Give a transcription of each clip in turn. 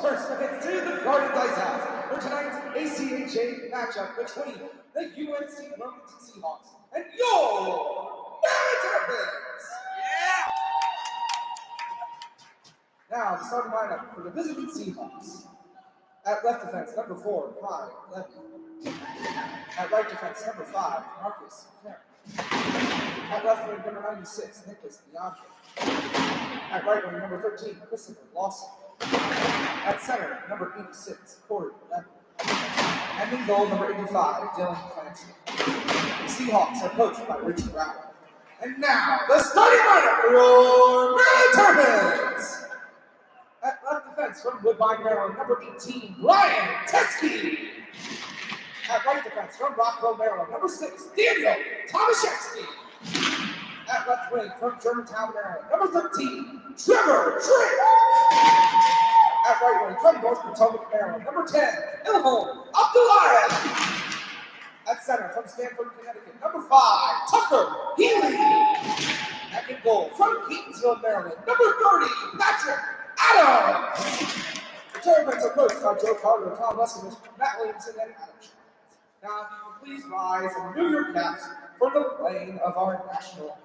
Turns tickets to the Garden Dice House for tonight's ACHA matchup between the UNC-Wilmington Seahawks and your Terrapins. Now, the starting lineup for the visiting Seahawks. At left defense, number 4, Kai Levy. At right defense, number 5, Marcus Karen. At left wing, number 96, Nicholas DeAndre. At right wing, number 13, Christopher Lawson. At center, number 86, Corey Levy. And in goal, number 85, Dylan Clancy. The Seahawks are coached by Richard Brown. And now, the starting lineup for your Maryland Terrapins! At left defense from Woodbine, Maryland, number 18, Brian Teskey. At right defense from Rockville, Maryland, number 6, Daniel Tomaszewski. At left wing from Germantown, Maryland, number 13, Trevor Trick. At right wing from North Potomac, Maryland, number 10, Ilham Abdullayev. At center from Stamford, Connecticut, number 5, Tucker Healy. At in goal from Keatonsville, Maryland, number 30, Patrick Adams. The Terrapins are coached by Joe Carter, Tom Leskovich, Matt Williamson, and Adam Schultz. Now, if you will please rise and remove your caps for the playing of our national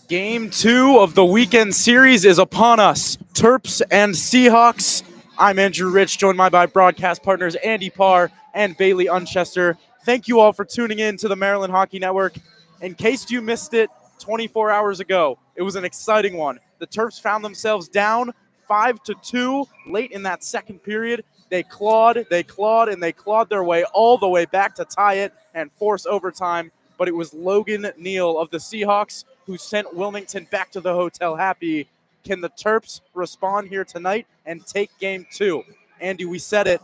Game 2 of the weekend series is upon us. Terps and Seahawks. I'm Andrew Rich, joined by my broadcast partners Andy Parr and Bailey Unchester. Thank you all for tuning in to the Maryland Hockey Network. In case you missed it 24 hours ago, it was an exciting one. The Terps found themselves down 5-2 late in that second period. They clawed, and they clawed their way all the way back to tie it and force overtime. But it was Logan Neal of the Seahawks who sent Wilmington back to the hotel happy. Can the Terps respond here tonight and take game 2? Andy, we said it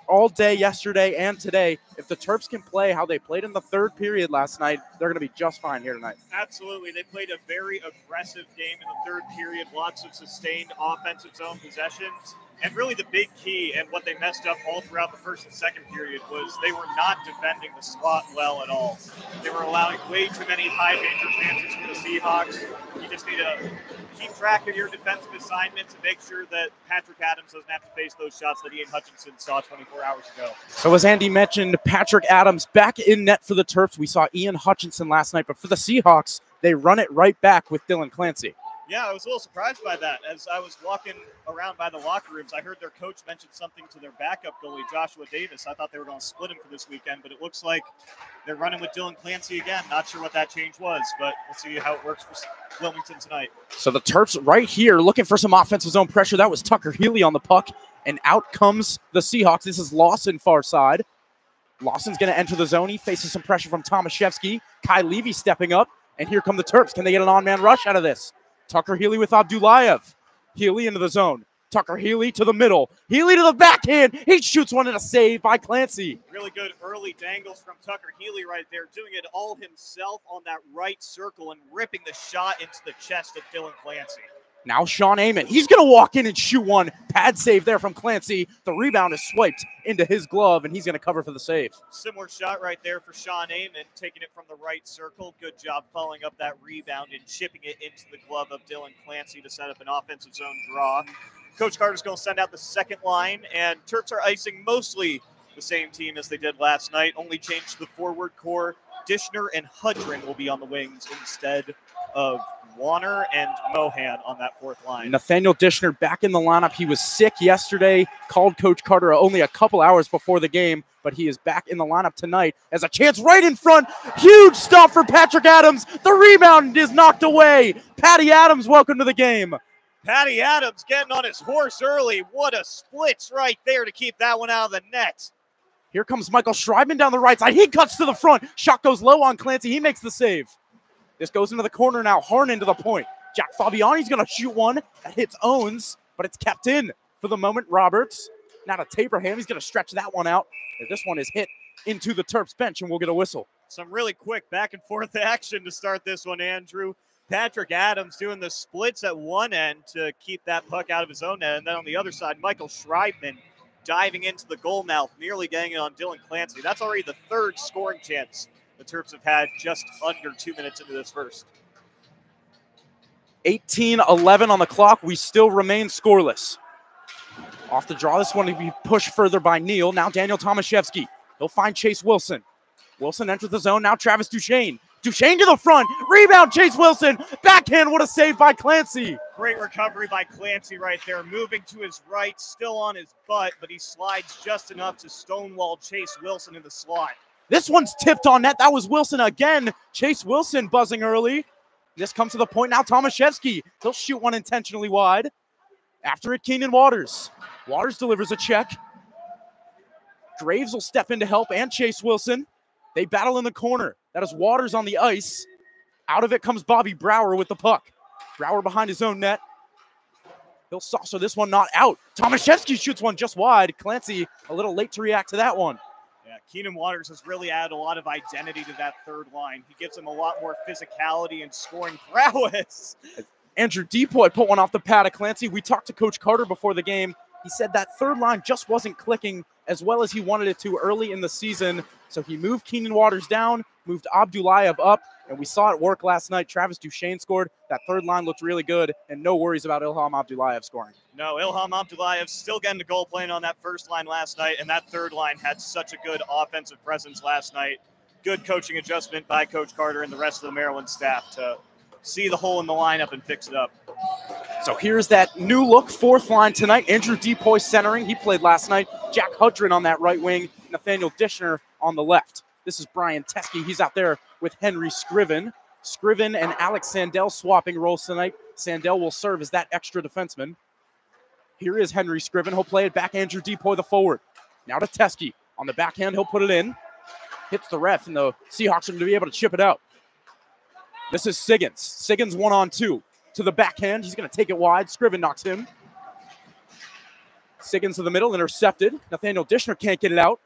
all day yesterday and today. If the Terps can play how they played in the third period last night, they're going to be just fine here tonight. Absolutely. They played a very aggressive game in the third period, lots of sustained offensive zone possessions. And really the big key and what they messed up all throughout the first and second period was they were not defending the slot well at all. They were allowing way too many high-danger chances for the Seahawks. You just need to keep track of your defensive assignments and make sure that Patrick Adams doesn't have to face those shots that Ian Hutchinson saw 24 hours ago. So as Andy mentioned, Patrick Adams back in net for the Terps. We saw Ian Hutchinson last night, but for the Seahawks, they run it right back with Dylan Clancy. Yeah, I was a little surprised by that. As I was walking around by the locker rooms, I heard their coach mention something to their backup goalie, Joshua Davis. I thought they were going to split him for this weekend, but it looks like they're running with Dylan Clancy again. Not sure what that change was, but we'll see how it works for Wilmington tonight. So the Terps right here looking for some offensive zone pressure. That was Tucker Healy on the puck, and out comes the Seahawks. This is Lawson far side. Lawson's going to enter the zone. He faces some pressure from Tomaszewski. Kai Levy stepping up, and here come the Terps. Can they get an on-man rush out of this? Tucker Healy with Abdullayev. Healy into the zone. Tucker Healy to the middle. Healy to the backhand. He shoots one and a save by Clancy. Really good early dangles from Tucker Healy right there, doing it all himself on that right circle and ripping the shot into the chest of Dylan Clancy. Now Sean Amon, he's going to walk in and shoot one. Pad save there from Clancy. The rebound is swiped into his glove, and he's going to cover for the save. Similar shot right there for Sean Amon, taking it from the right circle. Good job following up that rebound and chipping it into the glove of Dylan Clancy to set up an offensive zone draw. Coach Carter's going to send out the second line, and Terps are icing mostly the same team as they did last night. Only changed the forward core. Dishner and Hudrin will be on the wings instead of Warner and Mohan on that fourth line. Nathaniel Dishner back in the lineup. He was sick yesterday, called Coach Carter only a couple hours before the game, but he is back in the lineup tonight as a chance right in front. Huge stop for Patrick Adams. The rebound is knocked away. Patty Adams, welcome to the game. Patty Adams getting on his horse early. What a splits right there to keep that one out of the net. Here comes Michael Schreibman down the right side. He cuts to the front. Shot goes low on Clancy. He makes the save. This goes into the corner now. Harnan to the point. Jack Fabiani's going to shoot one that hits Owens, but it's kept in for the moment. Roberts. Now to Taberham. He's going to stretch that one out. And this one is hit into the Terps bench, and we'll get a whistle. Some really quick back and forth action to start this one, Andrew. Patrick Adams doing the splits at one end to keep that puck out of his own end. And then on the other side, Michael Schreibman diving into the goal mouth, nearly getting it on Dylan Clancy. That's already the third scoring chance the Terps have had just under 2 minutes into this first. 18-11 on the clock. We still remain scoreless. Off the draw, this one to be pushed further by Neal. Now Daniel Tomaszewski. He'll find Chase Wilson. Wilson enters the zone. Now Travis Duchesne. Duchesne to the front. Rebound, Chase Wilson. Backhand, what a save by Clancy. Great recovery by Clancy right there. Moving to his right, still on his butt, but he slides just enough to stonewall Chase Wilson in the slot. This one's tipped on net. That was Wilson again. Chase Wilson buzzing early. This comes to the point now. Tomaszewski. He'll shoot one intentionally wide. After it, Keenan Waters. Waters delivers a check. Graves will step in to help, and Chase Wilson. They battle in the corner. That is Waters on the ice. Out of it comes Bobby Brower with the puck. Brower behind his own net. He'll saucer this one, not out. Tomaszewski shoots one just wide. Clancy a little late to react to that one. Yeah, Keenan Waters has really added a lot of identity to that third line. He gives them a lot more physicality and scoring prowess. Andrew Depoy put one off the pad of Clancy. We talked to Coach Carter before the game. He said that third line just wasn't clicking as well as he wanted it to early in the season. So he moved Keenan Waters down, moved Abdullayev up, and we saw it work last night. Travis Duchesne scored. That third line looked really good, and no worries about Ilham Abdullayev scoring. No, Ilham Abdullayev still getting the goal playing on that first line last night, and that third line had such a good offensive presence last night. Good coaching adjustment by Coach Carter and the rest of the Maryland staff to see the hole in the lineup and fix it up. So here's that new look fourth line tonight. Andrew Depoy centering. He played last night. Jack Hudrin on that right wing. Nathaniel Dishner on the left. This is Brian Teskey. He's out there with Henry Scriven. Scriven and Alex Sandell swapping roles tonight. Sandell will serve as that extra defenseman. Here is Henry Scriven. He'll play it back. Andrew Depoy, the forward. Now to Teskey. On the backhand, he'll put it in. Hits the ref, and the Seahawks are going to be able to chip it out. This is Siggins. Siggins 1-on-2. To the backhand. He's going to take it wide. Scriven knocks him. Siggins to the middle. Intercepted. Nathaniel Dishner can't get it out.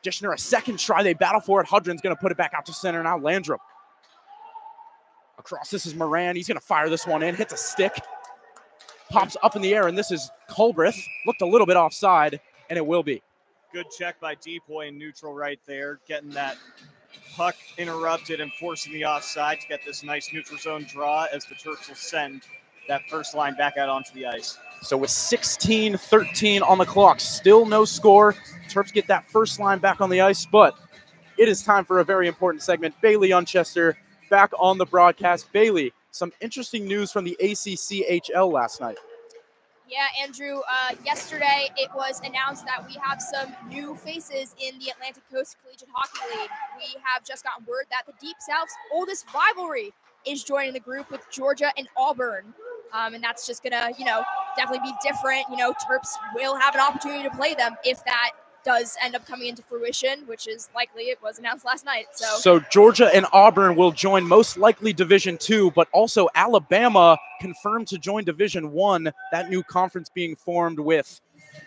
Dishner a second try. They battle for it. Hudrin's going to put it back out to center. Now Landrum. Across, this is Moran. He's going to fire this one in. Hits a stick. Pops up in the air, and this is Culbreth. Looked a little bit offside, and it will be. Good check by Depoy in neutral right there. Getting that puck interrupted and forcing the offside to get this nice neutral zone draw as the Terps will send that first line back out onto the ice. So with 16-13 on the clock, still no score. Terps get that first line back on the ice, but it is time for a very important segment. Bailey Unchester back on the broadcast. Bailey, some interesting news from the ACCHL last night. Yeah, Andrew, yesterday it was announced that we have some new faces in the Atlantic Coast Collegiate Hockey League. We have just gotten word that the Deep South's oldest rivalry is joining the group with Georgia and Auburn. And that's just going to, definitely be different. Terps will have an opportunity to play them if that does end up coming into fruition, which is likely. It was announced last night. So Georgia and Auburn will join most likely Division II, but also Alabama confirmed to join Division I, that new conference being formed with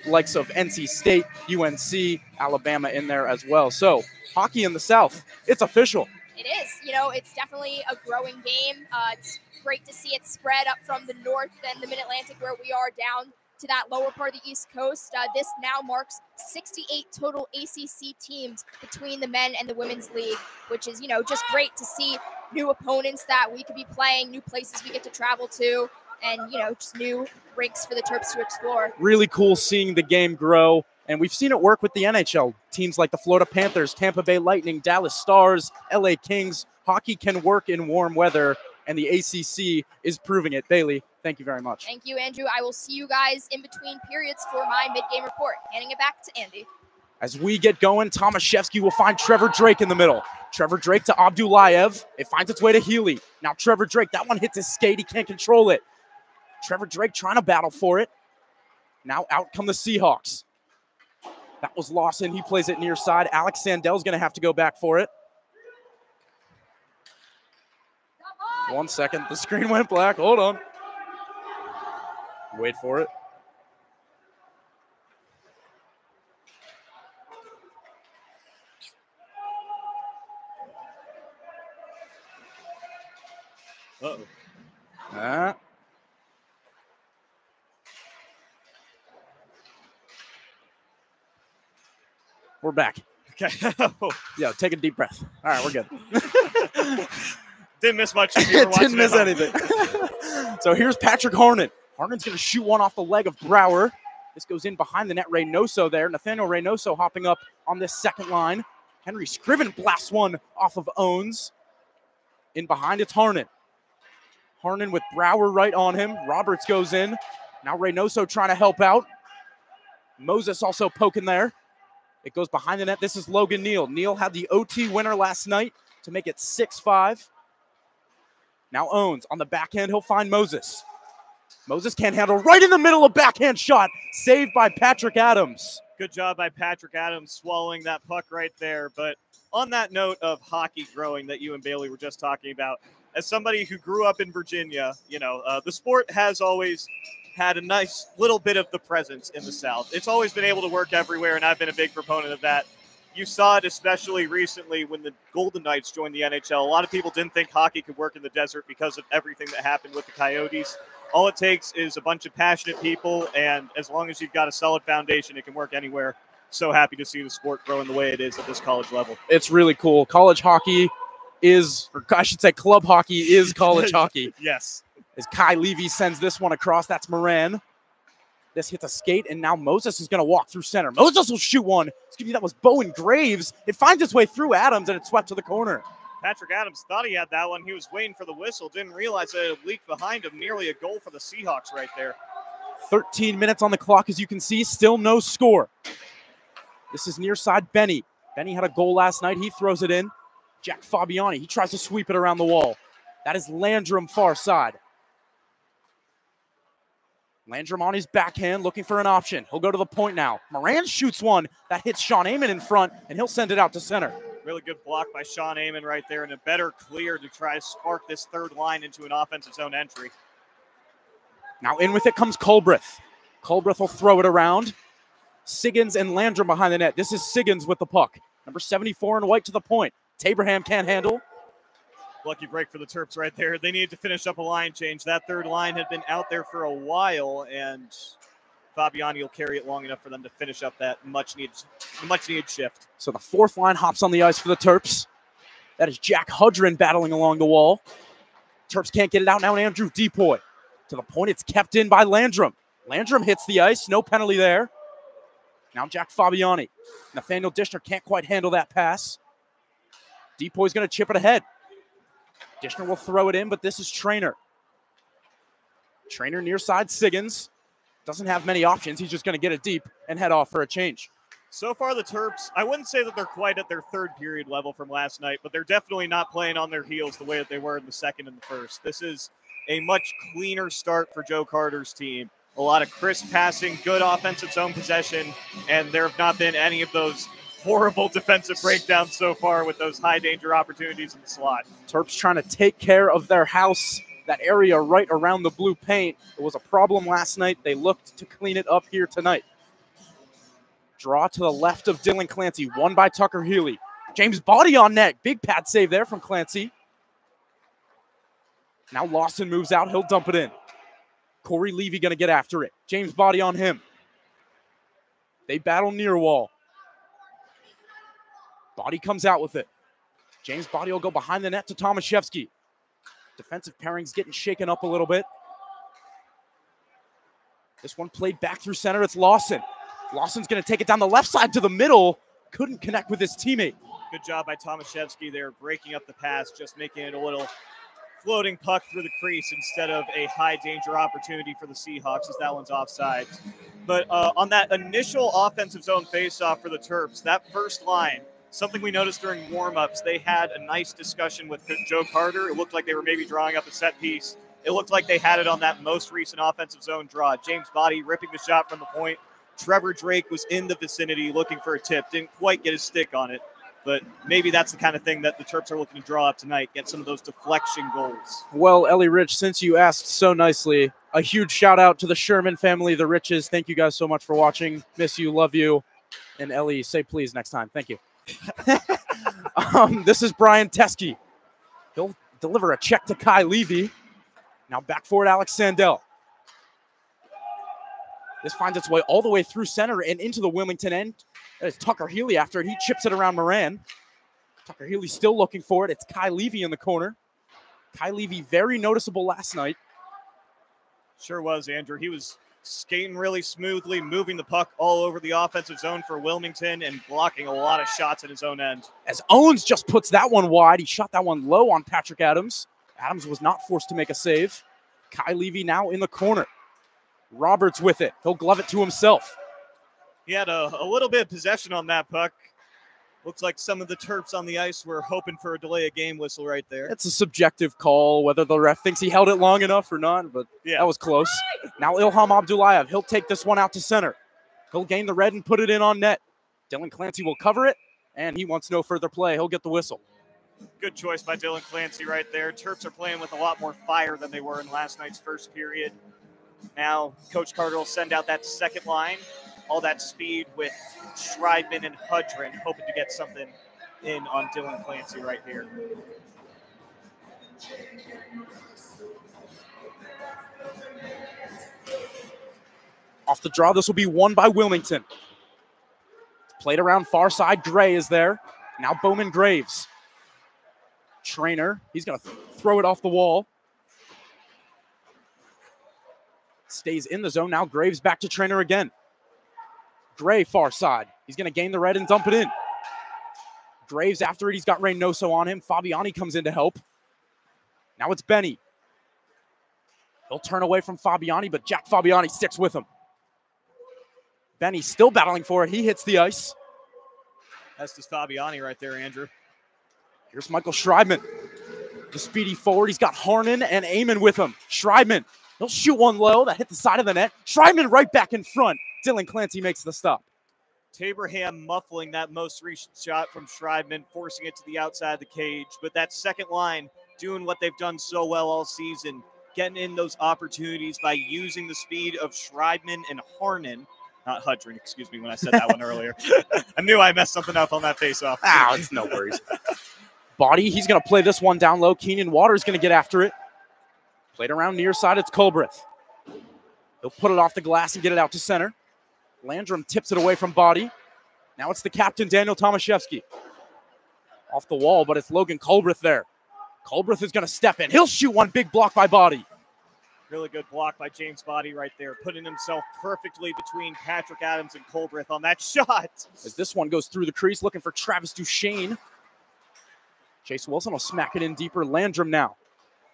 likes of NC State, UNC, Alabama in there as well. So hockey in the South, it's official. It is. You know, it's definitely a growing game. It's great to see it spread up from the north and the Mid-Atlantic where we are down to that lower part of the East Coast. This now marks 68 total ACC teams between the men and the women's league, which is, you know, just great to see new opponents that we could be playing, new places we get to travel to, and, you know, just new rinks for the Terps to explore. Really cool seeing the game grow. And we've seen it work with the NHL. Teams like the Florida Panthers, Tampa Bay Lightning, Dallas Stars, LA Kings. Hockey can work in warm weather, and the ACC is proving it. Bailey, thank you very much. Thank you, Andrew. I will see you guys in between periods for my mid-game report. Handing it back to Andy. As we get going, Tomaszewski will find Trevor Drake in the middle. Trevor Drake to Abdullayev. It finds its way to Healy. Now Trevor Drake, that one hits his skate. He can't control it. Trevor Drake trying to battle for it. Now out come the Seahawks. That was Lawson. He plays it near side. Alex Sandel's going to have to go back for it. 1 second. The screen went black. Hold on. Wait for it. Uh-oh. We're back. Okay. Yeah, take a deep breath. All right, we're good. Didn't miss much. Didn't miss anything. So here's Patrick Harnan. Harnan's going to shoot one off the leg of Brower. This goes in behind the net. Reynoso there. Nathaniel Reynoso hopping up on this second line. Henry Scriven blasts one off of Owens. In behind, it's Harnan. Harnan with Brower right on him. Roberts goes in. Now Reynoso trying to help out. Moses also poking there. It goes behind the net. This is Logan Neal. Neal had the OT winner last night to make it 6-5. Now Owens on the backhand. He'll find Moses. Moses can't handle. Right in the middle, a backhand shot. Saved by Patrick Adams. Good job by Patrick Adams swallowing that puck right there. But on that note of hockey growing that you and Bailey were just talking about, as somebody who grew up in Virginia, you know, the sport has always had a nice little bit of the presence in the South. It's always been able to work everywhere, and I've been a big proponent of that. You saw it especially recently when the Golden Knights joined the NHL. A lot of people didn't think hockey could work in the desert because of everything that happened with the Coyotes. All it takes is a bunch of passionate people, and as long as you've got a solid foundation, it can work anywhere. So happy to see the sport growing the way it is at this college level. It's really cool. College hockey is, or I should say club hockey is college hockey. Yes. As Kai Levy sends this one across, that's Moran. This hits a skate, and now Moses is going to walk through center. Moses will shoot one. Excuse me, that was Bowen Graves. It finds its way through Adams, and it's swept to the corner. Patrick Adams thought he had that one. He was waiting for the whistle. Didn't realize that it leaked behind him. Nearly a goal for the Seahawks right there. 13 minutes on the clock, as you can see. Still no score. This is near side Benny. Benny had a goal last night. He throws it in. Jack Fabiani, he tries to sweep it around the wall. That is Landrum far side. Landrum on his backhand, looking for an option. He'll go to the point now. Moran shoots one. That hits Sean Amon in front, and he'll send it out to center. Really good block by Sean Amon right there, and a better clear to try to spark this third line into an offensive zone entry. Now in with it comes Culbreth. Culbreth will throw it around. Siggins and Landrum behind the net. This is Siggins with the puck. Number 74 in white to the point. Tabraham can't handle. Lucky break for the Terps right there. They needed to finish up a line change. That third line had been out there for a while, and Fabiani will carry it long enough for them to finish up that much-needed shift. So the fourth line hops on the ice for the Terps. That is Jack Hudrin battling along the wall. Terps can't get it out now. Andrew Depoy. To the point, it's kept in by Landrum. Landrum hits the ice. No penalty there. Now Jack Fabiani. Nathaniel Dishner can't quite handle that pass. Depoy's going to chip it ahead. Dishner will throw it in, but this is Trainer. Trainer near side Siggins. Doesn't have many options. He's just going to get it deep and head off for a change. So far, the Terps, I wouldn't say that they're quite at their third period level from last night, but they're definitely not playing on their heels the way that they were in the second and the first. This is a much cleaner start for Joe Carter's team. A lot of crisp passing, good offensive zone possession, and there have not been any of those horrible defensive breakdowns so far with those high danger opportunities in the slot. Terps trying to take care of their house, that area right around the blue paint. It was a problem last night. They looked to clean it up here tonight. Draw to the left of Dylan Clancy, won by Tucker Healy. James body on net. Big pad save there from Clancy. Now Lawson moves out. He'll dump it in. Corey Levy going to get after it. James body on him. They battle near wall. Body comes out with it. James Body will go behind the net to Tomaszewski. Defensive pairing's getting shaken up a little bit. This one played back through center. It's Lawson. Lawson's going to take it down the left side to the middle. Couldn't connect with his teammate. Good job by Tomaszewski there, breaking up the pass, just making it a little floating puck through the crease instead of a high danger opportunity for the Seahawks, as that one's offside. But on that initial offensive zone faceoff for the Terps, that first line, something we noticed during warmups, they had a nice discussion with Joe Carter. It looked like they were maybe drawing up a set piece. It looked like they had it on that most recent offensive zone draw. James Body ripping the shot from the point. Trevor Drake was in the vicinity looking for a tip. Didn't quite get his stick on it. But maybe that's the kind of thing that the Terps are looking to draw up tonight, get some of those deflection goals. Well, Ellie Rich, since you asked so nicely, a huge shout out to the Sherman family, the Riches. Thank you guys so much for watching. Miss you, love you. And Ellie, say please next time. Thank you. This is Brian Teskey. He'll deliver a check to Kai Levy. Now back forward, Alex Sandell. This finds its way all the way through center and into the Wilmington end. That is Tucker Healy after it. He chips it around Moran. Tucker Healy still looking for it. It's Kai Levy in the corner. Kai Levy, very noticeable last night. Sure was, Andrew. He was skating really smoothly, moving the puck all over the offensive zone for Wilmington and blocking a lot of shots at his own end. As Owens just puts that one wide. He shot that one low on Patrick Adams. Adams was not forced to make a save. Kai Levy now in the corner. Roberts with it. He'll glove it to himself. He had a little bit of possession on that puck. Looks like some of the Terps on the ice were hoping for a delay of game whistle right there. It's a subjective call, whether the ref thinks he held it long enough or not, but yeah, that was close. Now Ilham Abdullayev, he'll take this one out to center. He'll gain the red and put it in on net. Dylan Clancy will cover it, and he wants no further play. He'll get the whistle. Good choice by Dylan Clancy right there. Terps are playing with a lot more fire than they were in last night's first period. Now Coach Carter will send out that second line. All that speed with Schreibman and Hudrin, hoping to get something in on Dylan Clancy right here. Off the draw, this will be won by Wilmington. Played around far side. Gray is there. Now Bowman Graves. Trainer, he's going to throw it off the wall. Stays in the zone. Now Graves back to Trainer again. Gray far side. He's going to gain the red and dump it in. Graves after it. He's got Reynoso on him. Fabiani comes in to help. Now it's Benny. He'll turn away from Fabiani, but Jack Fabiani sticks with him. Benny still battling for it. He hits the ice. That's just Fabiani right there, Andrew. Here's Michael Schreibman. The speedy forward. He's got Harnan and Eamon with him. Schreibman. He'll shoot one low. That hit the side of the net. Schreibman right back in front. Dylan Clancy makes the stop. Taberham muffling that most recent shot from Schreibman, forcing it to the outside of the cage. But that second line doing what they've done so well all season, getting in those opportunities by using the speed of Schreibman and Harnan. Not Hudrin, excuse me, when I said that one earlier. I knew I messed something up on that faceoff. It's no worries. Body, he's going to play this one down low. Keenan Waters going to get after it. Played around near side, it's Colbreth. He'll put it off the glass and get it out to center. Landrum tips it away from Body. Now it's the captain, Daniel Tomaszewski. Off the wall, but it's Logan Colbreth there. Colbreth is going to step in. He'll shoot one, big block by Body. Really good block by James Body right there, putting himself perfectly between Patrick Adams and Colbreth on that shot. As this one goes through the crease, looking for Travis Duchesne. Chase Wilson will smack it in deeper. Landrum now.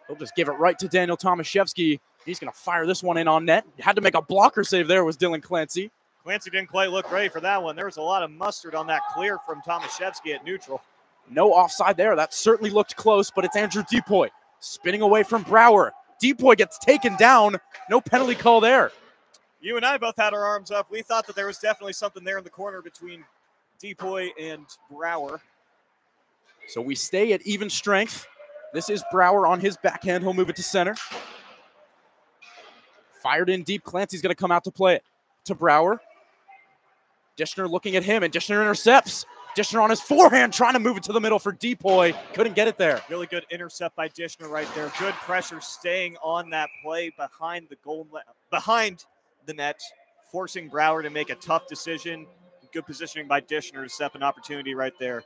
He'll just give it right to Daniel Tomaszewski. He's going to fire this one in on net. Had to make a blocker save there was Dylan Clancy. Clancy didn't quite look ready for that one. There was a lot of mustard on that clear from Tomaszewski at neutral. No offside there. That certainly looked close, but it's Andrew Depoy spinning away from Brower. Depoy gets taken down. No penalty call there. You and I both had our arms up. We thought that there was definitely something there in the corner between Depoy and Brower. So we stay at even strength. This is Brower on his backhand. He'll move it to center. Fired in deep. Clancy's going to come out to play it to Brower. Dishner looking at him, and Dishner intercepts. Dishner on his forehand, trying to move it to the middle for Depoy. Couldn't get it there. Really good intercept by Dishner right there. Good pressure staying on that play behind the net, forcing Brower to make a tough decision. Good positioning by Dishner to set up an opportunity right there.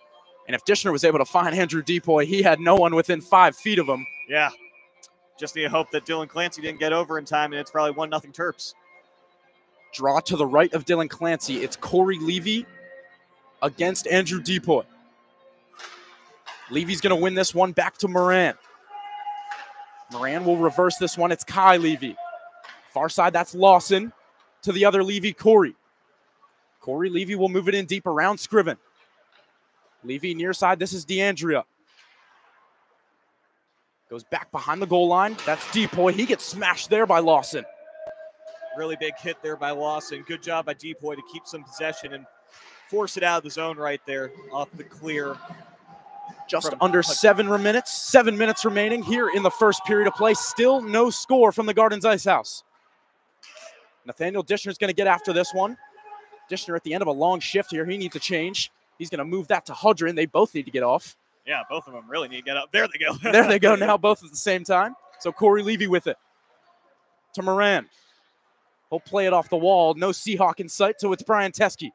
And if Dishner was able to find Andrew Depoy, he had no one within 5 feet of him. Yeah. Just need to hope that Dylan Clancy didn't get over in time, and it's probably 1-0 Terps. Draw to the right of Dylan Clancy. It's Corey Levy against Andrew Depoy. Levy's going to win this one back to Moran. Moran will reverse this one. It's Kai Levy. Far side, that's Lawson. To the other Levy, Corey. Corey Levy will move it in deep around Scriven. Levy near side, this is DeAndrea. Goes back behind the goal line. That's Depoy. He gets smashed there by Lawson. Really big hit there by Lawson. Good job by Depoy to keep some possession and force it out of the zone right there off the clear. Just under 7 minutes. 7 minutes remaining here in the first period of play. Still no score from the Gardens Ice House. Nathaniel Dishner's going to get after this one. Dishner at the end of a long shift here. He needs a change. He's going to move that to Hudrin. They both need to get off. Yeah, both of them really need to get up. There they go. There they go now, both at the same time. So Corey Levy with it. To Moran. He'll play it off the wall. No Seahawk in sight, so it's Brian Teske.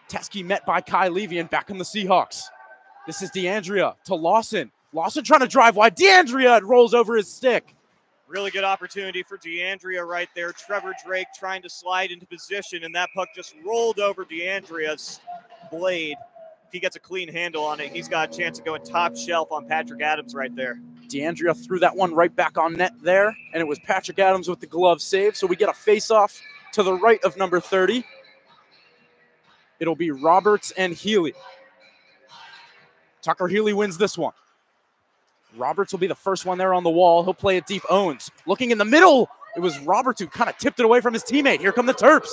Teske met by Kai Levy and back on the Seahawks. This is DeAndrea to Lawson. Lawson trying to drive wide. DeAndrea rolls over his stick. Really good opportunity for DeAndrea right there. Trevor Drake trying to slide into position, and that puck just rolled over DeAndrea's blade. If he gets a clean handle on it, he's got a chance of going top shelf on Patrick Adams right there. DeAndrea threw that one right back on net there, and it was Patrick Adams with the glove save. So we get a face-off to the right of number 30. It'll be Roberts and Healy. Tucker Healy wins this one. Roberts will be the first one there on the wall. He'll play it deep. Owens looking in the middle. It was Roberts who kind of tipped it away from his teammate. Here come the Terps.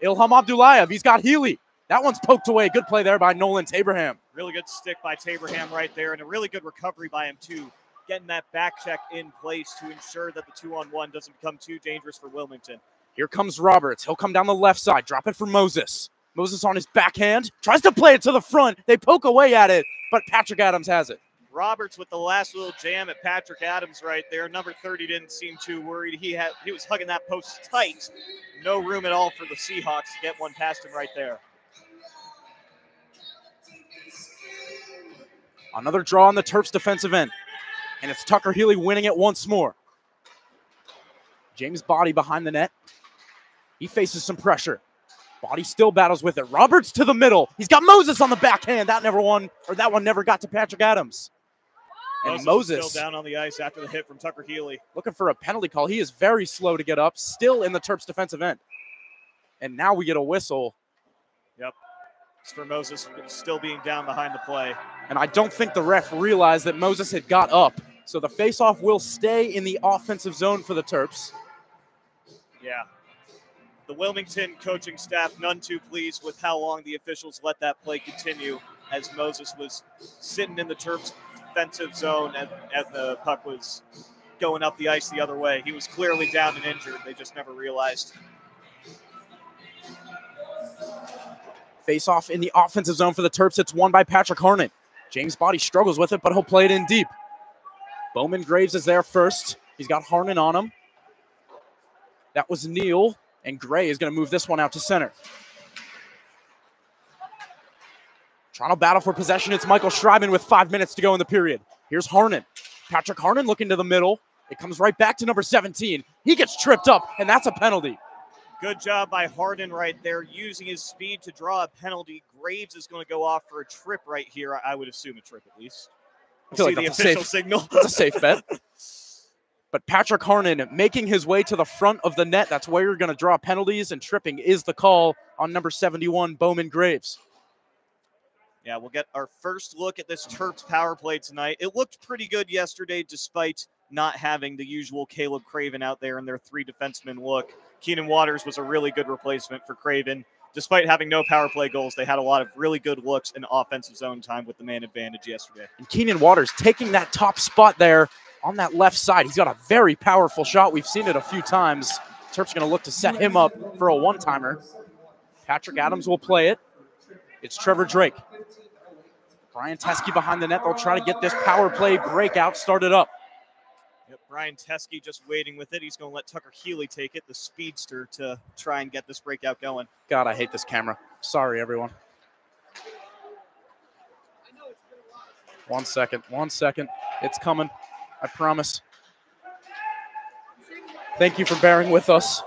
Ilham Abdullayev. He's got Healy. That one's poked away. Good play there by Nolan Taberham. Really good stick by Taberham right there, and a really good recovery by him too. Getting that back check in place to ensure that the 2-on-1 doesn't become too dangerous for Wilmington. Here comes Roberts. He'll come down the left side. Drop it for Moses. Moses on his backhand. Tries to play it to the front. They poke away at it, but Patrick Adams has it. Roberts with the last little jam at Patrick Adams right there. Number 30 didn't seem too worried. He was hugging that post tight. No room at all for the Seahawks to get one past him right there. Another draw on the Terps defensive end. And it's Tucker Healy winning it once more. James Body behind the net. He faces some pressure. Body still battles with it. Roberts to the middle. He's got Moses on the backhand. That one never got to Patrick Adams. And Moses still down on the ice after the hit from Tucker Healy. Looking for a penalty call. He is very slow to get up. Still in the Terps defensive end. And now we get a whistle. Yep. It's for Moses still being down behind the play. And I don't think the ref realized that Moses had got up. So the faceoff will stay in the offensive zone for the Terps. Yeah. The Wilmington coaching staff none too pleased with how long the officials let that play continue, as Moses was sitting in the Terps defensive zone as the puck was going up the ice the other way. He was clearly down and injured. They just never realized. Face-off in the offensive zone for the Terps. It's won by Patrick Harnan. James Body struggles with it, but he'll play it in deep. Bowman Graves is there first. He's got Harnan on him. That was Neal, and Gray is going to move this one out to center. Trying to battle for possession. It's Michael Schreiben with 5 minutes to go in the period. Here's Harnan. Patrick Harnan looking to the middle. It comes right back to number 17. He gets tripped up, and that's a penalty. Good job by Harden right there, using his speed to draw a penalty. Graves is going to go off for a trip right here. I would assume a trip at least. I feel like the that's official signal. That's a safe bet. But Patrick Harnan making his way to the front of the net. That's where you're going to draw penalties, and tripping is the call on number 71, Bowman Graves. Yeah, we'll get our first look at this Terps power play tonight. It looked pretty good yesterday despite not having the usual Caleb Craven out there in their 3 defenseman look. Keenan Waters was a really good replacement for Craven. Despite having no power play goals, they had a lot of really good looks in offensive zone time with the man advantage yesterday. And Keenan Waters taking that top spot there on that left side. He's got a very powerful shot. We've seen it a few times. Terps going to look to set him up for a one-timer. Patrick Adams will play it. It's Trevor Drake. Brian Teskey behind the net. They'll try to get this power play breakout started up. Yep, Brian Teskey just waiting with it. He's going to let Tucker Healy take it, the speedster, to try and get this breakout going. God, I hate this camera. Sorry, everyone. 1 second. 1 second. It's coming. I promise. Thank you for bearing with us.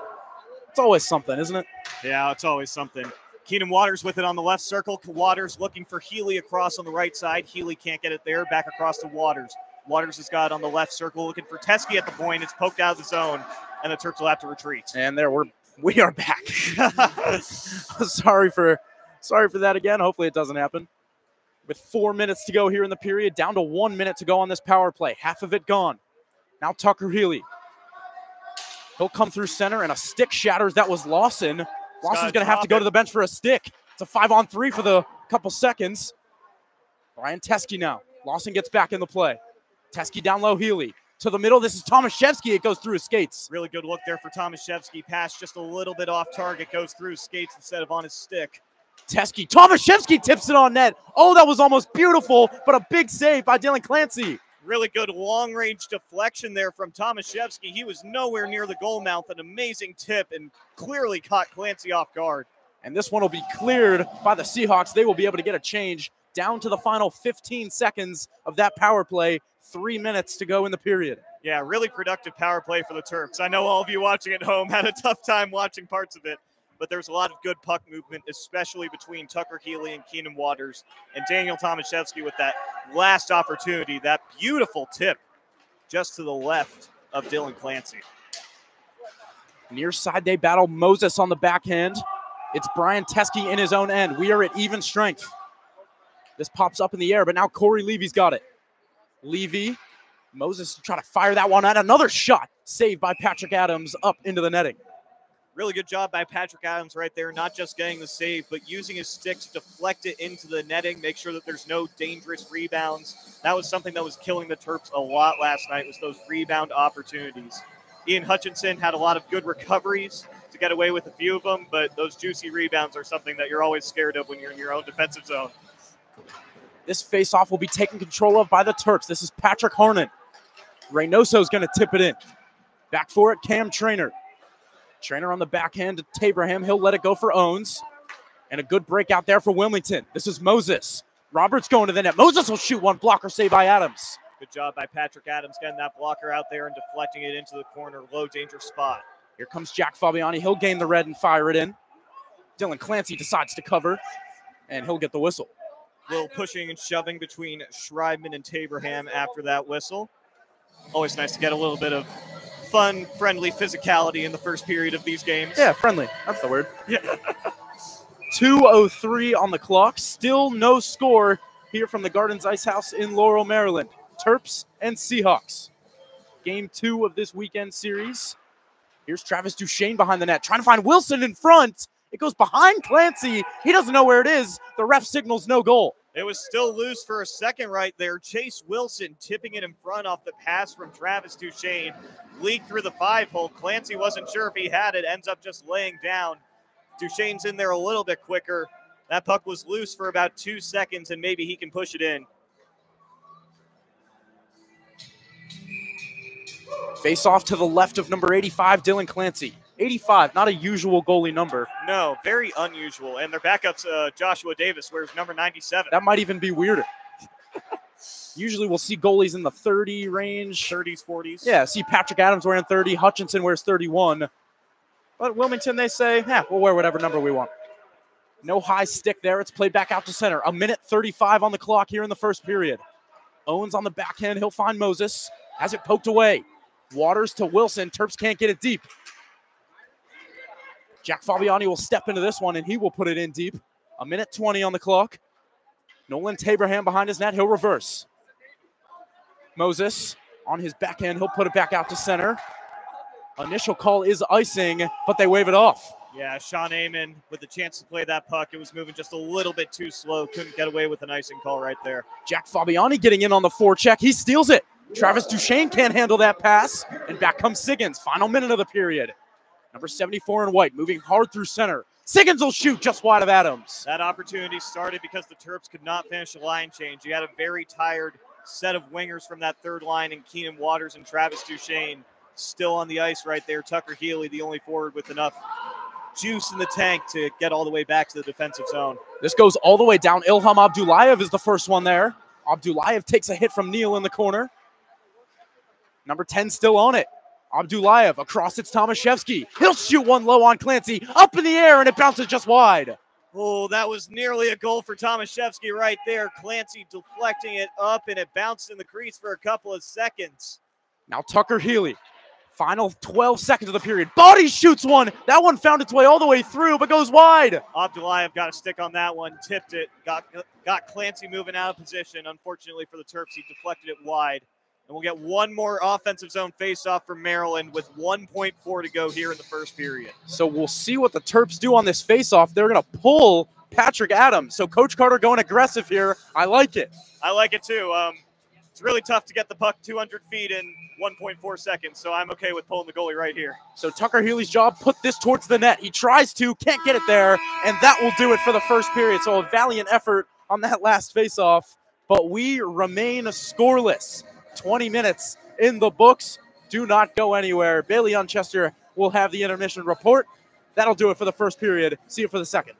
It's always something, isn't it? Yeah, it's always something. Keenan Waters with it on the left circle. Waters looking for Healy across on the right side. Healy can't get it there. Back across to Waters. Waters has got it on the left circle, looking for Teskey at the point. It's poked out of the zone, and the Terps will have to retreat. And there we are back. Sorry for that again. Hopefully it doesn't happen. With 4 minutes to go here in the period, down to 1 minute to go on this power play. Half of it gone. Now Tucker Healy. He'll come through center, and a stick shatters. That was Lawson. Lawson's going to have to go to the bench for a stick. It's a 5-on-3 for the couple seconds. Brian Teskey now. Lawson gets back in the play. Teskey down low, Healy. To the middle, this is Tomaszewski. It goes through his skates. Really good look there for Tomaszewski. Pass just a little bit off target. Goes through his skates instead of on his stick. Teskey. Tomaszewski tips it on net. Oh, that was almost beautiful, but a big save by Dylan Clancy. Really good long-range deflection there from Tomaszewski. He was nowhere near the goal mouth. An amazing tip and clearly caught Clancy off guard. And this one will be cleared by the Seahawks. They will be able to get a change down to the final 15 seconds of that power play. 3 minutes to go in the period. Yeah, really productive power play for the Terps. I know all of you watching at home had a tough time watching parts of it, but there's a lot of good puck movement, especially between Tucker Healy and Keenan Waters, and Daniel Tomaszewski with that last opportunity, that beautiful tip just to the left of Dylan Clancy. Near side, they battle Moses on the backhand. It's Brian Teskey in his own end. We are at even strength. This pops up in the air, but now Corey Levy's got it. Levy, Moses trying to fire that one out. Another shot saved by Patrick Adams up into the netting. Really good job by Patrick Adams right there, not just getting the save, but using his stick to deflect it into the netting, make sure that there's no dangerous rebounds. That was something that was killing the Terps a lot last night, was those rebound opportunities. Ian Hutchinson had a lot of good recoveries to get away with a few of them, but those juicy rebounds are something that you're always scared of when you're in your own defensive zone. This face-off will be taken control of by the Terps. This is Patrick Harnan. Reynoso's going to tip it in. Back for it, Cam Trainer. Trainer on the backhand to Tabraham. He'll let it go for Owens. And a good breakout there for Wilmington. This is Moses. Roberts going to the net. Moses will shoot one. Blocker save by Adams. Good job by Patrick Adams getting that blocker out there and deflecting it into the corner. Low danger spot. Here comes Jack Fabiani. He'll gain the red and fire it in. Dylan Clancy decides to cover, and he'll get the whistle. Little pushing and shoving between Schreibman and Tabraham after that whistle. Always nice to get a little bit of fun, friendly physicality in the first period of these games. Yeah, friendly. That's the word. Yeah. 2:03 on the clock. Still no score here from the Gardens Ice House in Laurel, Maryland. Terps and Seahawks. Game 2 of this weekend series. Here's Travis Duchesne behind the net, trying to find Wilson in front. It goes behind Clancy. He doesn't know where it is. The ref signals no goal. It was still loose for a second right there. Chase Wilson tipping it in front off the pass from Travis Duchesne. Leaked through the 5-hole. Clancy wasn't sure if he had it. Ends up just laying down. Duchesne's in there a little bit quicker. That puck was loose for about 2 seconds, and maybe he can push it in. Face off to the left of number 85, Dylan Clancy. 85, not a usual goalie number. No, very unusual. And their backup's Joshua Davis wears number 97. That might even be weirder. Usually we'll see goalies in the 30 range. 30s, 40s. Yeah, see Patrick Adams wearing 30. Hutchinson wears 31. But Wilmington, they say, we'll wear whatever number we want. No high stick there. It's played back out to center. 1:35 on the clock here in the first period. Owens on the backhand. He'll find Moses. Has it poked away. Waters to Wilson. Terps can't get it deep. Jack Fabiani will step into this one, and he will put it in deep. 1:20 on the clock. Nolan Tabraham behind his net. He'll reverse. Moses on his backhand. He'll put it back out to center. Initial call is icing, but they wave it off. Yeah, Sean Amon with the chance to play that puck. It was moving just a little bit too slow. Couldn't get away with an icing call right there. Jack Fabiani getting in on the forecheck. He steals it. Travis Duchesne can't handle that pass. And back comes Siggins. Final minute of the period. Number 74 in white, moving hard through center. Siggins will shoot just wide of Adams. That opportunity started because the Terps could not finish the line change. You had a very tired set of wingers from that third line in Keenan Waters and Travis Duchesne still on the ice right there. Tucker Healy, the only forward with enough juice in the tank to get all the way back to the defensive zone. This goes all the way down. Ilham Abdullayev is the first one there. Abdullayev takes a hit from Neal in the corner. Number 10 still on it. Abdullayev across, it's Tomaszewski. He'll shoot one low on Clancy. Up in the air, and it bounces just wide. Oh, that was nearly a goal for Tomaszewski right there. Clancy deflecting it up, and it bounced in the crease for a couple of seconds. Now Tucker Healy. Final 12 seconds of the period. Body shoots one. That one found its way all the way through, but goes wide. Abdullayev got a stick on that one, tipped it, got Clancy moving out of position. Unfortunately for the Terps, he deflected it wide. And we'll get one more offensive zone faceoff from Maryland with 1.4 to go here in the first period. So we'll see what the Terps do on this faceoff. They're going to pull Patrick Adams. So Coach Carter going aggressive here. I like it. I like it too. It's really tough to get the puck 200 feet in 1.4 seconds, so I'm okay with pulling the goalie right here. So Tucker Healy's job, put this towards the net. He tries to, can't get it there, and that will do it for the first period. So a valiant effort on that last faceoff, but we remain scoreless. 20 minutes in the books. Do not go anywhere. Bailey Unchester will have the intermission report. That'll do it for the first period. See you for the second.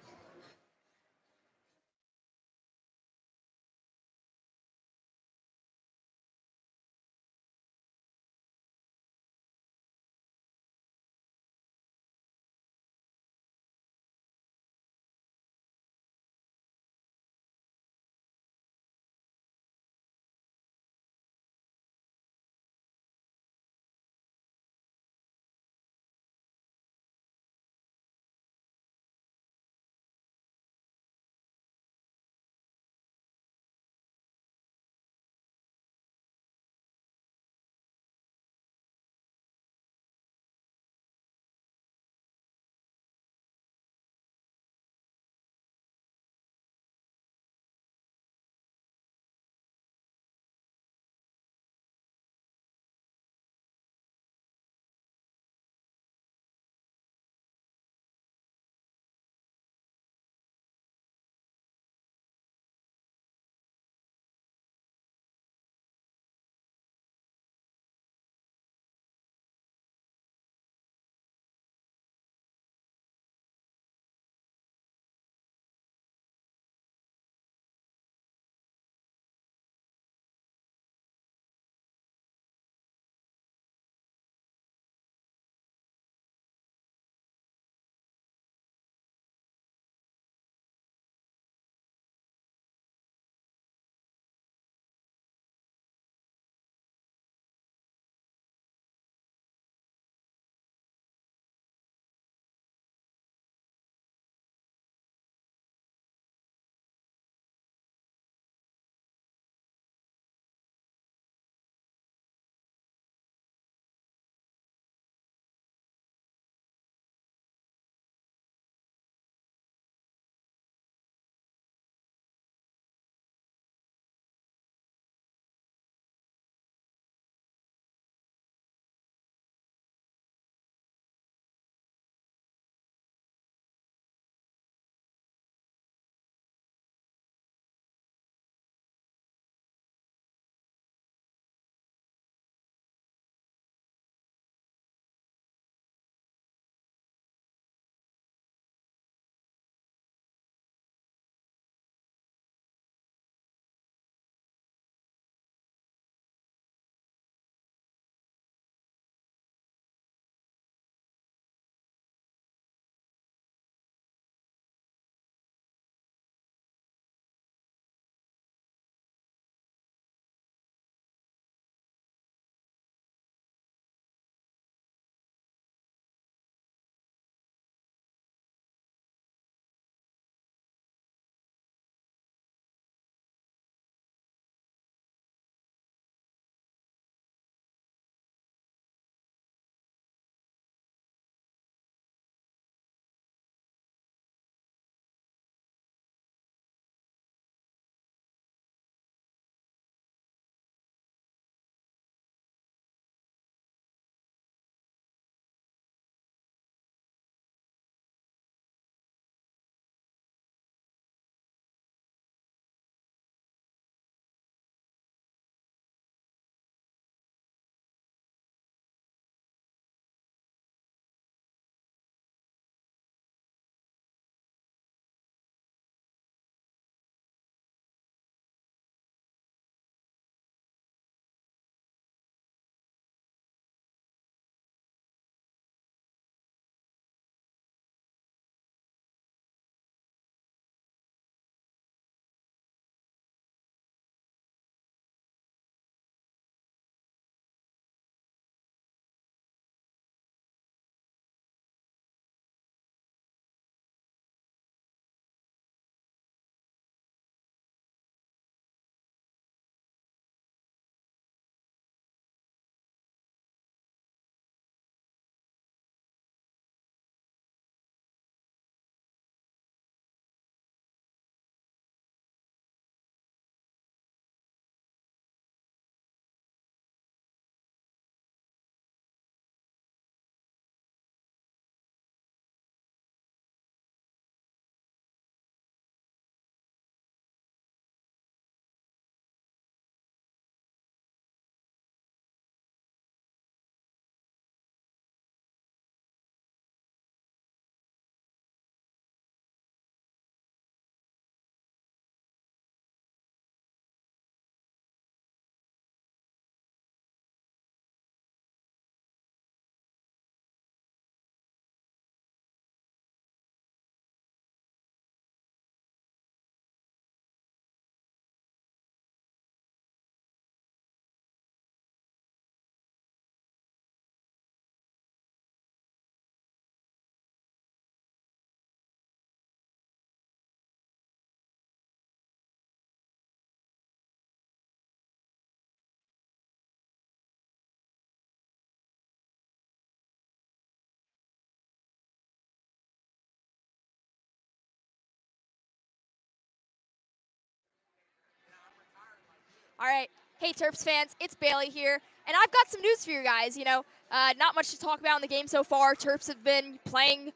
All right. Hey, Terps fans, it's Bailey here, and I've got some news for you guys. Not much to talk about in the game so far. Terps have been playing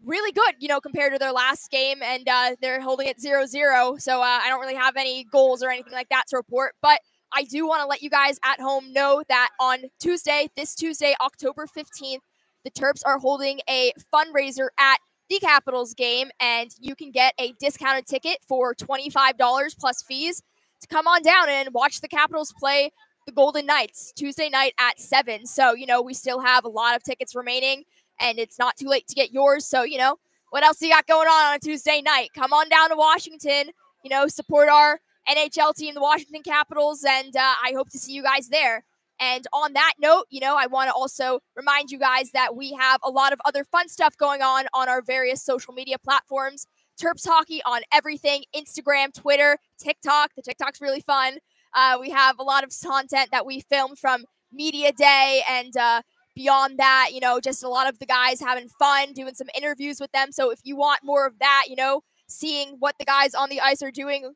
really good, compared to their last game, and they're holding it 0-0. So I don't really have any goals or anything like that to report, but I do want to let you guys at home know that on this Tuesday, October 15th, the Terps are holding a fundraiser at the Capitals game, and you can get a discounted ticket for $25 plus fees to come on down and watch the Capitals play the Golden Knights Tuesday night at 7. So, we still have a lot of tickets remaining, and it's not too late to get yours. So, what else you got going on a Tuesday night? Come on down to Washington, support our NHL team, the Washington Capitals, and I hope to see you guys there. And on that note, I want to also remind you guys that we have a lot of other fun stuff going on our various social media platforms. Terps Hockey on everything, Instagram, Twitter, TikTok. The TikTok's really fun. We have a lot of content that we filmed from Media Day, and beyond that, just a lot of the guys having fun, doing some interviews with them. So if you want more of that, seeing what the guys on the ice are doing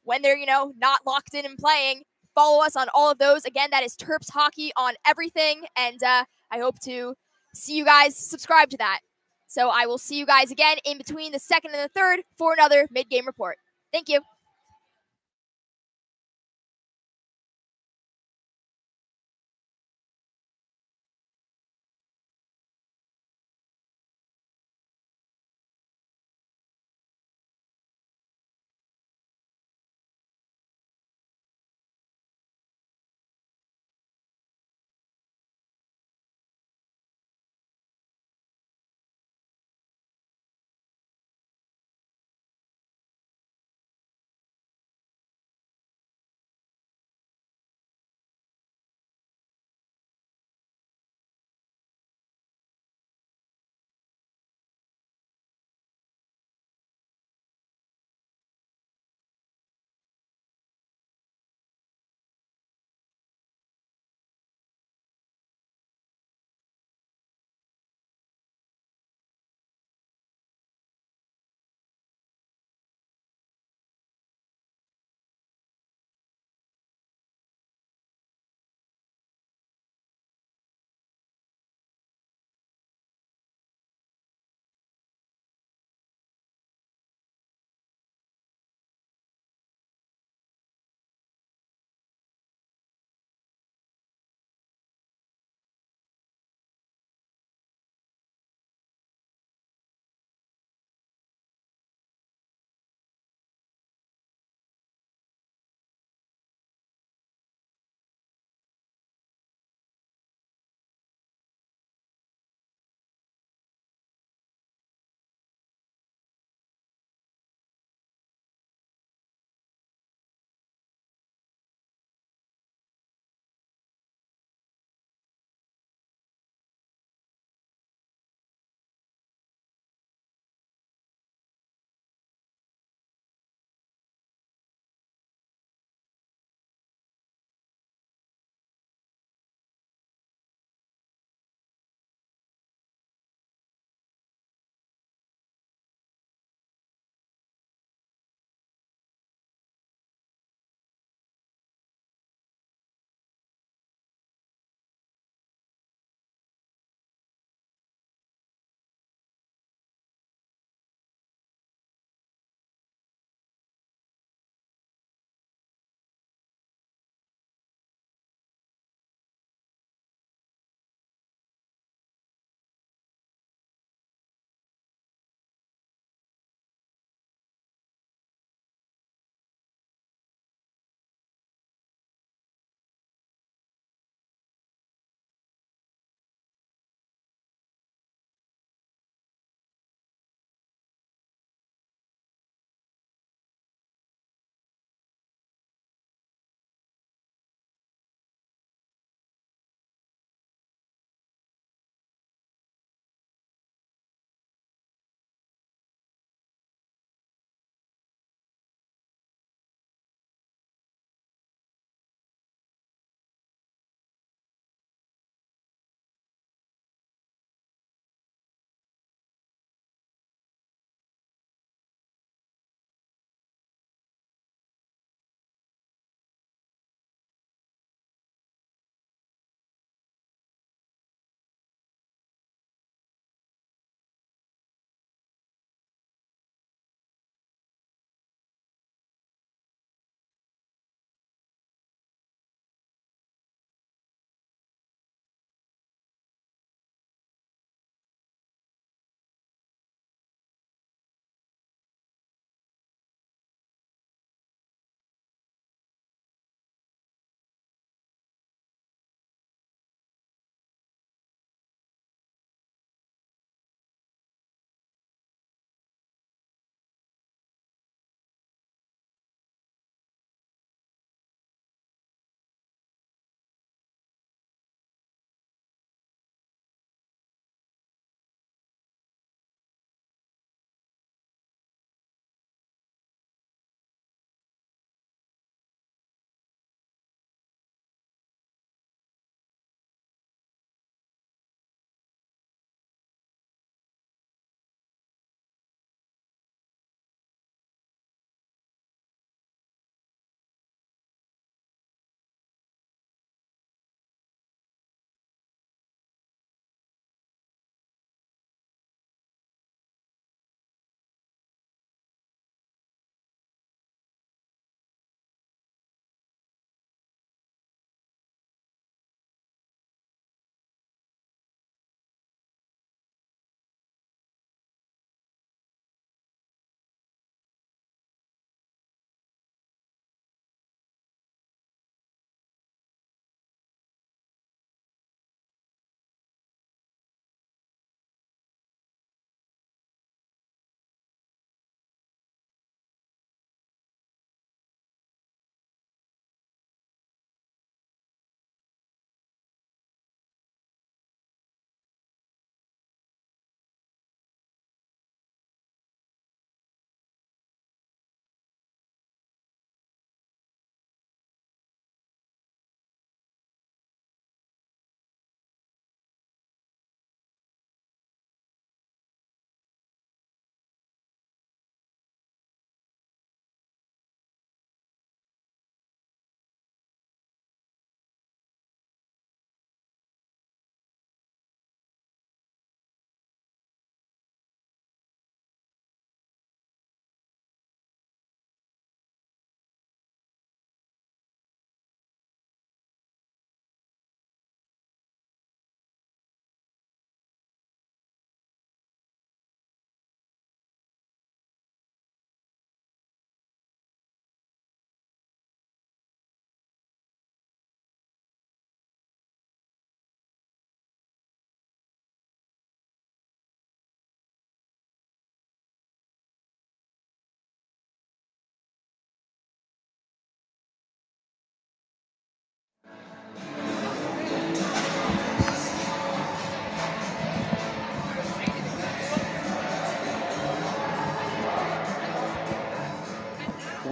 when they're, not locked in and playing, follow us on all of those. Again, that is Terps Hockey on everything, and I hope to see you guys subscribe to that. So I will see you guys again in between the second and the third for another mid-game report. Thank you.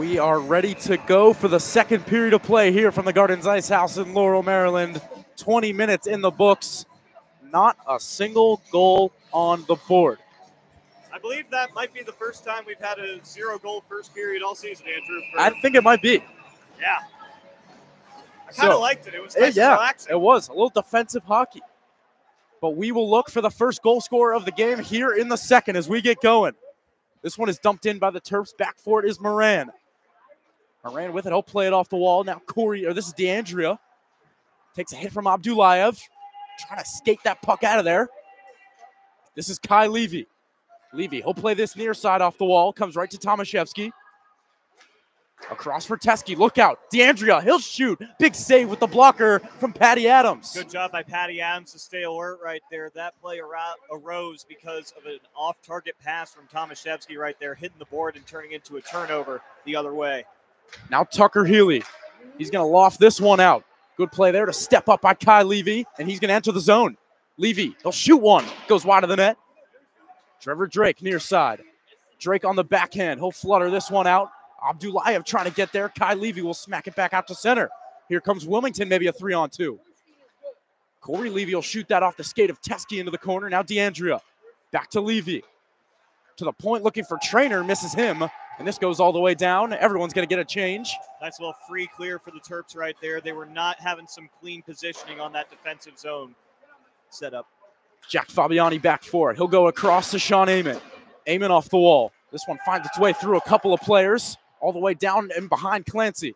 We are ready to go for the second period of play here from the Gardens Ice House in Laurel, Maryland. 20 minutes in the books. Not a single goal on the board. I believe that might be the first time we've had a 0-goal first period all season, Andrew. I think it might be. Yeah. I kind of liked it. It was nice and relaxing. It was a little defensive hockey. But we will look for the first goal scorer of the game here in the second as we get going. This one is dumped in by the Terps. Back for it is Moran. Moran with it. He'll play it off the wall. Now this is DeAndrea. Takes a hit from Abdullayev. Trying to skate that puck out of there. This is Kai Levy. Levy, he'll play this near side off the wall. Comes right to Tomaszewski. Across for Teske. Look out. DeAndrea, he'll shoot. Big save with the blocker from Patty Adams. Good job by Patty Adams to stay alert right there. That play arose because of an off-target pass from Tomaszewski right there, hitting the board and turning into a turnover the other way. Now Tucker Healy. He's going to loft this one out. Good play there to step up by Kai Levy, and he's going to enter the zone. Levy, he'll shoot one. Goes wide of the net. Trevor Drake near side. Drake on the backhand. He'll flutter this one out. Abdullayev trying to get there. Kai Levy will smack it back out to center. Here comes Wilmington, maybe a 3-on-2. Corey Levy will shoot that off the skate of Teske into the corner. Now DeAndrea. Back to Levy. To the point, looking for Trainer, misses him. And this goes all the way down. Everyone's going to get a change. Nice little free clear for the Terps right there. They were not having some clean positioning on that defensive zone setup. Jack Fabiani back for it. He'll go across to Sean Amon. Amon off the wall. This one finds its way through a couple of players. All the way down and behind Clancy.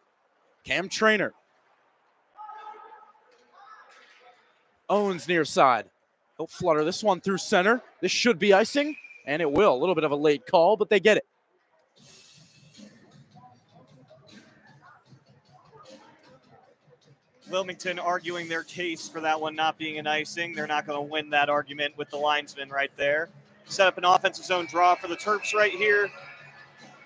Cam Trainer. Owens near side. He'll flutter this one through center. This should be icing, and it will. A little bit of a late call, but they get it. Wilmington arguing their case for that one not being an icing. They're not going to win that argument with the linesman right there. Set up an offensive zone draw for the Terps right here.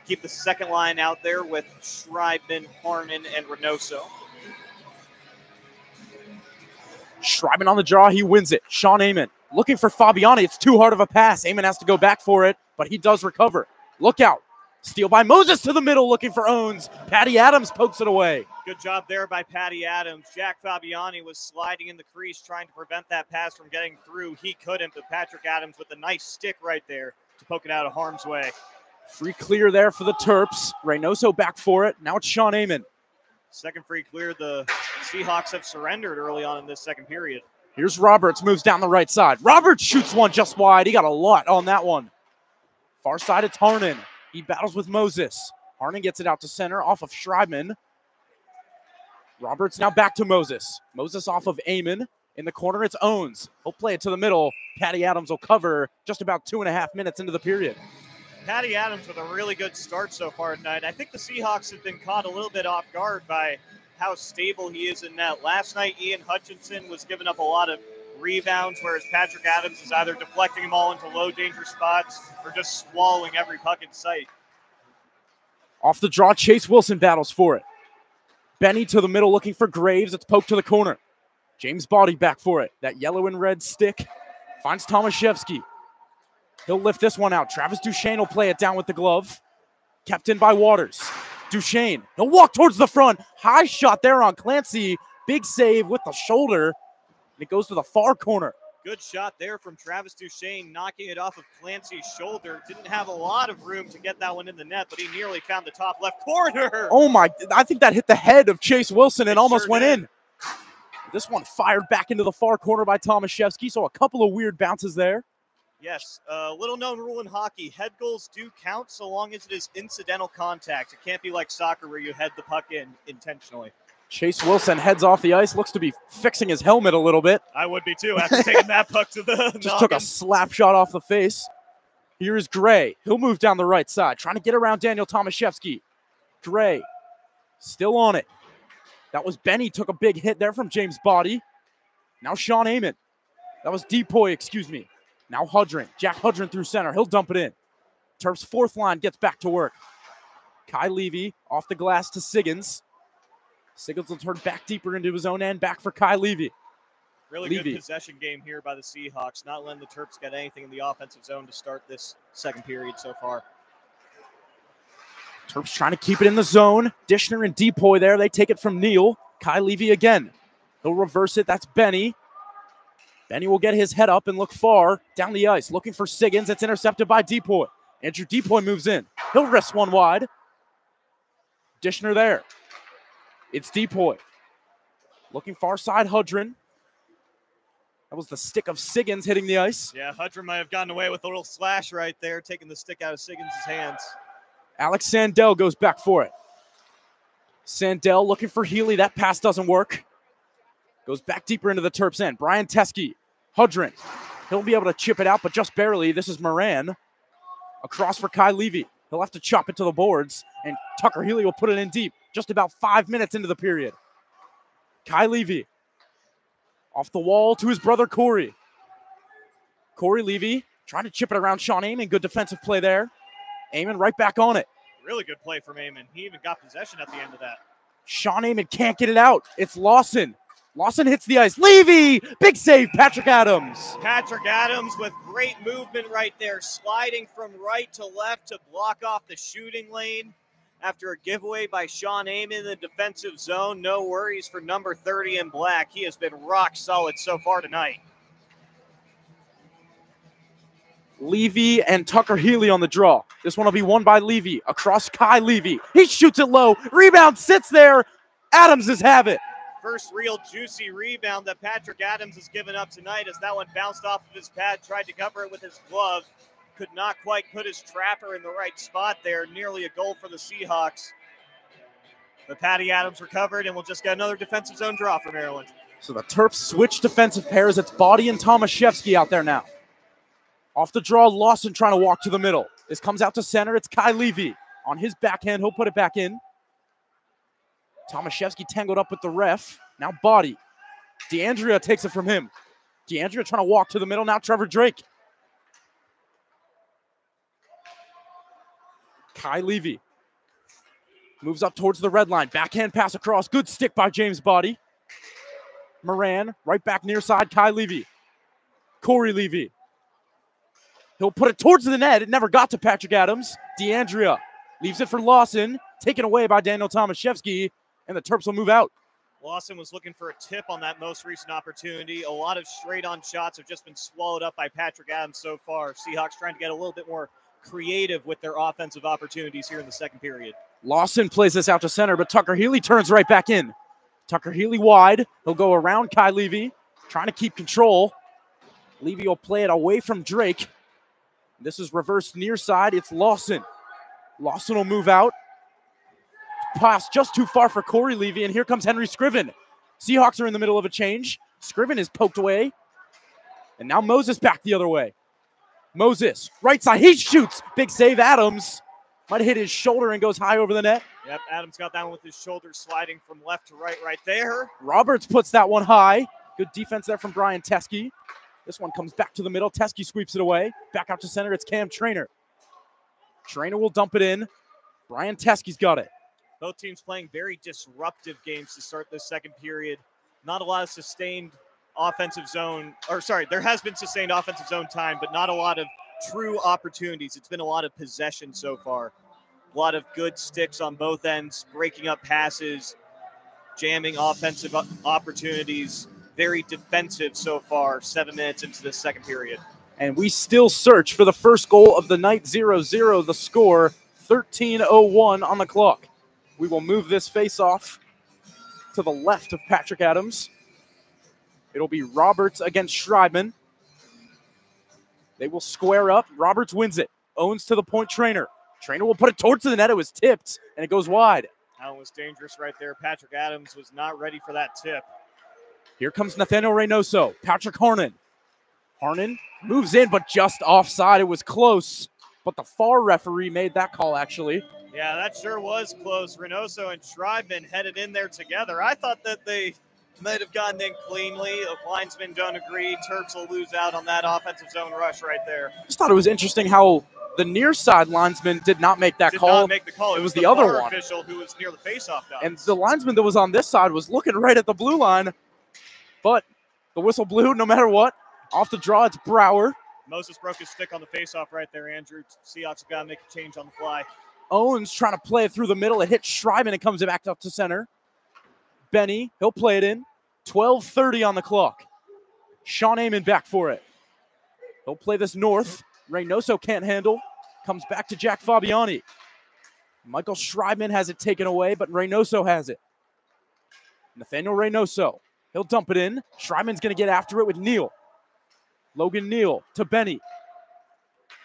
Keep the second line out there with Schreiben, Harnan, and Reynoso. Schreiben on the draw. He wins it. Sean Amon looking for Fabiani. It's too hard of a pass. Amon has to go back for it, but he does recover. Look out. Steal by Moses to the middle looking for Owens. Patty Adams pokes it away. Good job there by Patty Adams. Jack Fabiani was sliding in the crease trying to prevent that pass from getting through. He couldn't, but Patrick Adams with a nice stick right there to poke it out of harm's way. Free clear there for the Terps. Reynoso back for it. Now it's Sean Amon. Second free clear. The Seahawks have surrendered early on in this second period. Here's Roberts, moves down the right side. Roberts shoots one just wide. He got a lot on that one. Far side, it's Harnan. He battles with Moses. Harnan gets it out to center off of Schreiben. Roberts now back to Moses. Moses off of Amon. In the corner, it's Owens. He'll play it to the middle. Patty Adams will cover just about 2.5 minutes into the period. Patty Adams with a really good start so far tonight. I think the Seahawks have been caught a little bit off guard by how stable he is in net. Last night, Ian Hutchinson was giving up a lot of rebounds, whereas Patrick Adams is either deflecting them all into low danger spots or just swallowing every puck in sight. Off the draw, Chase Wilson battles for it. Benny to the middle looking for Graves. It's poked to the corner. James Body back for it. That yellow and red stick finds Tomaszewski. He'll lift this one out. Travis Duchesne will play it down with the glove. Kept in by Waters. Duchesne, he'll walk towards the front. High shot there on Clancy. Big save with the shoulder. And it goes to the far corner. Good shot there from Travis Duchesne, knocking it off of Clancy's shoulder. Didn't have a lot of room to get that one in the net, but he nearly found the top left corner. Oh my, I think that hit the head of Chase Wilson and almost went in. This one fired back into the far corner by Tomaszewski, so a couple of weird bounces there. Yes, little known rule in hockey, head goals do count so long as it is incidental contact. It can't be like soccer where you head the puck in intentionally. Chase Wilson heads off the ice, looks to be fixing his helmet a little bit. I would be too after taking that puck to the Just took a slap shot off the face. Here's Gray. He'll move down the right side, trying to get around Daniel Tomaszewski. Gray still on it. That was Benny, took a big hit there from James Body. Now Sean Amon. That was Depoy, excuse me. Now Hudrin. Jack Hudrin through center. He'll dump it in. Terps' fourth line gets back to work. Kai Levy off the glass to Siggins. Siggins will turn back deeper into his own end. Back for Kai Levy. Really good possession game here by the Seahawks. Not letting the Terps get anything in the offensive zone to start this second period so far. Terps trying to keep it in the zone. Dishner and Depoy there. They take it from Neal. Kai Levy again. He'll reverse it. That's Benny. Benny will get his head up and look far down the ice. Looking for Siggins. It's intercepted by Depoy. Andrew Depoy moves in. He'll wrist one wide. Dishner there. It's Depoy. Looking far side, Hudrin. That was the stick of Siggins hitting the ice. Yeah, Hudrin might have gotten away with a little slash right there, taking the stick out of Siggins' hands. Alex Sandell goes back for it. Sandell looking for Healy. That pass doesn't work. Goes back deeper into the Terps' end. Brian Teskey. Hudrin. He'll be able to chip it out, but just barely. This is Moran. Across for Kai Levy. He'll have to chop it to the boards, and Tucker Healy will put it in deep. Just about 5 minutes into the period. Kai Levy. Off the wall to his brother Corey. Corey Levy trying to chip it around Sean Amon. Good defensive play there. Amon right back on it. Really good play from Amon. He even got possession at the end of that. Sean Amon can't get it out. It's Lawson. Lawson hits the ice. Levy! Big save, Patrick Adams. Patrick Adams with great movement right there, sliding from right to left to block off the shooting lane. After a giveaway by Sean Amon in the defensive zone, no worries for number 30 in black. He has been rock solid so far tonight. Levy and Tucker Healy on the draw. This one will be won by Levy. Across Kai Levy. He shoots it low. Rebound sits there. Adams has have it. First real juicy rebound that Patrick Adams has given up tonight as that one bounced off of his pad, tried to cover it with his glove. Could not quite put his trapper in the right spot there. Nearly a goal for the Seahawks. But Patty Adams recovered, and we'll just get another defensive zone draw for Maryland. So the Terps switch defensive pairs. It's Body and Tomaszewski out there now. Off the draw, Lawson trying to walk to the middle. This comes out to center. It's Kai Levy. On his backhand, he'll put it back in. Tomaszewski tangled up with the ref. Now Body. DeAndrea takes it from him. DeAndrea trying to walk to the middle. Now Trevor Drake. Kai Levy moves up towards the red line. Backhand pass across. Good stick by James Body. Moran right back near side. Kai Levy. Corey Levy. He'll put it towards the net. It never got to Patrick Adams. DeAndrea leaves it for Lawson. Taken away by Daniel Tomaszewski. And the Terps will move out. Lawson was looking for a tip on that most recent opportunity. A lot of straight-on shots have just been swallowed up by Patrick Adams so far. Seahawks trying to get a little bit more creative with their offensive opportunities here in the second period. Lawson plays this out to center, but Tucker Healy turns right back in. Tucker Healy wide. He'll go around Kai Levy, trying to keep control. Levy will play it away from Drake. This is reversed near side. It's Lawson. Lawson will move out. Pass just too far for Corey Levy, and here comes Henry Scriven. Seahawks are in the middle of a change. Scriven is poked away. And now Moses back the other way. Moses, right side, he shoots. Big save, Adams. Might have hit his shoulder and goes high over the net. Yep, Adams got that one with his shoulder sliding from left to right there. Roberts puts that one high. Good defense there from Brian Teskey. This one comes back to the middle. Teskey sweeps it away. Back out to center, it's Cam Trainer. Trainer will dump it in. Brian Teskey's got it. Both teams playing very disruptive games to start this second period. Not a lot of sustained offensive zone, there has been sustained offensive zone time, but not a lot of true opportunities. It's been a lot of possession so far. A lot of good sticks on both ends, breaking up passes, jamming offensive opportunities. Very defensive so far, 7 minutes into the second period. And we still search for the first goal of the night, 0-0, the score, 13:01 on the clock. We will move this face-off to the left of Patrick Adams. It'll be Roberts against Schreibman. They will square up. Roberts wins it. Owens to the point, Trainer. Trainer will put it towards the net. It was tipped, and it goes wide. That was dangerous right there. Patrick Adams was not ready for that tip. Here comes Nathaniel Reynoso. Patrick Harnan. Harnan moves in, but just offside. It was close, but the far referee made that call, actually. Yeah, that sure was close. Reynoso and Schreibman headed in there together. I thought that they might have gotten in cleanly. The linesmen don't agree. Terps will lose out on that offensive zone rush right there. Just thought it was interesting how the near side linesman did not make that call. Did not make the call. It was the other one. Official who was near the faceoff dot. And the linesman that was on this side was looking right at the blue line, but the whistle blew no matter what. Off the draw, it's Brower. Moses broke his stick on the faceoff right there, Andrew. Seahawks have got to make a change on the fly. Owens trying to play it through the middle. It hits Schreiman and comes back up to center. Benny, he'll play it in. 12:30 on the clock. Sean Amon back for it. He'll play this north. Reynoso can't handle. Comes back to Jack Fabiani. Michael Schreiman has it taken away, but Reynoso has it. Nathaniel Reynoso. He'll dump it in. Schreiman's going to get after it with Neal. Logan Neal to Benny.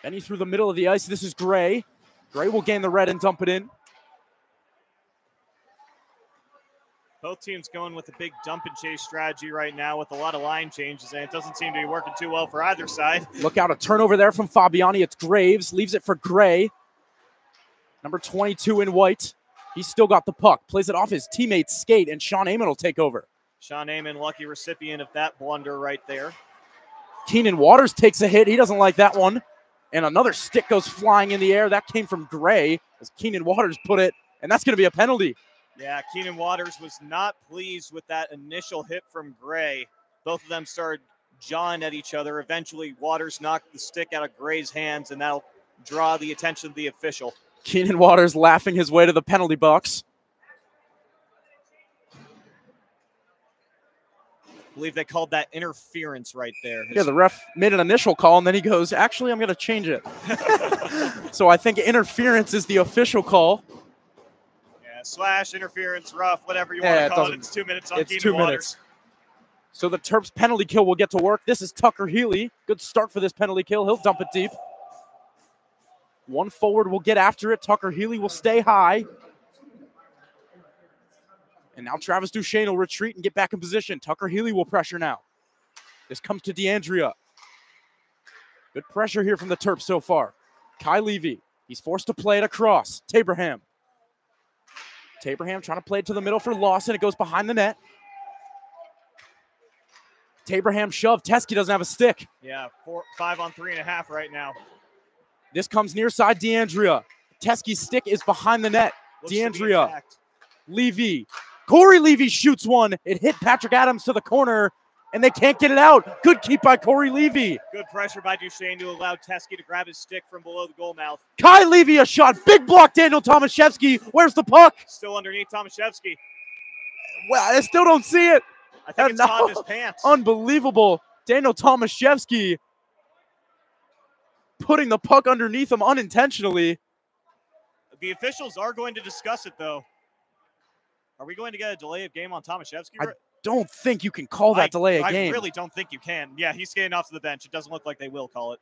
Benny through the middle of the ice. This is Gray. Gray will gain the red and dump it in. Both teams going with a big dump and chase strategy right now with a lot of line changes, and it doesn't seem to be working too well for either side. Look out, a turnover there from Fabiani. It's Graves. Leaves it for Gray. Number 22 in white. He's still got the puck. Plays it off his teammate's skate, and Sean Amon will take over. Sean Amon, lucky recipient of that blunder right there. Keenan Waters takes a hit. He doesn't like that one. And another stick goes flying in the air. That came from Gray as Keenan Waters put it, and that's going to be a penalty. Yeah, Keenan Waters was not pleased with that initial hit from Gray. Both of them started jawing at each other. Eventually, Waters knocked the stick out of Gray's hands, and that'll draw the attention of the official. Keenan Waters laughing his way to the penalty box. I believe they called that interference right there. Yeah, the ref made an initial call, and then he goes, actually, I'm going to change it. So I think interference is the official call. Yeah, slash, interference, rough, whatever you want to call it. It's 2 minutes on Keenan Waters. So the Terps penalty kill will get to work. This is Tucker Healy. Good start for this penalty kill. He'll dump it deep. One forward will get after it. Tucker Healy will stay high. And now Travis Duchesne will retreat and get back in position. Tucker Healy will pressure now. This comes to DeAndrea. Good pressure here from the Terps so far. Kai Levy. He's forced to play it across. Tabraham. Tabraham trying to play it to the middle for Lawson. It goes behind the net. Tabraham shoved. Teskey doesn't have a stick. Yeah, 5 on 3.5 right now. This comes near side DeAndrea. Teskey's stick is behind the net. Looks DeAndrea. Levy. Corey Levy shoots one. It hit Patrick Adams to the corner, and they can't get it out. Good keep by Corey Levy. Good pressure by Duchesne to allow Teskey to grab his stick from below the goal mouth. Kai Levy a shot. Big block, Daniel Tomaszewski. Where's the puck? Still underneath Tomaszewski. Well, I still don't see it. I think it's on his pants. Unbelievable. Daniel Tomaszewski putting the puck underneath him unintentionally. The officials are going to discuss it, though. Are we going to get a delay of game on Tomaszewski? I don't think you can call that delay of game. I really don't think you can. Yeah, he's skating off to the bench. It doesn't look like they will call it.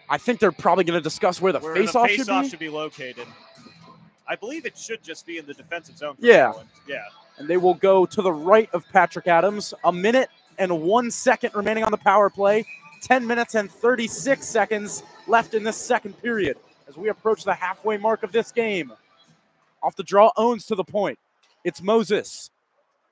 I think they're probably going to discuss where the face-off should be located. I believe it should just be in the defensive zone. Yeah. Yeah. And they will go to the right of Patrick Adams. 1 minute and 1 second remaining on the power play. 10 minutes and 36 seconds left in this second period as we approach the halfway mark of this game. Off the draw, Owens to the point. It's Moses.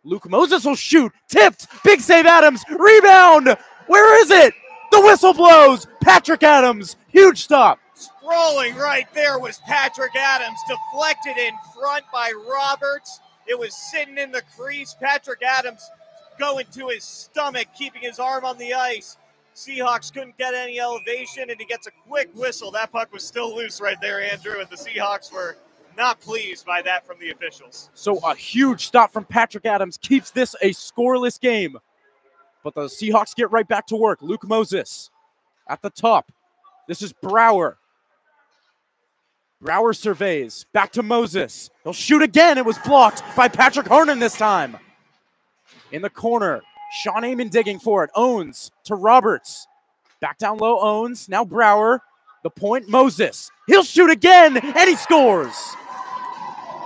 Luke Moses will shoot. Tipped. Big save, Adams. Rebound. Where is it? The whistle blows. Patrick Adams. Huge stop. Sprawling right there was Patrick Adams. Deflected in front by Roberts. It was sitting in the crease. Patrick Adams going to his stomach, keeping his arm on the ice. Seahawks couldn't get any elevation, and he gets a quick whistle. That puck was still loose right there, Andrew, and the Seahawks were not pleased by that from the officials. So a huge stop from Patrick Adams keeps this a scoreless game. But the Seahawks get right back to work. Luke Moses at the top. This is Brower. Brower surveys. Back to Moses. He'll shoot again. It was blocked by Patrick Harnan this time. In the corner. Sean Amon digging for it. Owens to Roberts. Back down low, Owens. Now Brower. The point, Moses. He'll shoot again, and he scores.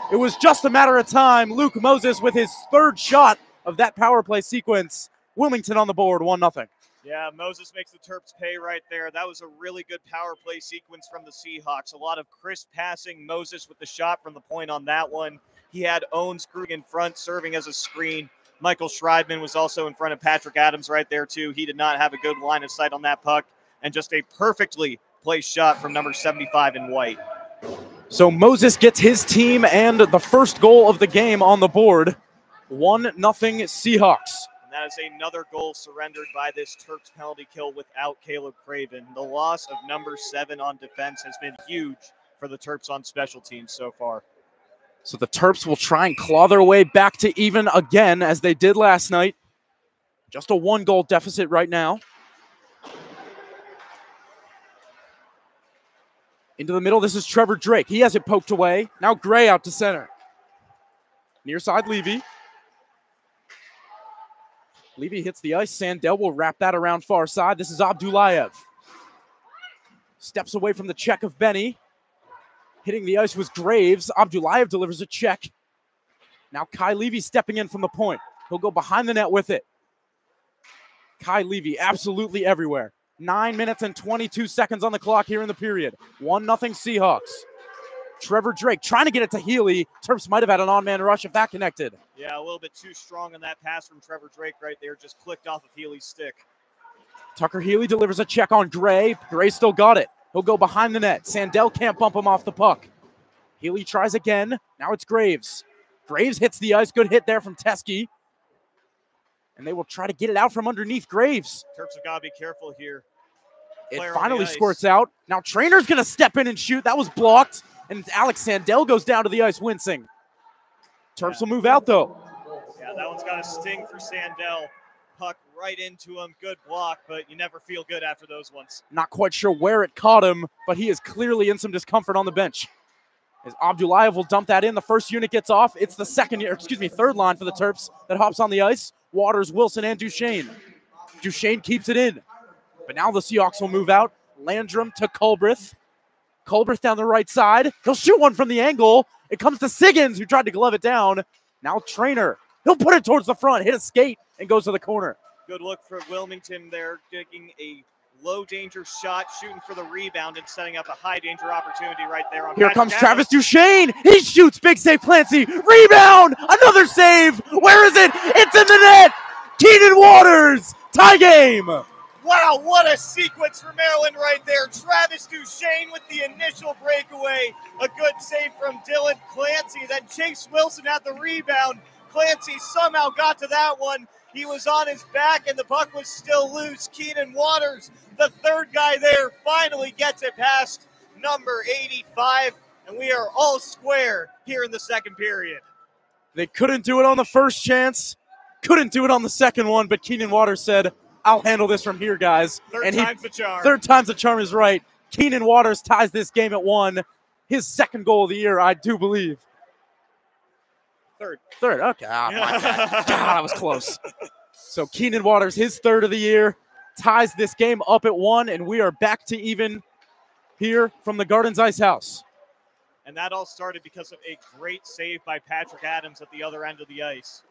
It was just a matter of time. Luke Moses with his third shot of that power play sequence. Wilmington on the board, 1-0. Yeah, Moses makes the Terps pay right there. That was a really good power play sequence from the Seahawks. A lot of crisp passing. Moses with the shot from the point on that one. He had Owens Krug in front, serving as a screen. Michael Schreiman was also in front of Patrick Adams right there, too. He did not have a good line of sight on that puck. And just a perfectly placed shot from number 75 in white. So Moses gets his team and the first goal of the game on the board. 1-0 Seahawks. And that is another goal surrendered by this Terps penalty kill without Caleb Craven. The loss of number 7 on defense has been huge for the Terps on special teams so far. So the Terps will try and claw their way back to even again as they did last night. Just a 1-goal deficit right now. Into the middle, this is Trevor Drake. He has it poked away. Now Gray out to center. Near side, Levy. Levy hits the ice. Sandell will wrap that around far side. This is Abdullayev. Steps away from the check of Benny. Hitting the ice was Graves. Abdullayev delivers a check. Now Kai Levy stepping in from the point. He'll go behind the net with it. Kai Levy absolutely everywhere. 9 minutes and 22 seconds on the clock here in the period. 1-0 Seahawks. Trevor Drake trying to get it to Healy. Terps might have had an on-man rush if that connected. Yeah, a little bit too strong on that pass from Trevor Drake right there. Just clicked off of Healy's stick. Tucker Healy delivers a check on Gray. Gray still got it. He'll go behind the net. Sandell can't bump him off the puck. Healy tries again. Now it's Graves. Graves hits the ice. Good hit there from Teskey. And they will try to get it out from underneath Graves. Terps have got to be careful here. It Player finally on the ice. squirts out. Now Trainer's going to step in and shoot. That was blocked. And Alex Sandell goes down to the ice wincing. Terps will move out, though. Yeah, that one's got a sting for Sandell. Puck right into him. Good block, but you never feel good after those ones. Not quite sure where it caught him, but he is clearly in some discomfort on the bench. As Abdullayev will dump that in. The first unit gets off. It's the third line for the Terps that hops on the ice. Waters, Wilson, and Duchesne. Duchesne keeps it in. But now the Seahawks will move out. Landrum to Culbreth. Culbreth down the right side. He'll shoot one from the angle. It comes to Siggins, who tried to glove it down. Now Trainer. He'll put it towards the front, hit a skate, and goes to the corner. Good look for Wilmington there, taking a low-danger shot, shooting for the rebound, and setting up a high-danger opportunity right there. Here comes Travis Duchesne. He shoots. Big save, Clancy. Rebound. Another save. Where is it? It's in the net. Keenan Waters. Tie game. Wow, what a sequence for Maryland right there. Travis Duchesne with the initial breakaway. A good save from Dylan Clancy. Then Chase Wilson had the rebound. Clancy somehow got to that one. He was on his back and the puck was still loose. Keenan Waters, the third guy there, finally gets it past number 85. And we are all square here in the second period. They couldn't do it on the first chance. Couldn't do it on the second one, but Keenan Waters said, I'll handle this from here, guys. Third time's the charm. Third time's the charm is right. Keenan Waters ties this game at 1. His second goal of the year, I do believe. Third, okay. Oh, my God. God, that was close. So Keenan Waters, his third of the year, ties this game up at 1, and we are back to even here from the Gardens Ice House. And that all started because of a great save by Patrick Adams at the other end of the ice.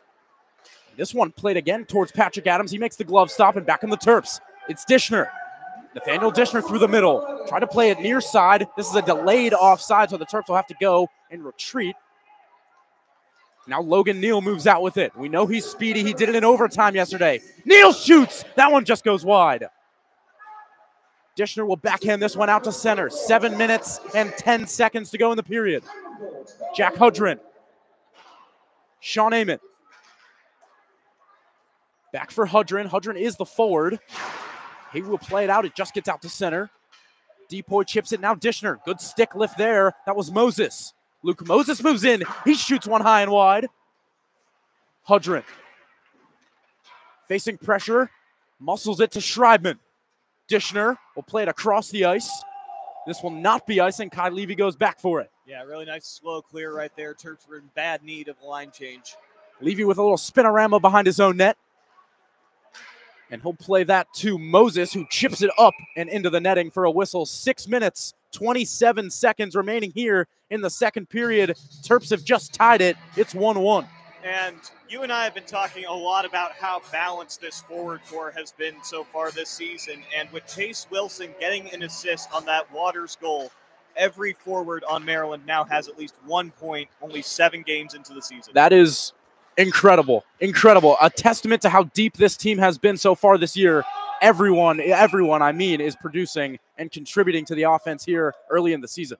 This one played again towards Patrick Adams. He makes the glove stop and back in the Terps. It's Dishner. Nathaniel Dishner through the middle. Try to play it near side. This is a delayed offside, so the Terps will have to go and retreat. Now Logan Neal moves out with it. We know he's speedy. He did it in overtime yesterday. Neal shoots. That one just goes wide. Dishner will backhand this one out to center. 7 minutes and 10 seconds to go in the period. Jack Hudrin. Sean Amon. Back for Hudrin. Hudrin is the forward. He will play it out. It just gets out to center. Depoy chips it. Now Dishner. Good stick lift there. That was Moses. Luke Moses moves in. He shoots one high and wide. Hudrin. Facing pressure. Muscles it to Schreibman. Dishner will play it across the ice. This will not be icing. Kai Levy goes back for it. Yeah, really nice slow clear right there. Terps were in bad need of a line change. Levy with a little spinorama behind his own net. And he'll play that to Moses, who chips it up and into the netting for a whistle. 6 minutes, 27 seconds remaining here in the second period. Terps have just tied it. It's 1-1. And you and I have been talking a lot about how balanced this forward core has been so far this season. And with Chase Wilson getting an assist on that Waters goal, every forward on Maryland now has at least 1 point, only 7 games into the season. That is incredible. Incredible. A testament to how deep this team has been so far this year. Everyone, I mean, is producing and contributing to the offense here early in the season.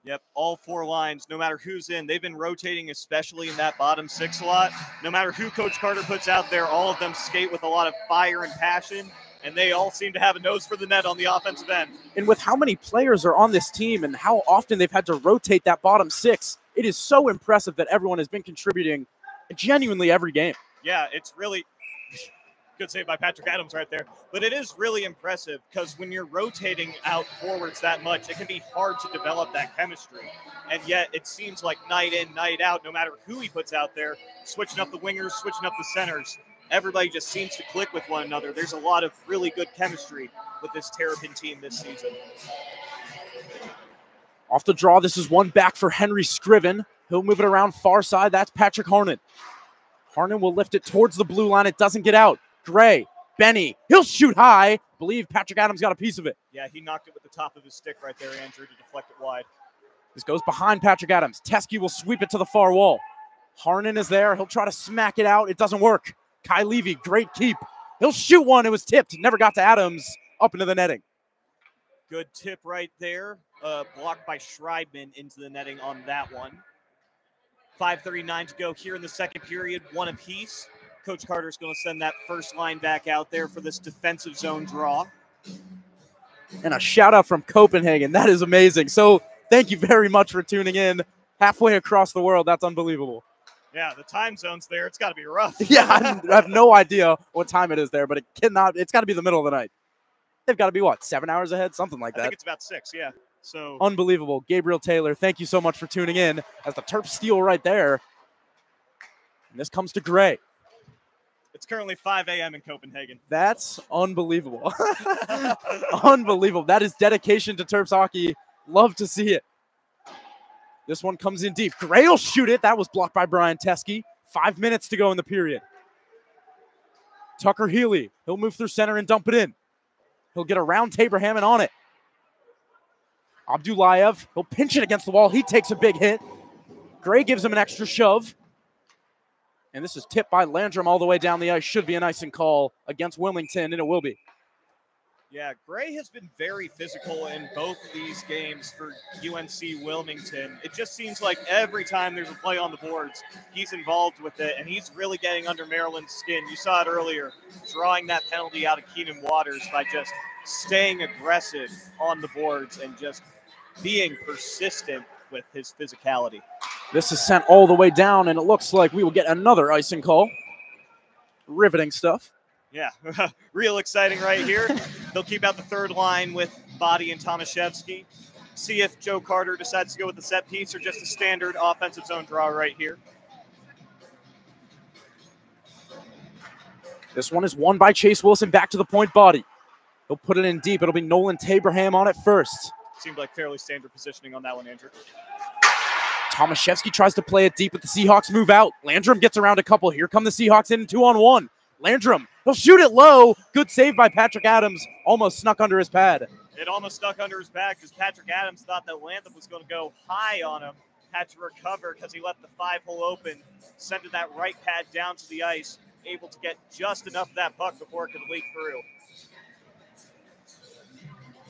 Yep, all 4 lines, no matter who's in. They've been rotating, especially in that bottom 6 a lot. No matter who Coach Carter puts out there, all of them skate with a lot of fire and passion. And they all seem to have a nose for the net on the offensive end. And with how many players are on this team and how often they've had to rotate that bottom six, it is so impressive that everyone has been contributing genuinely every game. Yeah, it's really good save by Patrick Adams right there. But it is really impressive because when you're rotating out forwards that much, it can be hard to develop that chemistry. And yet it seems like night in, night out, no matter who he puts out there, switching up the wingers, switching up the centers, everybody just seems to click with one another. There's a lot of really good chemistry with this Terrapin team this season. Off the draw, this is one back for Henry Scriven. He'll move it around far side. That's Patrick Harnan. Harnan will lift it towards the blue line. It doesn't get out. Gray, Benny, he'll shoot high. Believe Patrick Adams got a piece of it. Yeah, he knocked it with the top of his stick right there, Andrew, to deflect it wide. This goes behind Patrick Adams. Teskey will sweep it to the far wall. Harnan is there. He'll try to smack it out. It doesn't work. Kai Levy, great keep. He'll shoot one. It was tipped. Never got to Adams. Up into the netting. Good tip right there. Blocked by Schreibman into the netting on that one. 5:39 to go here in the second period. One apiece. Coach Carter's going to send that first line back out there for this defensive zone draw. And a shout out from Copenhagen. That is amazing. So thank you very much for tuning in. Halfway across the world. That's unbelievable. Yeah, the time zone's there. It's got to be rough. Yeah, I have no idea what time it is there, but it's got to be the middle of the night. They've got to be, what, 7 hours ahead? Something like that. I think it's about 6, yeah. So unbelievable. Gabriel Taylor, thank you so much for tuning in as the Terps steal right there. And this comes to Gray. It's currently 5 a.m. in Copenhagen. That's unbelievable. Unbelievable. That is dedication to Terps hockey. Love to see it. This one comes in deep. Gray will shoot it. That was blocked by Brian Teskey. 5 minutes to go in the period. Tucker Healy. He'll move through center and dump it in. He'll get around Tabor Hammond on it. Abdulayev. He'll pinch it against the wall. He takes a big hit. Gray gives him an extra shove. And this is tipped by Landrum all the way down the ice. Should be an icing call against Wilmington, and it will be. Yeah, Gray has been very physical in both of these games for UNC-Wilmington. It just seems like every time there's a play on the boards, he's involved with it, and he's really getting under Maryland's skin. You saw it earlier, drawing that penalty out of Keenan Waters by just staying aggressive on the boards and just being persistent with his physicality. This is sent all the way down, and it looks like we will get another icing call. Riveting stuff. Yeah, real exciting right here. They'll keep out the third line with Body and Tomaszewski. See if Joe Carter decides to go with the set piece or just a standard offensive zone draw right here. This one is won by Chase Wilson. Back to the point, Body. He'll put it in deep. It'll be Nolan Taberham on it first. Seemed like fairly standard positioning on that one, Andrew. Tomaszewski tries to play it deep, but the Seahawks move out. Landrum gets around a couple. Here come the Seahawks in 2-on-1. Landrum, he'll shoot it low. Good save by Patrick Adams. Almost snuck under his pad. It almost stuck under his pad because Patrick Adams thought that Lantham was going to go high on him. Had to recover because he left the 5-hole open. Sent that right pad down to the ice. Able to get just enough of that puck before it could leak through.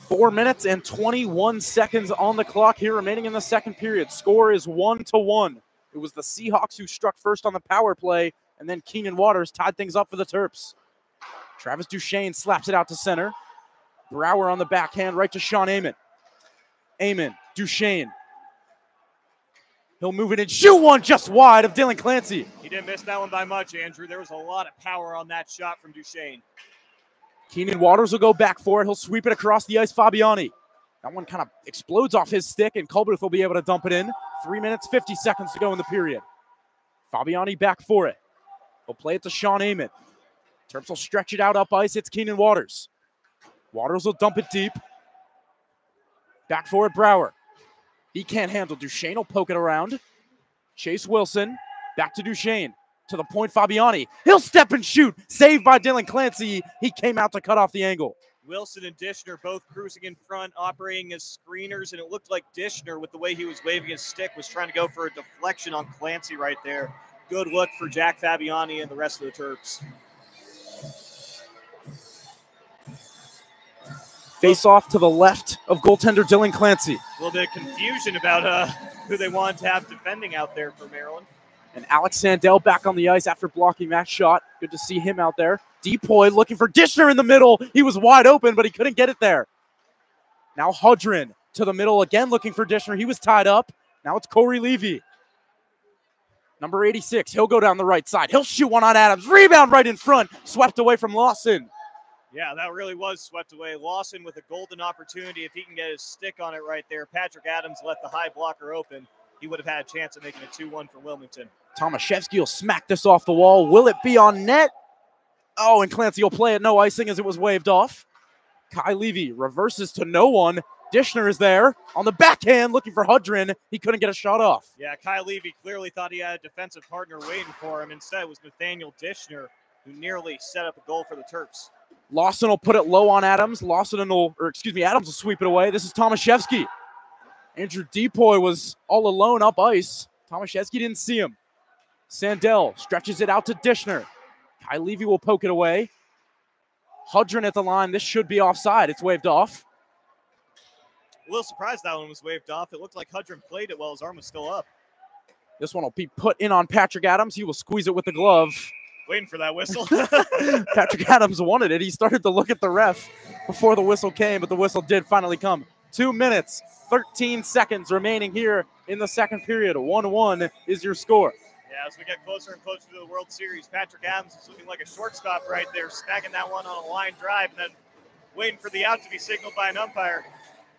4 minutes and 21 seconds on the clock here remaining in the second period. Score is 1-1. It was the Seahawks who struck first on the power play, and then Keenan Waters tied things up for the Terps. Travis Duchesne slaps it out to center. Brower on the backhand right to Sean Amon. Amon, Duchesne. He'll move it in, shoot one just wide of Dylan Clancy. He didn't miss that one by much, Andrew. There was a lot of power on that shot from Duchesne. Keenan Waters will go back for it. He'll sweep it across the ice, Fabiani. That one kind of explodes off his stick, and Colbert will be able to dump it in. 3 minutes, 50 seconds to go in the period. Fabiani back for it. He'll play it to Sean Amon. Terps will stretch it out up ice. It's Keenan Waters. Waters will dump it deep. Back for it, Brower. He can't handle. Duchesne will poke it around. Chase Wilson. Back to Duchesne. To the point, Fabiani. He'll step and shoot. Saved by Dylan Clancy. He came out to cut off the angle. Wilson and Dishner both cruising in front, operating as screeners, and it looked like Dishner, with the way he was waving his stick, was trying to go for a deflection on Clancy right there. Good look for Jack Fabiani and the rest of the Terps. Face off to the left of goaltender Dylan Clancy. A little bit of confusion about who they wanted to have defending out there for Maryland. And Alex Sandell back on the ice after blocking that shot. Good to see him out there. Depoy looking for Dishner in the middle. He was wide open, but he couldn't get it there. Now Hudrin to the middle again looking for Dishner. He was tied up. Now it's Corey Levy. Number 86, he'll go down the right side. He'll shoot one on Adams. Rebound right in front. Swept away from Lawson. Yeah, that really was swept away. Lawson with a golden opportunity. If he can get his stick on it right there. Patrick Adams left the high blocker open. He would have had a chance of making it 2-1 for Wilmington. Tomaszewski will smack this off the wall. Will it be on net? Oh, and Clancy will play it. No icing as it was waved off. Kai Levy reverses to no one. Dishner is there on the backhand looking for Hudrin. He couldn't get a shot off. Yeah, Kai Levy clearly thought he had a defensive partner waiting for him. Instead, it was Nathaniel Dishner who nearly set up a goal for the Terps. Lawson will put it low on Adams. Adams will sweep it away. This is Tomaszewski. Andrew Depoy was all alone up ice. Tomaszewski didn't see him. Sandell stretches it out to Dishner. Kai Levy will poke it away. Hudrin at the line. This should be offside. It's waved off. A little surprised that one was waved off. It looked like Hudrin played it while his arm was still up. This one will be put in on Patrick Adams. He will squeeze it with the glove. Waiting for that whistle. Patrick Adams wanted it. He started to look at the ref before the whistle came, but the whistle did finally come. 2 minutes, 13 seconds remaining here in the second period. 1-1 is your score. Yeah, as we get closer and closer to the World Series, Patrick Adams is looking like a shortstop right there, snagging that one on a line drive and then waiting for the out to be signaled by an umpire.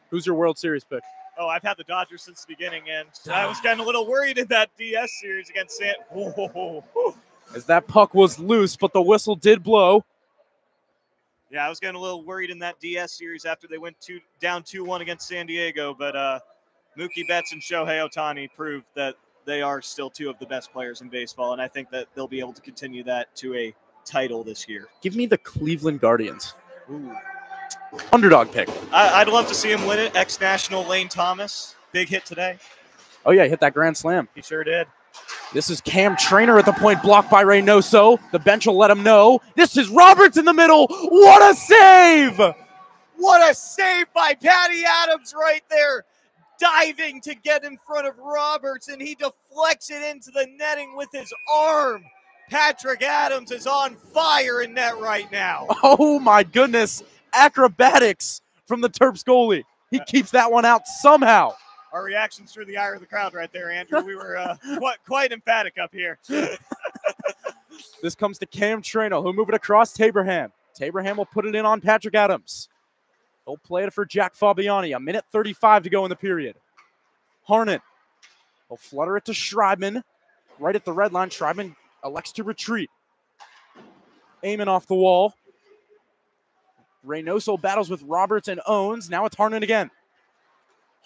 Who's your World Series pick? Oh, I've had the Dodgers since the beginning, and I was getting a little worried in that DS series against San. As that puck was loose, but the whistle did blow. Yeah, I was getting a little worried in that DS series after they went down 2-1 against San Diego, but Mookie Betts and Shohei Ohtani proved that they are still two of the best players in baseball, and I think that they'll be able to continue that to a title this year. Give me the Cleveland Guardians. Ooh. Underdog pick. I'd love to see him win it. Ex-National Lane Thomas, big hit today. Oh, yeah, he hit that grand slam. He sure did. This is Cam Trainer at the point, blocked by Reynoso. The bench will let him know. This is Roberts in the middle. What a save! What a save by Patty Adams right there. Diving to get in front of Roberts, and he deflects it into the netting with his arm. Patrick Adams is on fire in net right now. Oh, my goodness. Acrobatics from the Terps goalie. He keeps that one out somehow. Our reactions through the eye of the crowd right there, Andrew. We were quite emphatic up here. This comes to Cam Trainer. He'll move it across Taberham. Taberham will put it in on Patrick Adams. He'll play it for Jack Fabiani. 1:35 to go in the period. Harnett will flutter it to Schreibman. Right at the red line. Schreibman elects to retreat. Aiming off the wall. Reynoso battles with Roberts and Owens. Now it's Harnett again.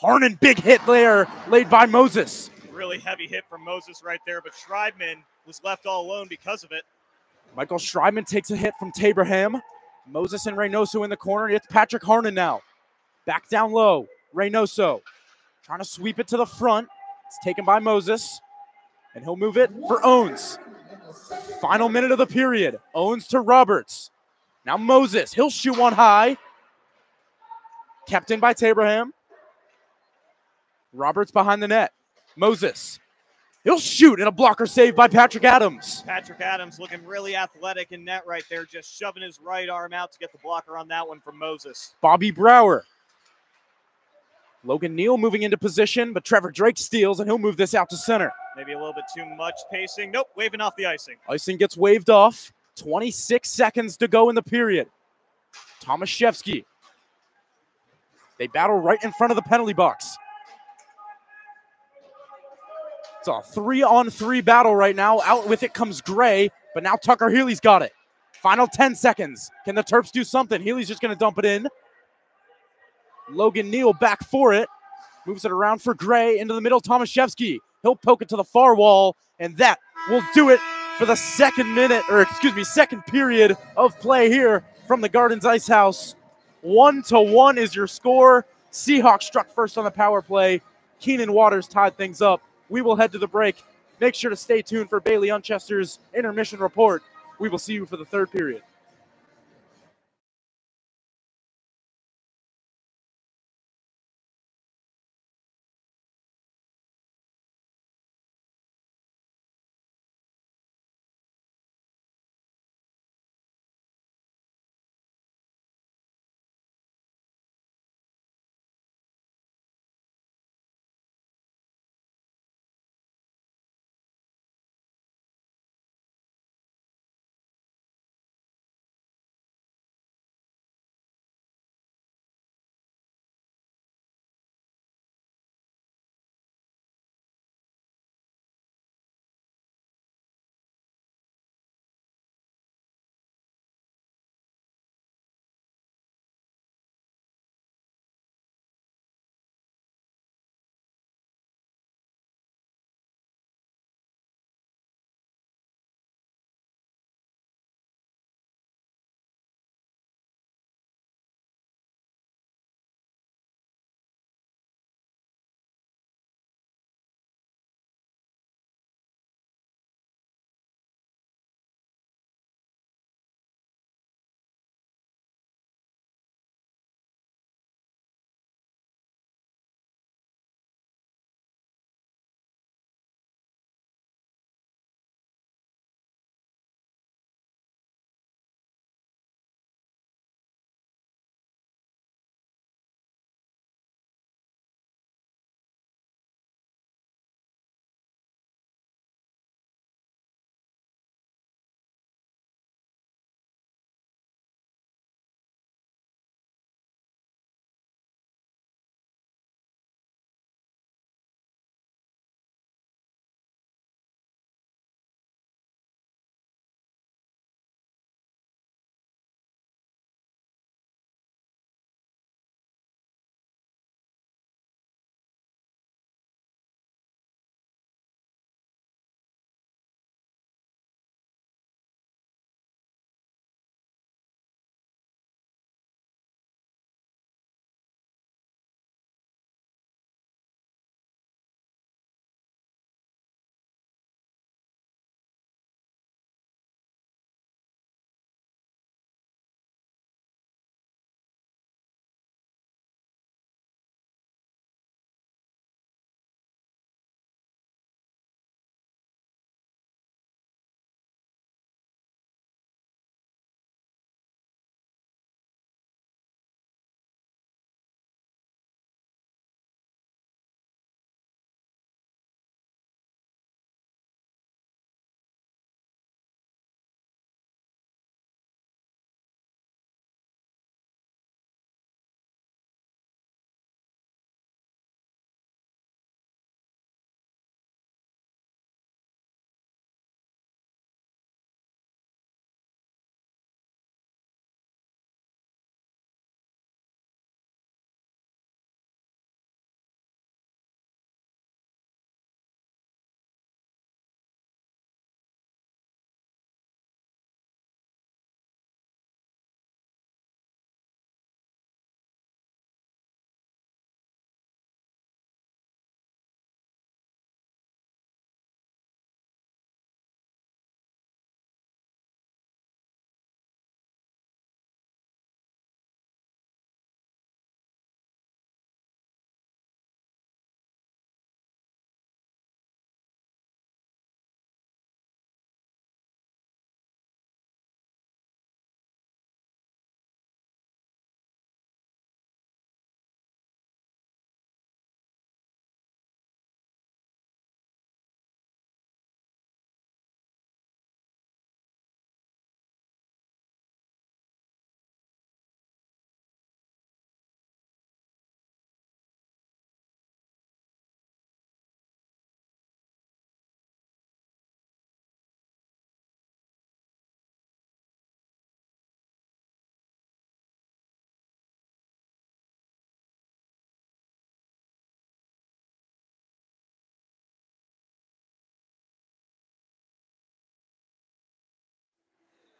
Harnett, big hit there, laid by Moses. Really heavy hit from Moses right there, but Schreibman was left all alone because of it. Michael Schreibman takes a hit from Taberham. Moses and Reynoso in the corner. It's Patrick Harnett now. Back down low. Reynoso trying to sweep it to the front. It's taken by Moses, and he'll move it for Owens. Final minute of the period. Owens to Roberts. Now Moses, he'll shoot one high. Kept in by Taberham. Roberts behind the net. Moses. He'll shoot, and a blocker save by Patrick Adams. Patrick Adams looking really athletic in net right there, just shoving his right arm out to get the blocker on that one from Moses. Bobby Brower. Logan Neal moving into position, but Trevor Drake steals, and he'll move this out to center. Maybe a little bit too much pacing. Nope, waving off the icing. Icing gets waved off. 26 seconds to go in the period. Tomaszewski. They battle right in front of the penalty box. It's a 3-on-3 battle right now. Out with it comes Gray, but now Tucker Healy's got it. Final 10 seconds. Can the Terps do something? Healy's just going to dump it in. Logan Neal back for it. Moves it around for Gray into the middle. Tomaszewski. He'll poke it to the far wall, and that will do it for the second period of play here from the Gardens Ice House. 1-1 is your score. Seahawks struck first on the power play. Keenan Waters tied things up. We will head to the break. Make sure to stay tuned for Bailey Unchester's intermission report. We will see you for the third period.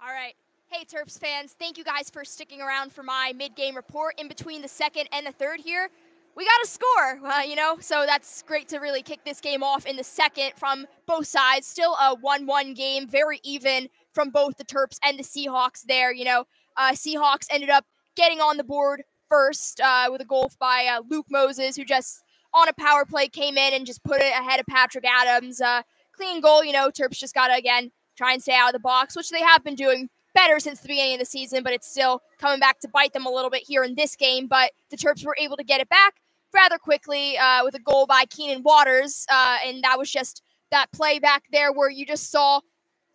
All right. Hey, Terps fans. Thank you guys for sticking around for my mid-game report in between the second and the third here. We got a score, so that's great to really kick this game off in the second from both sides. Still a 1-1 game, very even from both the Terps and the Seahawks there. Seahawks ended up getting on the board first with a goal by Luke Moses, who just on a power play came in and just put it ahead of Patrick Adams. Clean goal, Terps just got to, again, try and stay out of the box, which they have been doing better since the beginning of the season, but it's still coming back to bite them a little bit here in this game. But the Terps were able to get it back rather quickly with a goal by Keenan Waters, and that was just that play back there where you just saw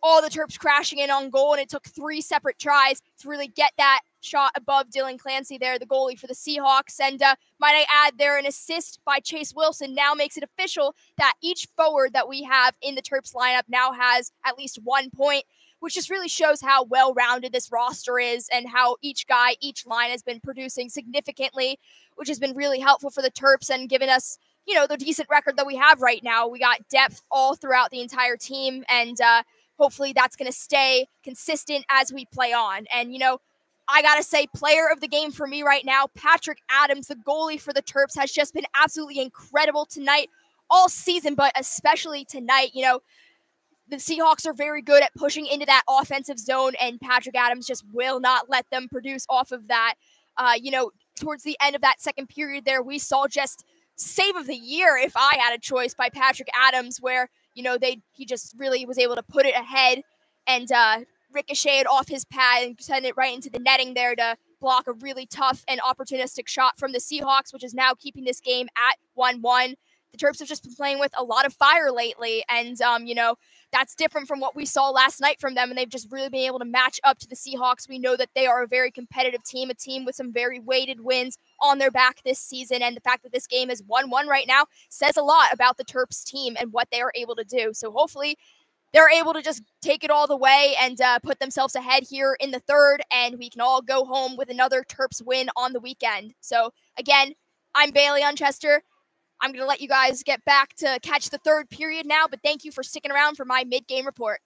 all the Terps crashing in on goal, and it took 3 separate tries to really get that shot above Dylan Clancy there, the goalie for the Seahawks. And might I add there, an assist by Chase Wilson now makes it official that each forward that we have in the Terps lineup now has at least 1 point, which just really shows how well-rounded this roster is and how each guy, each line has been producing significantly, which has been really helpful for the Terps and given us, the decent record that we have right now. We got depth all throughout the entire team, and hopefully that's going to stay consistent as we play on. And, I got to say, player of the game for me right now, Patrick Adams, the goalie for the Terps, has just been absolutely incredible tonight, all season, but especially tonight. The Seahawks are very good at pushing into that offensive zone, and Patrick Adams just will not let them produce off of that. Towards the end of that second period there, we saw just save of the year, if I had a choice, by Patrick Adams, where, he just really was able to put it ahead and ricocheted off his pad and send it right into the netting there to block a really tough and opportunistic shot from the Seahawks, which is now keeping this game at 1-1. The Terps have just been playing with a lot of fire lately, and, that's different from what we saw last night from them, and they've just really been able to match up to the Seahawks. We know that they are a very competitive team, a team with some very weighted wins on their back this season, and the fact that this game is 1-1 right now says a lot about the Terps team and what they are able to do. So hopefully they're able to just take it all the way and put themselves ahead here in the third, and we can all go home with another Terps win on the weekend. So again, I'm Bailey Unchester. I'm going to let you guys get back to catch the third period now, but thank you for sticking around for my mid-game report.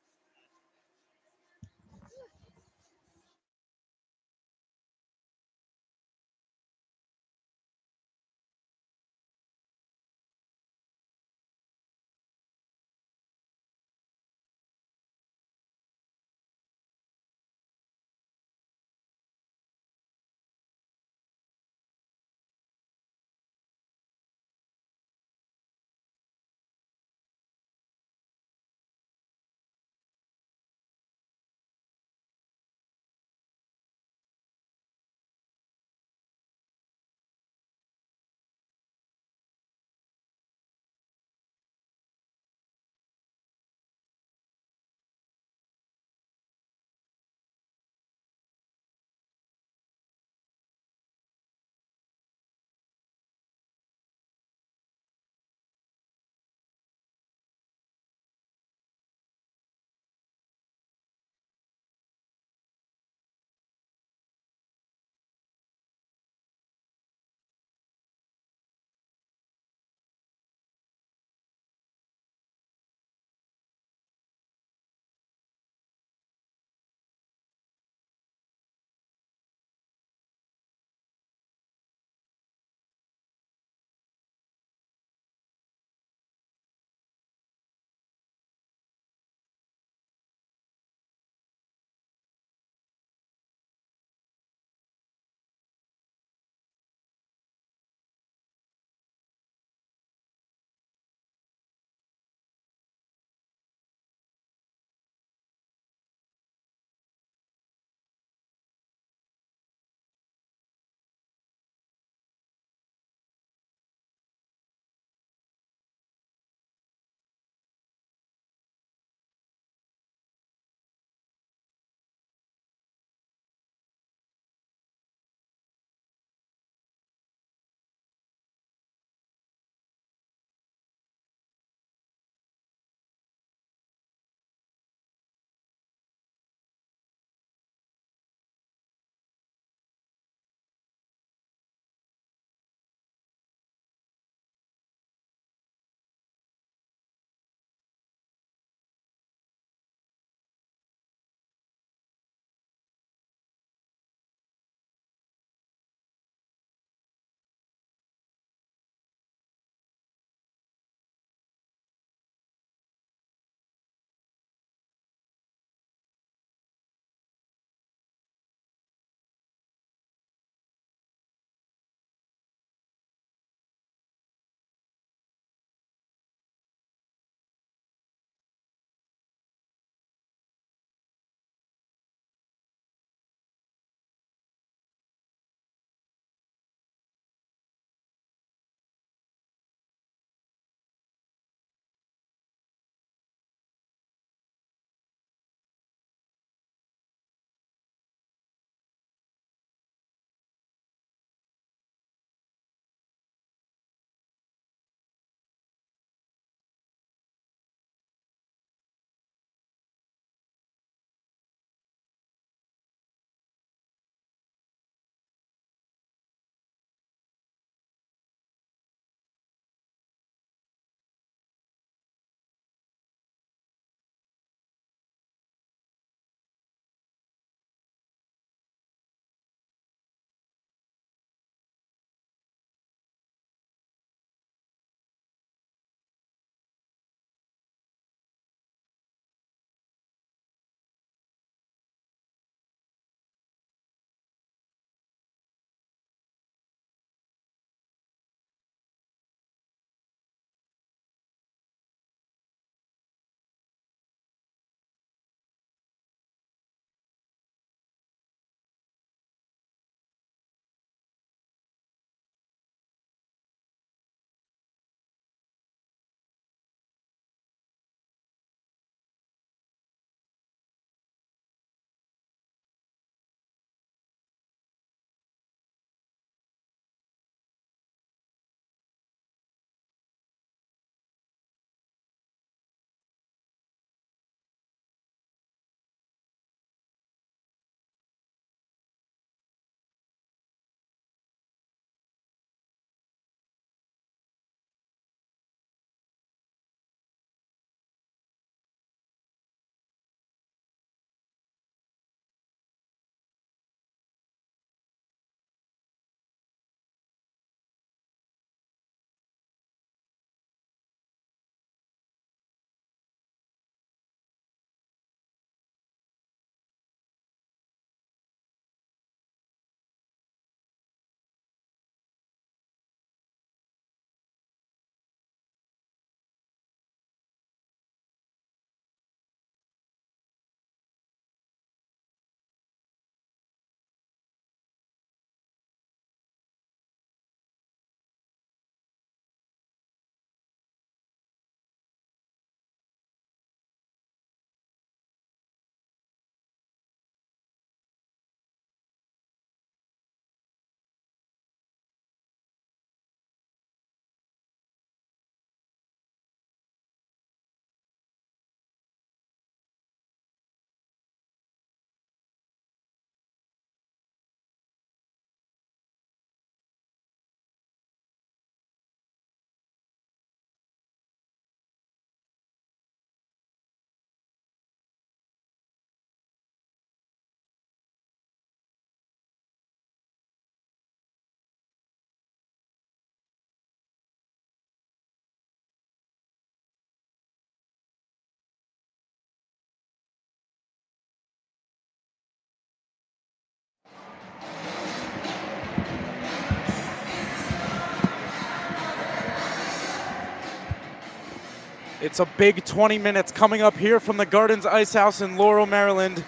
It's a big 20 minutes coming up here from the Gardens Ice House in Laurel, Maryland.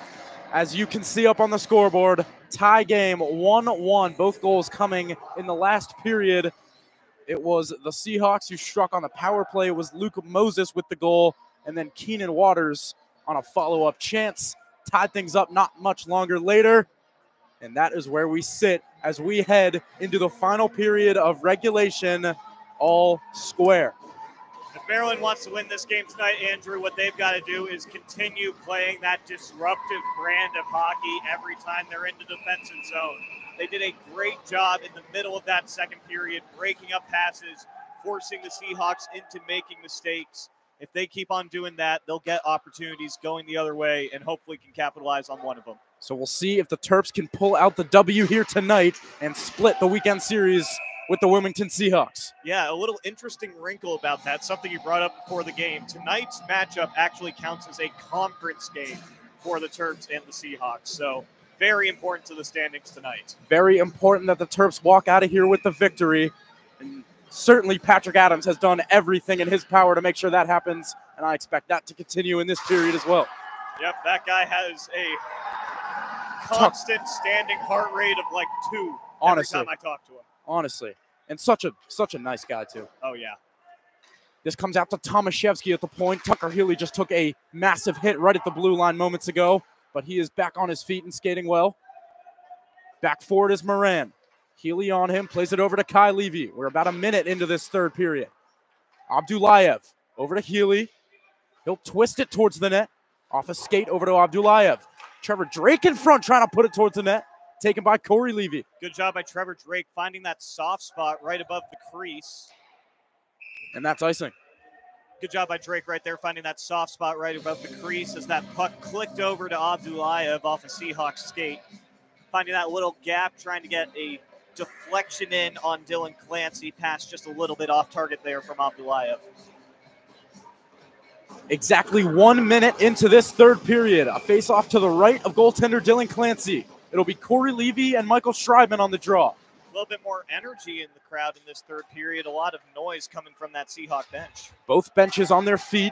As you can see up on the scoreboard, tie game 1-1. Both goals coming in the last period. It was the Seahawks who struck on the power play. It was Luke Moses with the goal, and then Keenan Waters on a follow-up chance. Tied things up not much longer later. And that is where we sit as we head into the final period of regulation, all square. If Maryland wants to win this game tonight, Andrew, what they've got to do is continue playing that disruptive brand of hockey every time they're in the defensive zone. They did a great job in the middle of that second period, breaking up passes, forcing the Seahawks into making mistakes. If they keep on doing that, they'll get opportunities going the other way and hopefully can capitalize on one of them. So we'll see if the Terps can pull out the W here tonight and split the weekend series with the Wilmington Seahawks. Yeah, a little interesting wrinkle about that, something you brought up before the game. Tonight's matchup actually counts as a conference game for the Terps and the Seahawks. So very important to the standings tonight. Very important that the Terps walk out of here with the victory. And certainly Patrick Adams has done everything in his power to make sure that happens, and I expect that to continue in this period as well. Yep, that guy has a constant standing heart rate of like 2 every time I talk to him. Honestly. And such a nice guy, too. Oh, yeah. This comes out to Tomaszewski at the point. Tucker Healy just took a massive hit right at the blue line moments ago, but he is back on his feet and skating well. Back forward is Moran. Healy on him, plays it over to Kai Levy. We're about a minute into this third period. Abdullayev over to Healy. He'll twist it towards the net. Off a skate over to Abdullayev. Trevor Drake in front trying to put it towards the net. Taken by Corey Levy. Good job by Trevor Drake finding that soft spot right above the crease. And that's icing. Good job by Drake right there, finding that soft spot right above the crease as that puck clicked over to Abdullayev off a Seahawks skate. Finding that little gap, trying to get a deflection in on Dylan Clancy. Passed just a little bit off target there from Abdullayev. Exactly 1 minute into this third period. A face-off to the right of goaltender Dylan Clancy. It'll be Corey Levy and Michael Schreibman on the draw. A little bit more energy in the crowd in this third period. A lot of noise coming from that Seahawk bench. Both benches on their feet.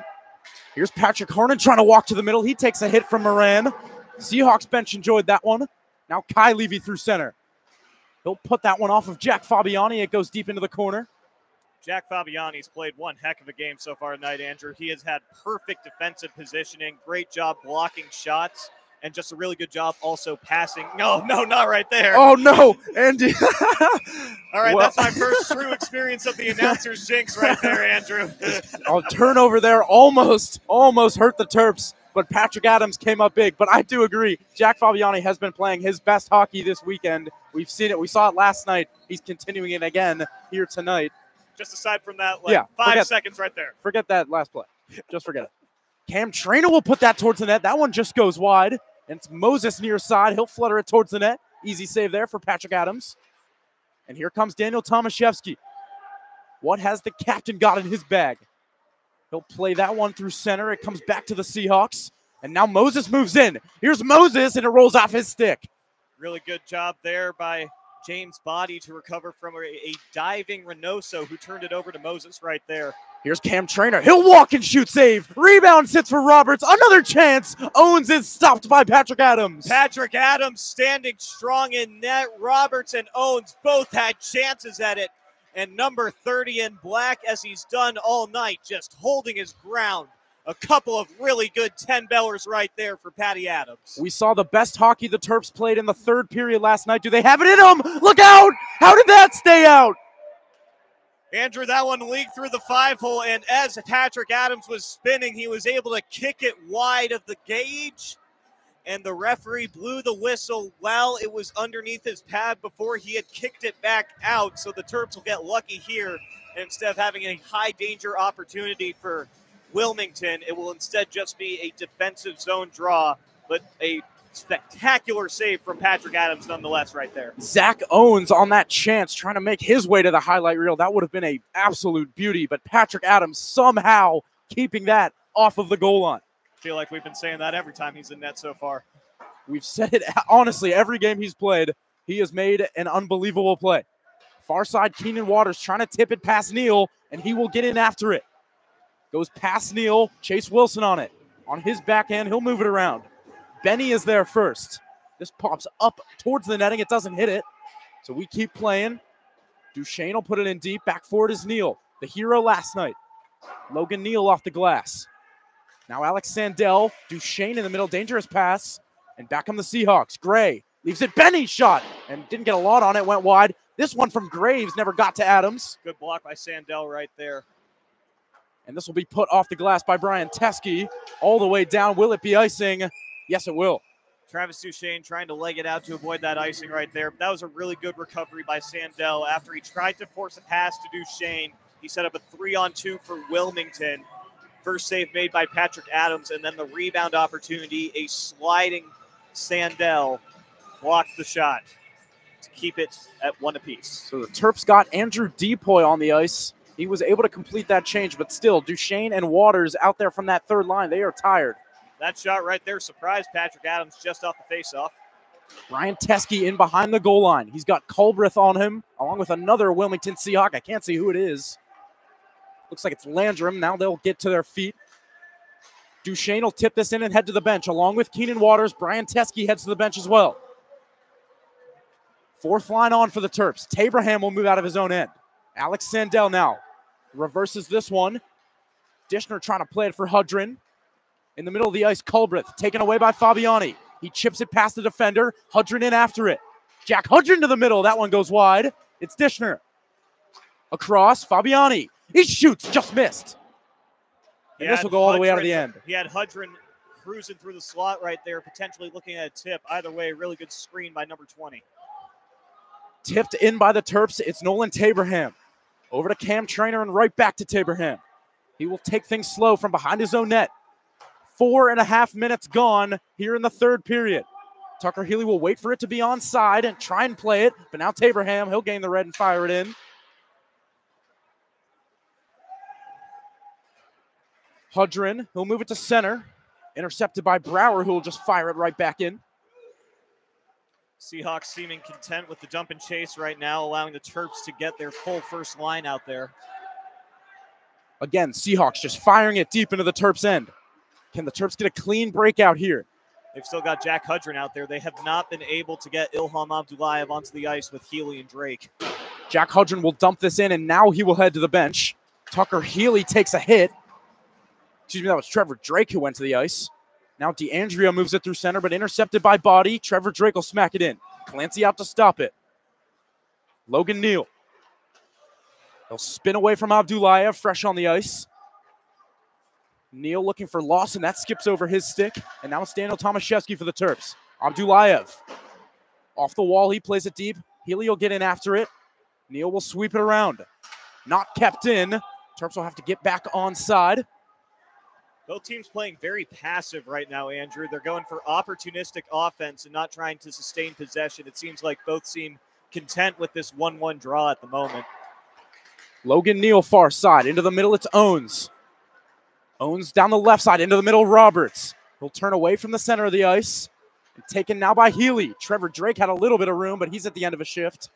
Here's Patrick Harnan trying to walk to the middle. He takes a hit from Moran. Seahawks bench enjoyed that one. Now Kai Levy through center. He'll put that one off of Jack Fabiani. It goes deep into the corner. Jack Fabiani's played one heck of a game so far tonight, Andrew. He has had perfect defensive positioning, great job blocking shots, and just a really good job also passing. No, not right there. Oh, no, Andy. All right, that's my first true experience of the announcer's jinx right there, Andrew. A turnover there almost hurt the Terps, but Patrick Adams came up big. But I do agree, Jack Fabiani has been playing his best hockey this weekend. We've seen it. We saw it last night. He's continuing it again here tonight. Just aside from that, 5 seconds right there. Forget that last play. Just forget it. Cam Trainer will put that towards the net. That one just goes wide. And it's Moses near side. He'll flutter it towards the net. Easy save there for Patrick Adams. And here comes Daniel Tomaszewski. What has the captain got in his bag? He'll play that one through center. It comes back to the Seahawks. And now Moses moves in. Here's Moses, and it rolls off his stick. Really good job there by James Body to recover from a diving Reynoso who turned it over to Moses right there. Here's Cam Trainer. He'll walk and shoot save. Rebound sits for Roberts. Another chance. Owens is stopped by Patrick Adams. Patrick Adams standing strong in net. Roberts and Owens both had chances at it. And number 30 in black, as he's done all night, just holding his ground. A couple of really good 10-bellers right there for Patty Adams. We saw the best hockey the Terps played in the third period last night. Do they have it in them? Look out! How did that stay out? Andrew, that one leaked through the 5-hole, and as Patrick Adams was spinning, he was able to kick it wide of the gauge, and the referee blew the whistle while it was underneath his pad before he had kicked it back out, so the Terps will get lucky here, and instead of having a high-danger opportunity for Wilmington, it will instead just be a defensive zone draw, but a spectacular save from Patrick Adams nonetheless right there. Zach Owens on that chance trying to make his way to the highlight reel. That would have been an absolute beauty, but Patrick Adams somehow keeping that off of the goal line. I feel like we've been saying that every time he's in net so far. We've said it, honestly, every game he's played, he has made an unbelievable play. Far side, Keenan Waters trying to tip it past Neal, and he will get in after it. Goes past Neal. Chase Wilson on it. On his backhand, he'll move it around. Benny is there first. This pops up towards the netting. It doesn't hit it. So we keep playing. Duchesne will put it in deep. Back forward is Neal, the hero last night. Logan Neal off the glass. Now Alex Sandell. Duchesne in the middle. Dangerous pass. And back come the Seahawks. Gray leaves it. Benny shot. And didn't get a lot on it. Went wide. This one from Graves never got to Adams. Good block by Sandell right there. And this will be put off the glass by Brian Teskey. All the way down. Will it be icing? Yes, it will. Travis Duchesne trying to leg it out to avoid that icing right there. That was a really good recovery by Sandell. After he tried to force a pass to Duchesne, he set up a 3-on-2 for Wilmington. First save made by Patrick Adams, and then the rebound opportunity, a sliding Sandell blocked the shot to keep it at 1 apiece. So the Terps got Andrew Depoy on the ice. He was able to complete that change, but still, Duchesne and Waters out there from that third line. They are tired. That shot right there surprised Patrick Adams just off the faceoff. Brian Teskey in behind the goal line. He's got Culbreth on him, along with another Wilmington Seahawk. I can't see who it is. Looks like it's Landrum. Now they'll get to their feet. Duchesne will tip this in and head to the bench. Along with Keenan Waters, Brian Teskey heads to the bench as well. Fourth line on for the Terps. Tabraham will move out of his own end. Alex Sandell now reverses this one. Dishner trying to play it for Hudrin. In the middle of the ice, Culbreth taken away by Fabiani. He chips it past the defender. Hudrin in after it. Jack Hudrin to the middle. That one goes wide. It's Dishner. Across, Fabiani. He shoots, just missed. And this will go all the way out of the end. He had Hudrin cruising through the slot right there, potentially looking at a tip. Either way, really good screen by number 20. Tipped in by the Terps. It's Nolan Tabraham. Over to Cam Trainer and right back to Tabraham. He will take things slow from behind his own net. 4.5 minutes gone here in the third period. Tucker Healy will wait for it to be onside and try and play it, but now Tabraham, he'll gain the red and fire it in. Hudrin, he'll move it to center. Intercepted by Brower, who will just fire it right back in. Seahawks seeming content with the dump and chase right now, allowing the Terps to get their full first line out there. Again, Seahawks just firing it deep into the Terps' end. Can the Terps get a clean breakout here? They've still got Jack Hudrin out there. They have not been able to get Ilham Abdullayev onto the ice with Healy and Drake. Jack Hudrin will dump this in, and now he will head to the bench. Tucker Healy takes a hit. Excuse me, that was Trevor Drake who went to the ice. Now DeAndrea moves it through center, but intercepted by Body. Trevor Drake will smack it in. Clancy out to stop it. Logan Neal. He'll spin away from Abdullayev, fresh on the ice. Neal looking for Lawson. That skips over his stick. And now it's Daniel Tomaszewski for the Terps. Abdullayev. Off the wall, he plays it deep. Healy will get in after it. Neal will sweep it around. Not kept in. Terps will have to get back onside. Both teams playing very passive right now, Andrew. They're going for opportunistic offense and not trying to sustain possession. It seems like both seem content with this 1-1 draw at the moment. Logan Neal far side. Into the middle, it's Owens. Owens down the left side, into the middle, Roberts. He'll turn away from the center of the ice. And taken now by Healy. Trevor Drake had a little bit of room, but he's at the end of a shift.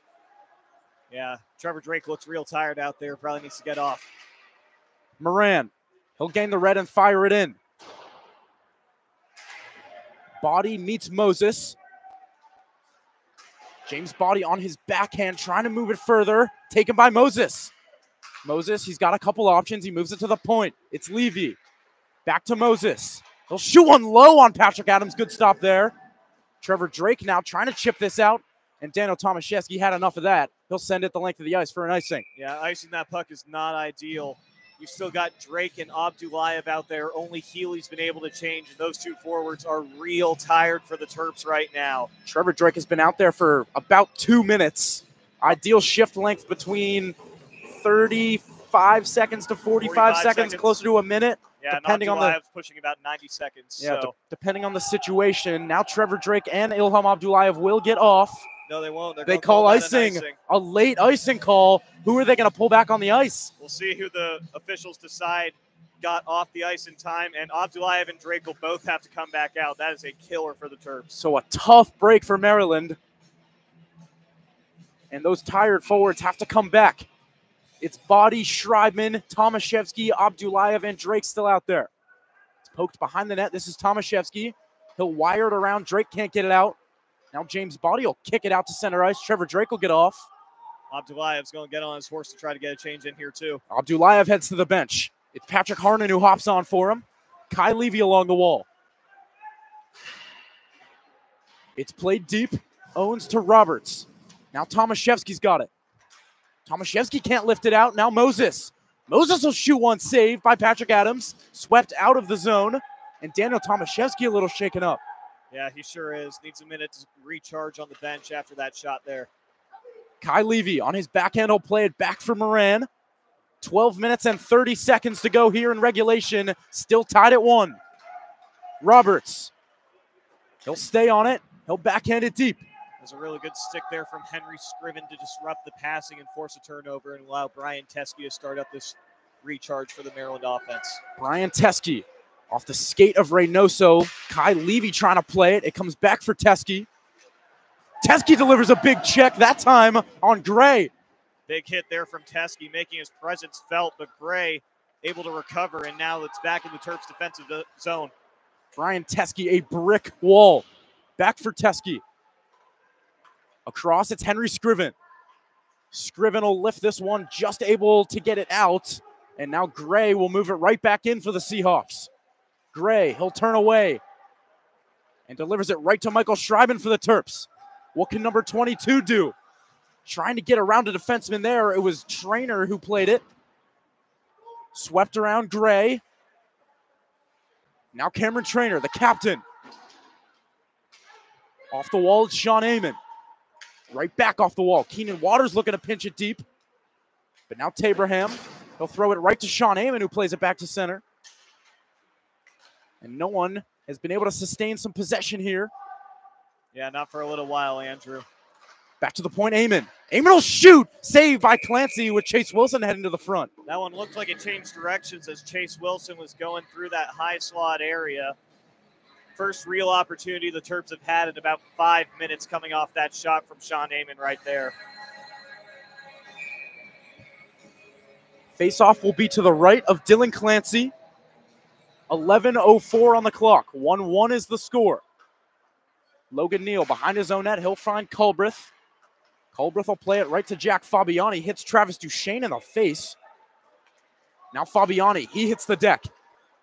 Yeah, Trevor Drake looks real tired out there. Probably needs to get off. Moran. He'll gain the red and fire it in. Body meets Moses. James Body on his backhand, trying to move it further. Taken by Moses. Moses, he's got a couple options. He moves it to the point. It's Levy. Back to Moses. He'll shoot one low on Patrick Adams. Good stop there. Trevor Drake now trying to chip this out. And Daniel Tomaszewski had enough of that. He'll send it the length of the ice for an icing. Yeah, icing that puck is not ideal. You've still got Drake and Abdullayev out there. Only Healy's been able to change, and those two forwards are real tired for the Terps right now. Trevor Drake has been out there for about 2 minutes. Ideal shift length between 35 seconds to 45 seconds, closer to a minute. Yeah, depending and on the pushing about 90 seconds. Yeah, so. Depending on the situation. Now Trevor Drake and Ilham Abdullayev will get off. No, they won't. They call icing. A late icing call. Who are they going to pull back on the ice? We'll see who the officials decide got off the ice in time, and Abdullayev and Drake will both have to come back out. That is a killer for the Terps. So a tough break for Maryland. And those tired forwards have to come back. It's Body, Schreibman, Tomaszewski, Abdullayev, and Drake still out there. It's poked behind the net. This is Tomaszewski. He'll wire it around. Drake can't get it out. Now James Body will kick it out to center ice. Trevor Drake will get off. Abdullayev's going to get on his horse to try to get a change in here too. Abdullayev heads to the bench. It's Patrick Harnan who hops on for him. Kai Levy along the wall. It's played deep. Owens to Roberts. Now Tomaszewski's got it. Tomaszewski can't lift it out. Now Moses. Moses will shoot one, saved by Patrick Adams. Swept out of the zone. And Daniel Tomaszewski a little shaken up. Yeah, he sure is. Needs a minute to recharge on the bench after that shot there. Kai Levy on his backhand will play it back for Moran. 12 minutes and 30 seconds to go here in regulation. Still tied at 1. Roberts. He'll stay on it. He'll backhand it deep. There's a really good stick there from Henry Scriven to disrupt the passing and force a turnover and allow Brian Teske to start up this recharge for the Maryland offense. Brian Teske off the skate of Reynoso. Kai Levy trying to play it. It comes back for Teske. Teske delivers a big check, that time on Gray. Big hit there from Teske, making his presence felt, but Gray able to recover, and now it's back in the Terps' defensive zone. Brian Teske, a brick wall. Back for Teske. Across, it's Henry Scriven. Scriven will lift this one, just able to get it out. And now Gray will move it right back in for the Seahawks. Gray, he'll turn away and delivers it right to Michael Schreiben for the Terps. What can number 22 do? Trying to get around a defenseman there. It was Trainer who played it. Swept around Gray. Now Cameron Trainer, the captain. Off the wall, it's Sean Amon. Right back off the wall. Keenan Waters looking to pinch it deep. But now Tabraham. He'll throw it right to Sean Amon, who plays it back to center. And no one has been able to sustain some possession here. Yeah, not for a little while, Andrew. Back to the point, Amon. Amon will shoot. Saved by Clancy with Chase Wilson heading to the front. That one looked like it changed directions as Chase Wilson was going through that high slot area. First real opportunity the Terps have had in about 5 minutes coming off that shot from Sean Amon right there. Face-off will be to the right of Dylan Clancy. 11:04 on the clock. 1-1 is the score. Logan Neal behind his own net. He'll find Culbreth. Culbreth will play it right to Jack Fabiani. Hits Travis Duchesne in the face. Now Fabiani, he hits the deck.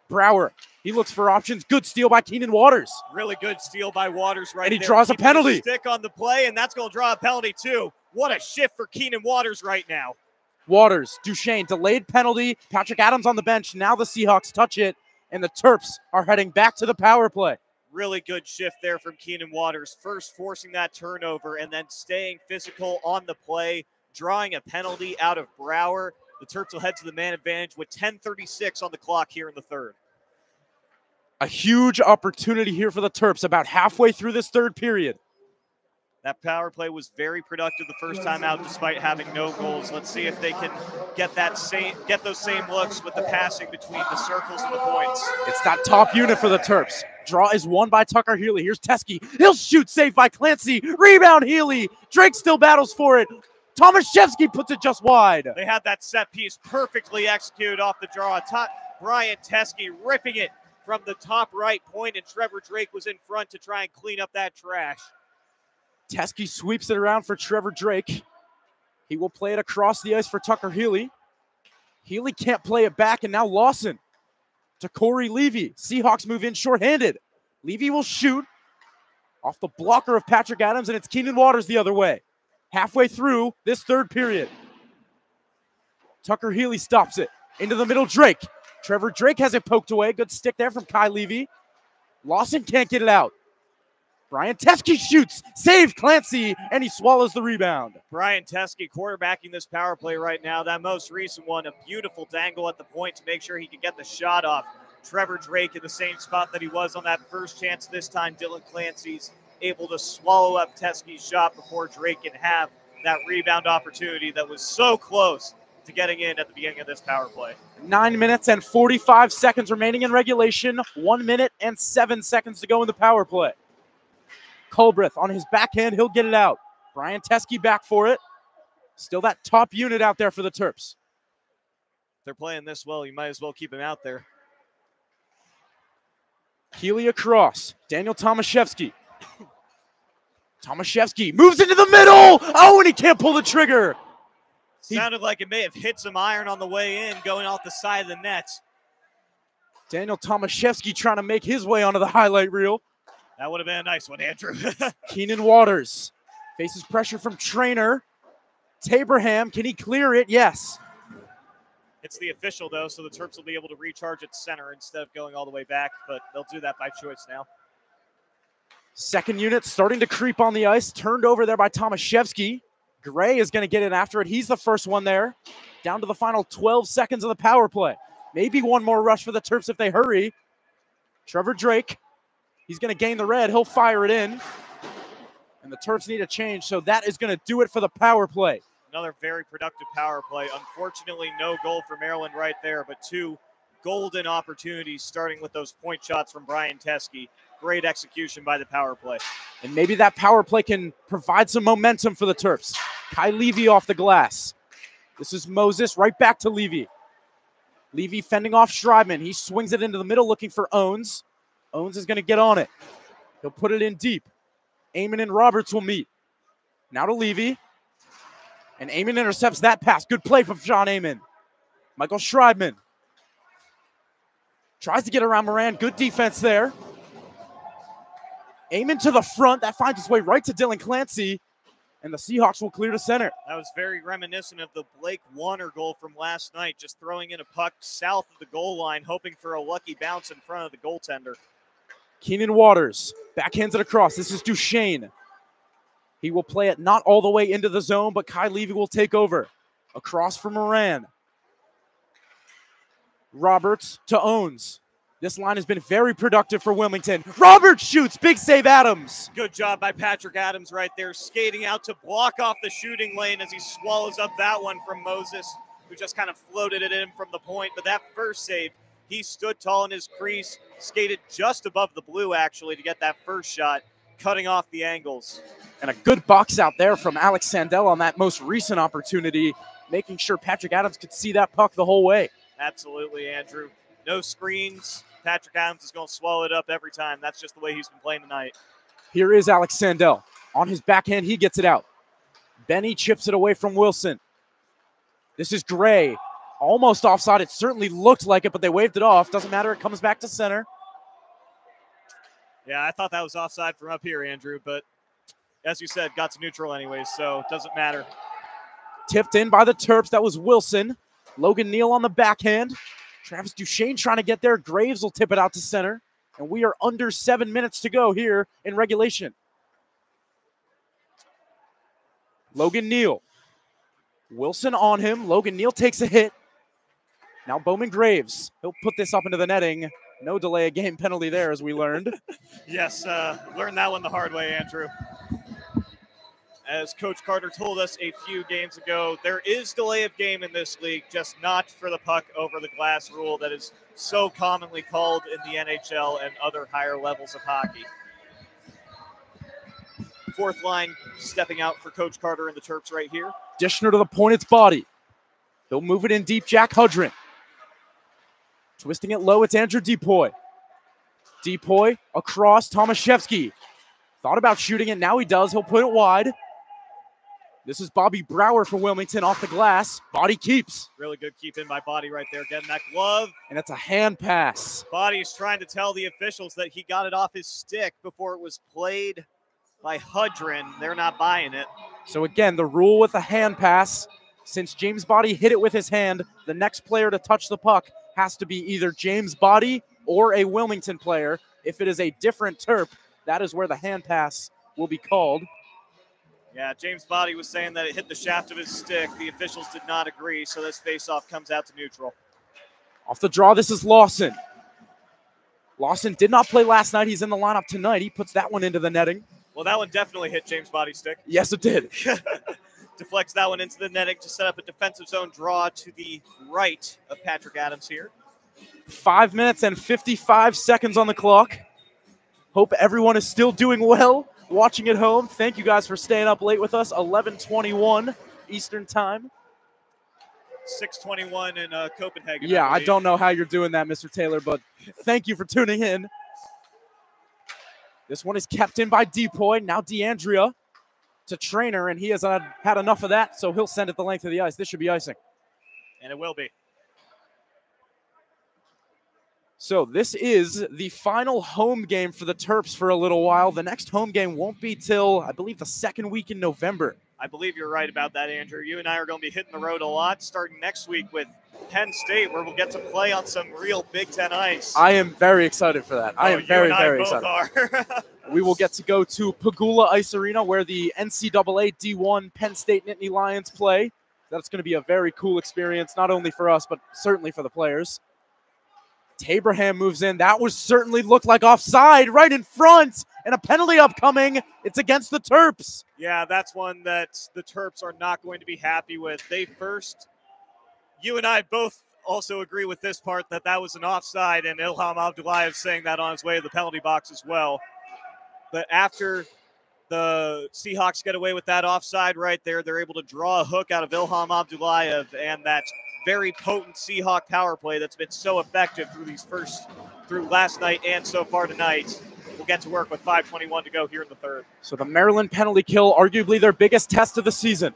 Brower, he looks for options. Good steal by Keenan Waters. Really good steal by Waters right there. And he draws a penalty. Stick on the play, and that's going to draw a penalty too. What a shift for Keenan Waters right now. Waters, Duchesne, delayed penalty. Patrick Adams on the bench. Now the Seahawks touch it, and the Terps are heading back to the power play. Really good shift there from Keenan Waters. First forcing that turnover and then staying physical on the play, drawing a penalty out of Brower. The Terps will head to the man advantage with 10:36 on the clock here in the third. A huge opportunity here for the Terps about halfway through this third period. That power play was very productive the first time out despite having no goals. Let's see if they can get those same looks with the passing between the circles and the points. It's that top unit for the Terps. Draw is won by Tucker Healy. Here's Teske. He'll shoot, saved by Clancy. Rebound Healy. Drake still battles for it. Tomaszewski puts it just wide. They had that set piece perfectly executed off the draw. Brian Teske ripping it from the top right point, and Trevor Drake was in front to try and clean up that trash. Teske sweeps it around for Trevor Drake. He will play it across the ice for Tucker Healy. Healy can't play it back, and now Lawson to Corey Levy. Seahawks move in shorthanded. Levy will shoot off the blocker of Patrick Adams, and it's Keenan Waters the other way. Halfway through this third period. Tucker Healy stops it. Into the middle, Drake. Trevor Drake has it poked away. Good stick there from Kai Levy. Lawson can't get it out. Brian Teske shoots, saved Clancy, and he swallows the rebound. Brian Teske quarterbacking this power play right now. That most recent one, a beautiful dangle at the point to make sure he could get the shot off. Trevor Drake in the same spot that he was on that first chance. This time, Dylan Clancy's able to swallow up Teske's shot before Drake can have that rebound opportunity that was so close to getting in at the beginning of this power play. 9 minutes and 45 seconds remaining in regulation. 1 minute and 7 seconds to go in the power play. Culbreth on his backhand, he'll get it out. Brian Teske back for it. Still that top unit out there for the Terps. they're playing this well, you might as well keep him out there. Keeley across. Daniel Tomaszewski. Tomaszewski moves into the middle. Oh, and he can't pull the trigger. Sounded like it may have hit some iron on the way in, going off the side of the net. Daniel Tomaszewski trying to make his way onto the highlight reel. That would have been a nice one, Andrew. Keenan Waters faces pressure from Trainer. Taberham, can he clear it? Yes. It's the official, though, so the Terps will be able to recharge at center instead of going all the way back, but they'll do that by choice now. Second unit starting to creep on the ice. Turned over there by Tomaszewski. Gray is going to get in after it. He's the first one there. Down to the final 12 seconds of the power play. Maybe one more rush for the Terps if they hurry. Trevor Drake. He's going to gain the red. He'll fire it in. And the Terps need a change, so that is going to do it for the power play. Another very productive power play. Unfortunately, no goal for Maryland right there, but two golden opportunities, starting with those point shots from Brian Teskey. Great execution by the power play. And maybe that power play can provide some momentum for the Terps. Kai Levy off the glass. This is Moses, right back to Levy. Levy fending off Schreibman. He swings it into the middle looking for Owens. Owens is going to get on it. He'll put it in deep. Eamon and Roberts will meet. Now to Levy. And Eamon intercepts that pass. Good play from Sean Eamon. Michael Schreibman tries to get around Moran. Good defense there. Eamon to the front. That finds its way right to Dylan Clancy. And the Seahawks will clear to center. That was very reminiscent of the Blake Warner goal from last night. Just throwing in a puck south of the goal line, hoping for a lucky bounce in front of the goaltender. Keenan Waters backhands it across. This is Duchesne. He will play it not all the way into the zone, but Kai Levy will take over. Across from Moran. Roberts to Owens. This line has been very productive for Wilmington. Roberts shoots. Big save, Adams. Good job by Patrick Adams right there, skating out to block off the shooting lane as he swallows up that one from Moses, who just kind of floated it in from the point. But that first save, he stood tall in his crease, skated just above the blue, actually, to get that first shot, cutting off the angles. And a good box out there from Alex Sandell on that most recent opportunity, making sure Patrick Adams could see that puck the whole way. Absolutely, Andrew. No screens. Patrick Adams is going to swallow it up every time. That's just the way he's been playing tonight. Here is Alex Sandell. On his backhand, he gets it out. Benny chips it away from Wilson. This is Gray. Almost offside. It certainly looked like it, but they waved it off. Doesn't matter. It comes back to center. Yeah, I thought that was offside from up here, Andrew, but as you said, got to neutral anyways, so it doesn't matter. Tipped in by the Terps. That was Wilson. Logan Neal on the backhand. Travis Duchesne trying to get there. Graves will tip it out to center. And we are under 7 minutes to go here in regulation. Logan Neal. Wilson on him. Logan Neal takes a hit. Now Bowman Graves. He'll put this up into the netting. No delay of game penalty there, as we learned. Yes, learned that one the hard way, Andrew. As Coach Carter told us a few games ago, there is delay of game in this league, just not for the puck over the glass rule that is so commonly called in the NHL and other higher levels of hockey. Fourth line stepping out for Coach Carter and the Terps right here. Dishner to the point, it's body. He'll move it in deep, Jack Hudrin. Twisting it low, it's Andrew Depoy. Depoy across, Tomaszewski. Thought about shooting it, now he does. He'll put it wide. This is Bobby Brower for Wilmington off the glass. Body keeps. Really good keep in by Body right there, getting that glove. And it's a hand pass. Body is trying to tell the officials that he got it off his stick before it was played by Hudrin. They're not buying it. So again, the rule with a hand pass, since James Body hit it with his hand, the next player to touch the puck has to be either James Body or a Wilmington player. If it is a different Terp, that is where the hand pass will be called. Yeah, James Body was saying that it hit the shaft of his stick. The officials did not agree, so this faceoff comes out to neutral. Off the draw, this is Lawson. Lawson did not play last night. He's in the lineup tonight. He puts that one into the netting. Well, that one definitely hit James Body's stick. Yes, it did. Deflects that one into the netting to set up a defensive zone draw to the right of Patrick Adams here. 5 minutes and 55 seconds on the clock. Hope everyone is still doing well watching at home. Thank you guys for staying up late with us. 11:21 Eastern time. 6:21 in Copenhagen. Yeah, I don't know how you're doing that, Mr. Taylor, but thank you for tuning in. This one is kept in by Depoy. Now DeAndrea to Trainer, and he has had enough of that, so he'll send it the length of the ice. This should be icing. And it will be. So this is the final home game for the Terps for a little while. The next home game won't be till, I believe, the second week in November. I believe you're right about that, Andrew. You and I are going to be hitting the road a lot, starting next week with Penn State, where we'll get to play on some real Big Ten ice. I am very excited for that. I am very, very excited. Are. We will get to go to Pagula Ice Arena, where the NCAA D1 Penn State Nittany Lions play. That's going to be a very cool experience, not only for us, but certainly for the players. Tabraham moves in. That was certainly looked like offside right in front, and a penalty upcoming. It's against the Terps. Yeah, that's one that the Terps are not going to be happy with. You and I both also agree with this part that was an offside, and Ilham Abdullayev saying that on his way to the penalty box as well. But after the Seahawks get away with that offside right there, they're able to draw a hook out of Ilham Abdullayev, and that's very potent Seahawk power play that's been so effective through last night and so far tonight. We'll get to work with 5:21 to go here in the third. So the Maryland penalty kill, arguably their biggest test of the season.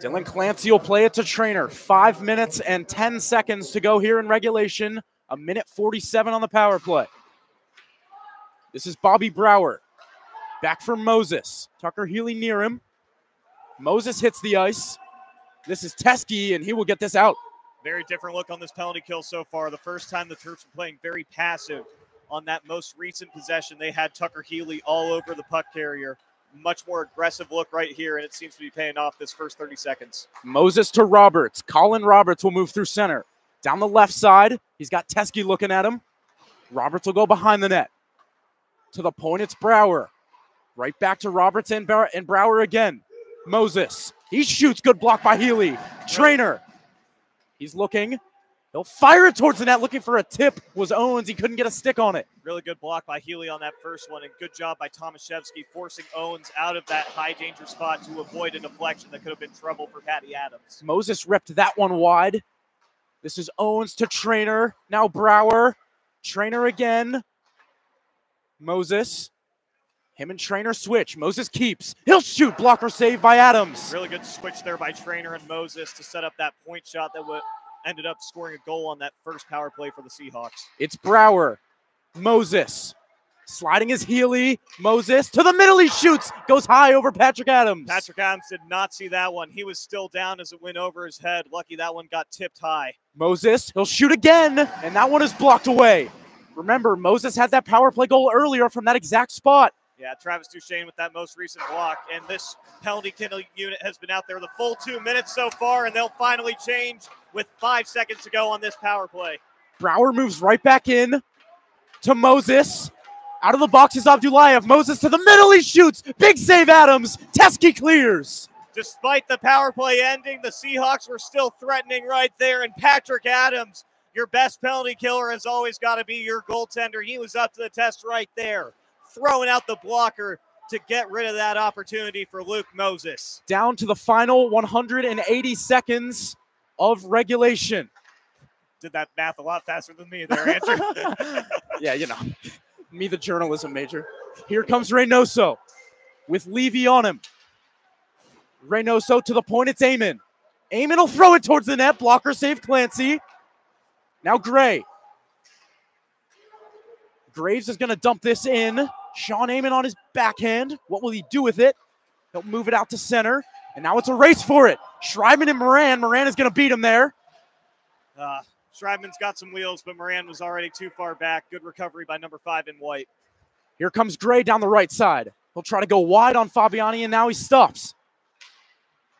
Dylan Clancy will play it to Trainer. 5 minutes and 10 seconds to go here in regulation. 1:47 on the power play. This is Bobby Brower. Back for Moses. Tucker Healy near him. Moses hits the ice. This is Teskey, and he will get this out. Very different look on this penalty kill so far. The first time the Terps were playing very passive on that most recent possession. They had Tucker Healy all over the puck carrier. Much more aggressive look right here, and it seems to be paying off this first 30 seconds. Moses to Roberts. Colin Roberts will move through center. Down the left side, he's got Teskey looking at him. Roberts will go behind the net. To the point, it's Brower. Right back to Roberts and Brower again. Moses. He shoots. Good block by Healy. Trainer. He's looking. He'll fire it towards the net. Looking for a tip was Owens. He couldn't get a stick on it. Really good block by Healy on that first one, and good job by Tomaszewski forcing Owens out of that high danger spot to avoid a deflection that could have been trouble for Patty Adams. Moses ripped that one wide. This is Owens to Trainer. Now Brower. Trainer again. Moses. Him and Trainer switch. Moses keeps. He'll shoot. Blocker save by Adams. Really good switch there by Trainer and Moses to set up that point shot that ended up scoring a goal on that first power play for the Seahawks. It's Brower. Moses. Sliding is Healy. Moses to the middle. He shoots. Goes high over Patrick Adams. Patrick Adams did not see that one. He was still down as it went over his head. Lucky that one got tipped high. Moses. He'll shoot again. And that one is blocked away. Remember, Moses had that power play goal earlier from that exact spot. Yeah, Travis Duchesne with that most recent block. And this penalty kill unit has been out there the full 2 minutes so far, and they'll finally change with 5 seconds to go on this power play. Brower moves right back in to Moses. Out of the box is Abdullayev. Moses to the middle. He shoots. Big save, Adams. Teskey clears. Despite the power play ending, the Seahawks were still threatening right there. And Patrick Adams, your best penalty killer, has always got to be your goaltender. He was up to the test right there, throwing out the blocker to get rid of that opportunity for Luke Moses. Down to the final 180 seconds of regulation. Did that math a lot faster than me there, Andrew. Yeah, you know, me the journalism major. Here comes Reynoso with Levy on him. Reynoso to the point, it's Amon. Amon will throw it towards the net. Blocker save Clancy. Now Gray. Graves is going to dump this in. Sean Amon on his backhand. What will he do with it? He'll move it out to center. And now it's a race for it. Schreibman and Moran. Moran is going to beat him there. Schreibman's got some wheels, but Moran was already too far back. Good recovery by number 5 in white. Here comes Gray down the right side. He'll try to go wide on Fabiani, and now he stops.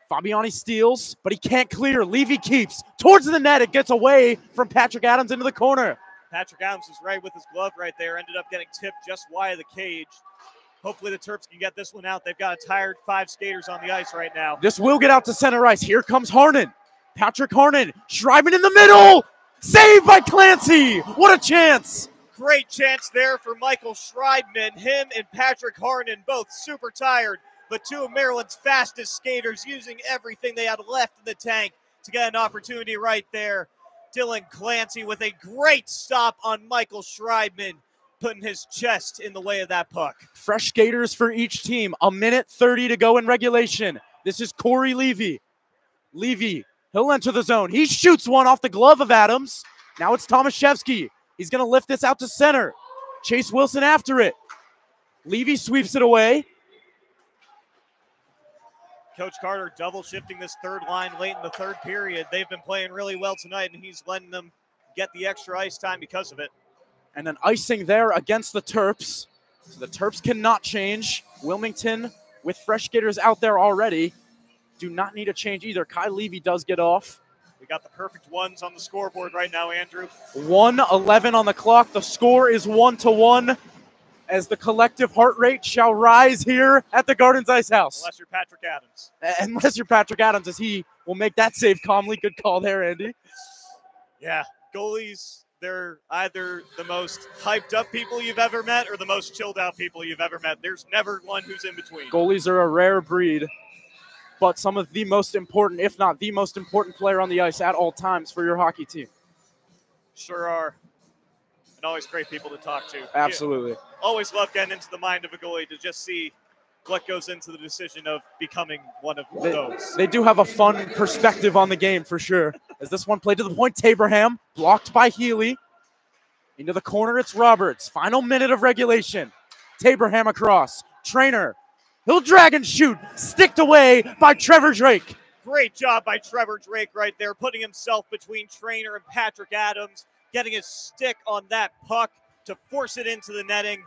Fabiani steals, but he can't clear. Levy keeps. Towards the net, it gets away from Patrick Adams into the corner. Patrick Adams was right with his glove right there. Ended up getting tipped just wide of the cage. Hopefully the Terps can get this one out. They've got a tired 5 skaters on the ice right now. This will get out to center ice. Here comes Harnan. Patrick Harnan. Schreiben in the middle. Saved by Clancy. What a chance. Great chance there for Michael Schreibman. Him and Patrick Harnan both super tired. but two of Maryland's fastest skaters using everything they had left in the tank to get an opportunity right there. Dylan Clancy with a great stop on Michael Schreibman, putting his chest in the way of that puck. Fresh skaters for each team. 1:30 to go in regulation. This is Corey Levy. Levy, he'll enter the zone. He shoots one off the glove of Adams. Now it's Tomaszewski. He's going to lift this out to center. Chase Wilson after it. Levy sweeps it away. Coach Carter double shifting this third line late in the third period. They've been playing really well tonight, and he's letting them get the extra ice time because of it. And an icing there against the Terps. So the Terps cannot change. Wilmington, with fresh skaters out there already, do not need a change either. Kai Levy does get off. We got the perfect ones on the scoreboard right now, Andrew. 1:11 on the clock. The score is 1-1 as the collective heart rate shall rise here at the Gardens Ice House. Unless you're Patrick Adams. Unless you're Patrick Adams, as he will make that save calmly. Good call there, Andy. Yeah, goalies, they're either the most hyped up people you've ever met or the most chilled out people you've ever met. There's never one who's in between. Goalies are a rare breed, but some of the most important, if not the most important player on the ice at all times for your hockey team. Sure are. And always great people to talk to. Absolutely. Yeah. Always love getting into the mind of a goalie to just see what goes into the decision of becoming one of those. They do have a fun perspective on the game for sure. As this one played to the point, Taberham blocked by Healy. Into the corner, it's Roberts. Final minute of regulation. Taberham across. Trainer. He'll drag and shoot. Sticked away by Trevor Drake. Great job by Trevor Drake right there, putting himself between Trainer and Patrick Adams, getting his stick on that puck to force it into the netting.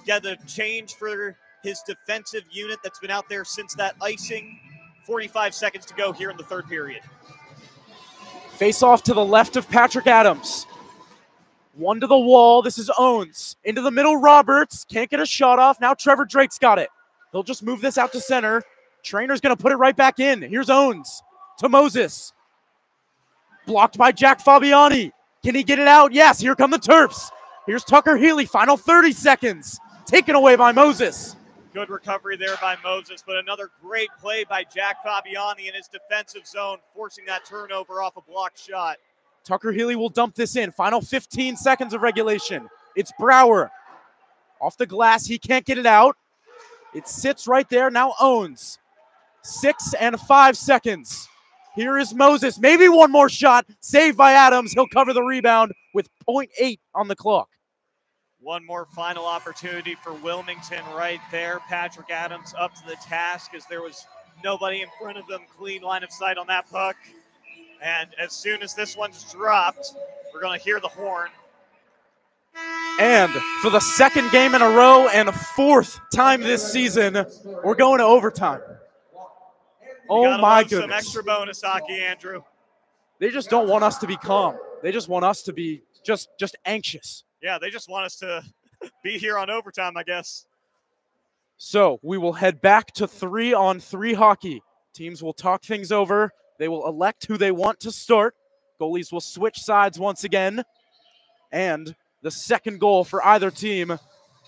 Get a change for his defensive unit that's been out there since that icing. 45 seconds to go here in the third period. Face off to the left of Patrick Adams. One to the wall. This is Owens. Into the middle, Roberts. Can't get a shot off. Now Trevor Drake's got it. He'll just move this out to center. Trainer's going to put it right back in. Here's Owens to Moses. Blocked by Jack Fabiani. Can he get it out? Yes, here come the Terps. Here's Tucker Healy. Final 30 seconds. Taken away by Moses. Good recovery there by Moses, but another great play by Jack Fabiani in his defensive zone, forcing that turnover off a blocked shot. Tucker Healy will dump this in. Final 15 seconds of regulation. It's Brower. Off the glass. He can't get it out. It sits right there. Now Owens. 6 and 5 seconds. Here is Moses. Maybe one more shot. Saved by Adams. He'll cover the rebound with 0.8 on the clock. One more final opportunity for Wilmington right there. Patrick Adams up to the task as there was nobody in front of them. Clean line of sight on that puck. And as soon as this one's dropped, we're going to hear the horn. And for the second game in a row and fourth time this season, we're going to overtime. Oh my goodness. Some extra bonus hockey, Andrew. They just don't want us to be calm. They just want us to be just anxious. Yeah, they just want us to be here on overtime, I guess. So we will head back to 3-on-3 hockey. Teams will talk things over. They will elect who they want to start. Goalies will switch sides once again. And the second goal for either team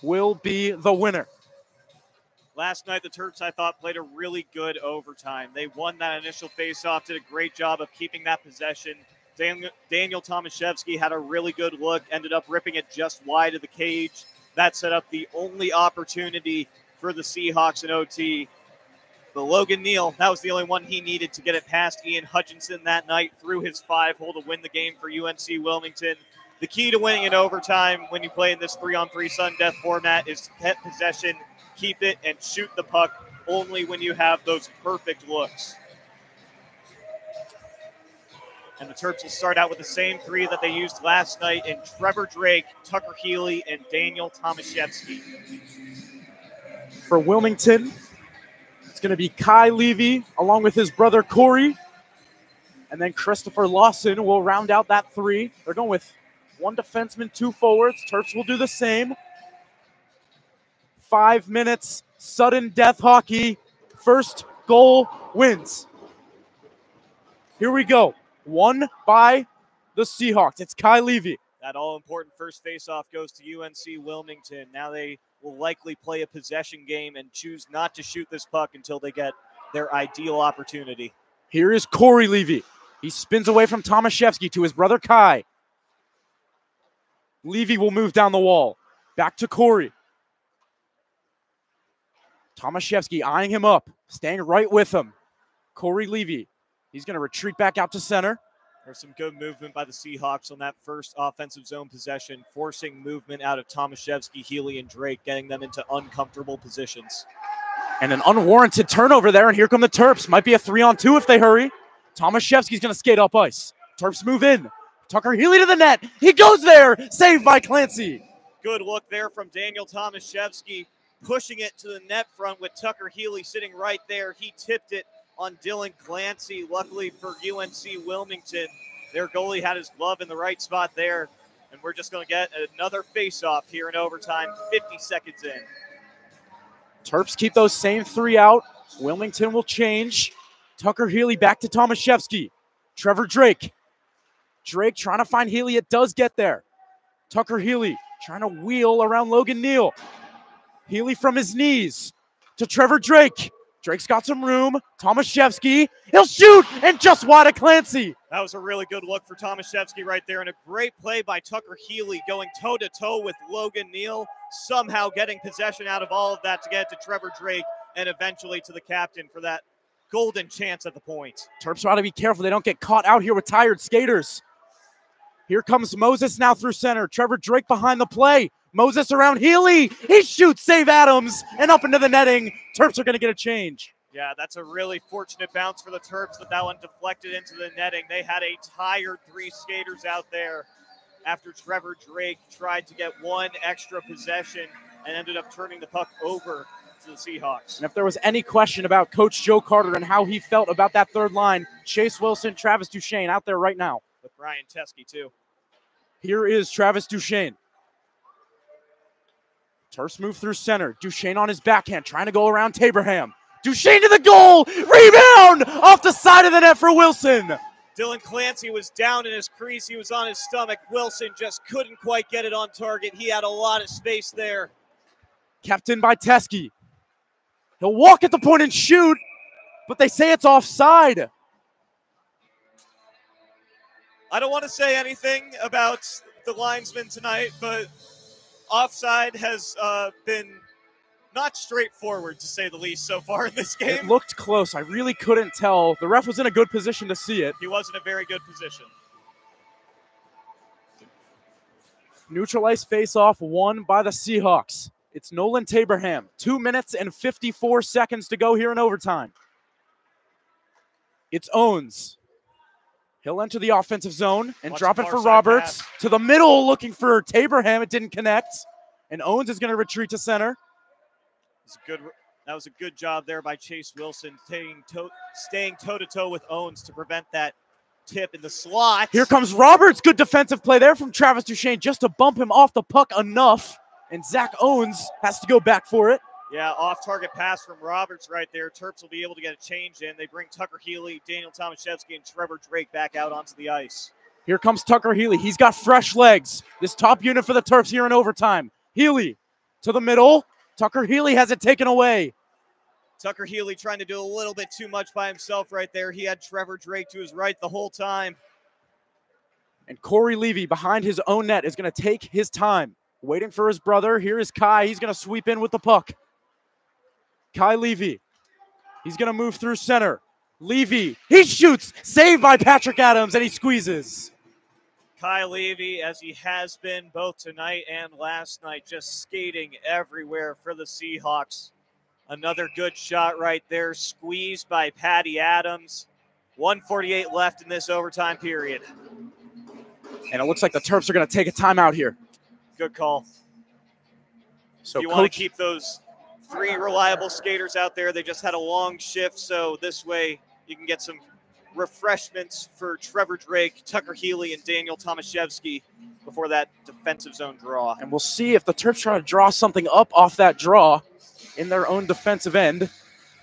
will be the winner. Last night, the Terps, I thought, played a really good overtime. They won that initial faceoff, did a great job of keeping that possession. Daniel Tomaszewski had a really good look, ended up ripping it just wide of the cage. That set up the only opportunity for the Seahawks in OT. But Logan Neal, that was the only one he needed to get it past Ian Hutchinson that night through his 5-hole to win the game for UNC-Wilmington. The key to winning in overtime when you play in this 3-on-3 sudden death format is to get possession, keep it, and shoot the puck only when you have those perfect looks. And the Terps will start out with the same three that they used last night in Trevor Drake, Tucker Healy, and Daniel Tomaszewski. For Wilmington, it's going to be Kai Levy along with his brother Corey. And then Christopher Lawson will round out that three. They're going with one defenseman, two forwards. Terps will do the same. 5 minutes, sudden death hockey. First goal wins. Here we go. Won by the Seahawks. It's Kai Levy. That all-important first faceoff goes to UNC-Wilmington. Now they will likely play a possession game and choose not to shoot this puck until they get their ideal opportunity. Here is Corey Levy. He spins away from Tomaszewski to his brother Kai. Levy will move down the wall. Back to Corey. Tomaszewski eyeing him up, staying right with him. Corey Levy, he's going to retreat back out to center. There's some good movement by the Seahawks on that first offensive zone possession, forcing movement out of Tomaszewski, Healy, and Drake, getting them into uncomfortable positions. And an unwarranted turnover there, and here come the Terps. Might be a 3-on-2 if they hurry. Tomaszewski's going to skate up ice. Terps move in. Tucker Healy to the net. He goes there. Saved by Clancy. Good look there from Daniel Tomaszewski, pushing it to the net front with Tucker Healy sitting right there. He tipped it on Dylan Clancy. Luckily for UNC-Wilmington, their goalie had his glove in the right spot there. And we're just going to get another face-off here in overtime, 50 seconds in. Terps keep those same 3 out. Wilmington will change. Tucker Healy back to Tomaszewski. Trevor Drake. Drake trying to find Healy. It does get there. Tucker Healy trying to wheel around Logan Neal. Healy from his knees to Trevor Drake. Drake's got some room. Tomaszewski, he'll shoot, and just wide of Clancy. That was a really good look for Tomaszewski right there, and a great play by Tucker Healy going toe-to-toe with Logan Neal, somehow getting possession out of all of that to get to Trevor Drake and eventually to the captain for that golden chance at the point. Terps ought to be careful they don't get caught out here with tired skaters. Here comes Moses now through center. Trevor Drake behind the play. Moses around Healy. He shoots, save Adams, and up into the netting. Terps are going to get a change. Yeah, that's a really fortunate bounce for the Terps that one deflected into the netting. They had a tired 3 skaters out there after Trevor Drake tried to get one extra possession and ended up turning the puck over to the Seahawks. And if there was any question about Coach Joe Carter and how he felt about that third line, Chase Wilson, Travis Duchesne out there right now. With Brian Teskey, too. Here is Travis Duchesne. Terps move through center. Duchesne on his backhand, trying to go around Taberham. Duchesne to the goal. Rebound off the side of the net for Wilson. Dylan Clancy was down in his crease. He was on his stomach. Wilson just couldn't quite get it on target. He had a lot of space there. Kept in by Teskey. He'll walk at the point and shoot, but they say it's offside. I don't want to say anything about the linesman tonight, but offside has been not straightforward, to say the least, so far in this game. It looked close. I really couldn't tell. The ref was in a good position to see it. He was in a very good position. Neutral ice face-off won by the Seahawks. It's Nolan Taberham. 2 minutes and 54 seconds to go here in overtime. It's Owens. He'll enter the offensive zone and drop it for Roberts. To the middle, looking for Taberham. It didn't connect. And Owens is going to retreat to center. That was a good job there by Chase Wilson, staying toe-to-toe with Owens to prevent that tip in the slot. Here comes Roberts. Good defensive play there from Travis Duchesne just to bump him off the puck enough. And Zach Owens has to go back for it. Yeah, off-target pass from Roberts right there. Terps will be able to get a change in. They bring Tucker Healy, Daniel Tomaszewski, and Trevor Drake back out onto the ice. Here comes Tucker Healy. He's got fresh legs. This top unit for the Terps here in overtime. Healy to the middle. Tucker Healy has it taken away. Tucker Healy trying to do a little bit too much by himself right there. He had Trevor Drake to his right the whole time. And Corey Levy behind his own net is going to take his time. Waiting for his brother. Here is Kai. He's going to sweep in with the puck. Kai Levy. He's going to move through center. Levy. He shoots. Saved by Patrick Adams, and he squeezes. Kai Levy, as he has been both tonight and last night, just skating everywhere for the Seahawks. Another good shot right there. Squeezed by Patty Adams. 1:48 left in this overtime period. And it looks like the Terps are going to take a timeout here. Good call. So if you want to keep those 3 reliable skaters out there, they just had a long shift, so this way you can get some refreshments for Trevor Drake, Tucker Healy, and Daniel Tomaszewski before that defensive zone draw. And we'll see if the Terps try to draw something up off that draw in their own defensive end.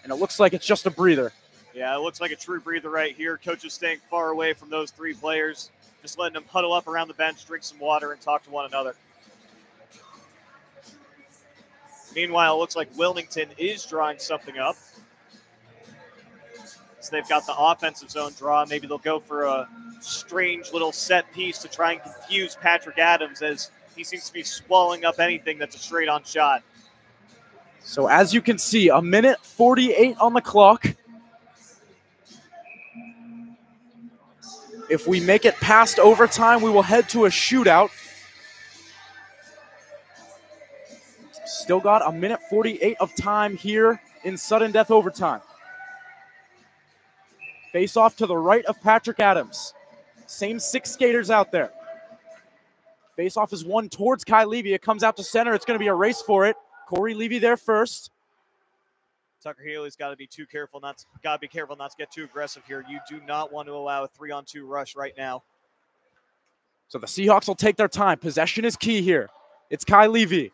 And it looks like it's just a breather. Yeah, it looks like a true breather right here. Coach is staying far away from those 3 players, just letting them huddle up around the bench, drink some water, and talk to one another. Meanwhile, it looks like Wilmington is drawing something up. So they've got the offensive zone draw. Maybe they'll go for a strange little set piece to try and confuse Patrick Adams, as he seems to be swallowing up anything that's a straight-on shot. So as you can see, 1:48 on the clock. If we make it past overtime, we will head to a shootout. Still got 1:48 of time here in sudden death overtime. Face off to the right of Patrick Adams. Same 6 skaters out there. Face off is one towards Kai Levy. It comes out to center. It's going to be a race for it. Corey Levy there first. Tucker Healy's got to be careful not to get too aggressive here. You do not want to allow a 3-on-2 rush right now. So the Seahawks will take their time. Possession is key here. It's Kai Levy.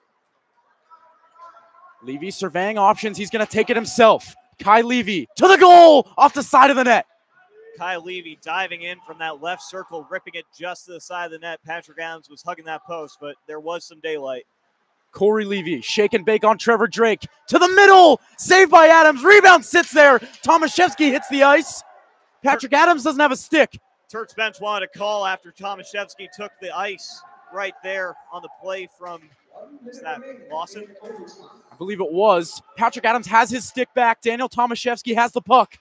Levy surveying options. He's going to take it himself. Kai Levy to the goal off the side of the net. Kai Levy diving in from that left circle, ripping it just to the side of the net. Patrick Adams was hugging that post, but there was some daylight. Corey Levy, shake and bake on Trevor Drake. To the middle, saved by Adams. Rebound sits there. Tomaszewski hits the ice. Patrick Adams doesn't have a stick. Terps bench wanted a call after Tomaszewski took the ice right there on the play from, is that Lawson? I believe it was. Patrick Adams has his stick back. Daniel Tomaszewski has the puck.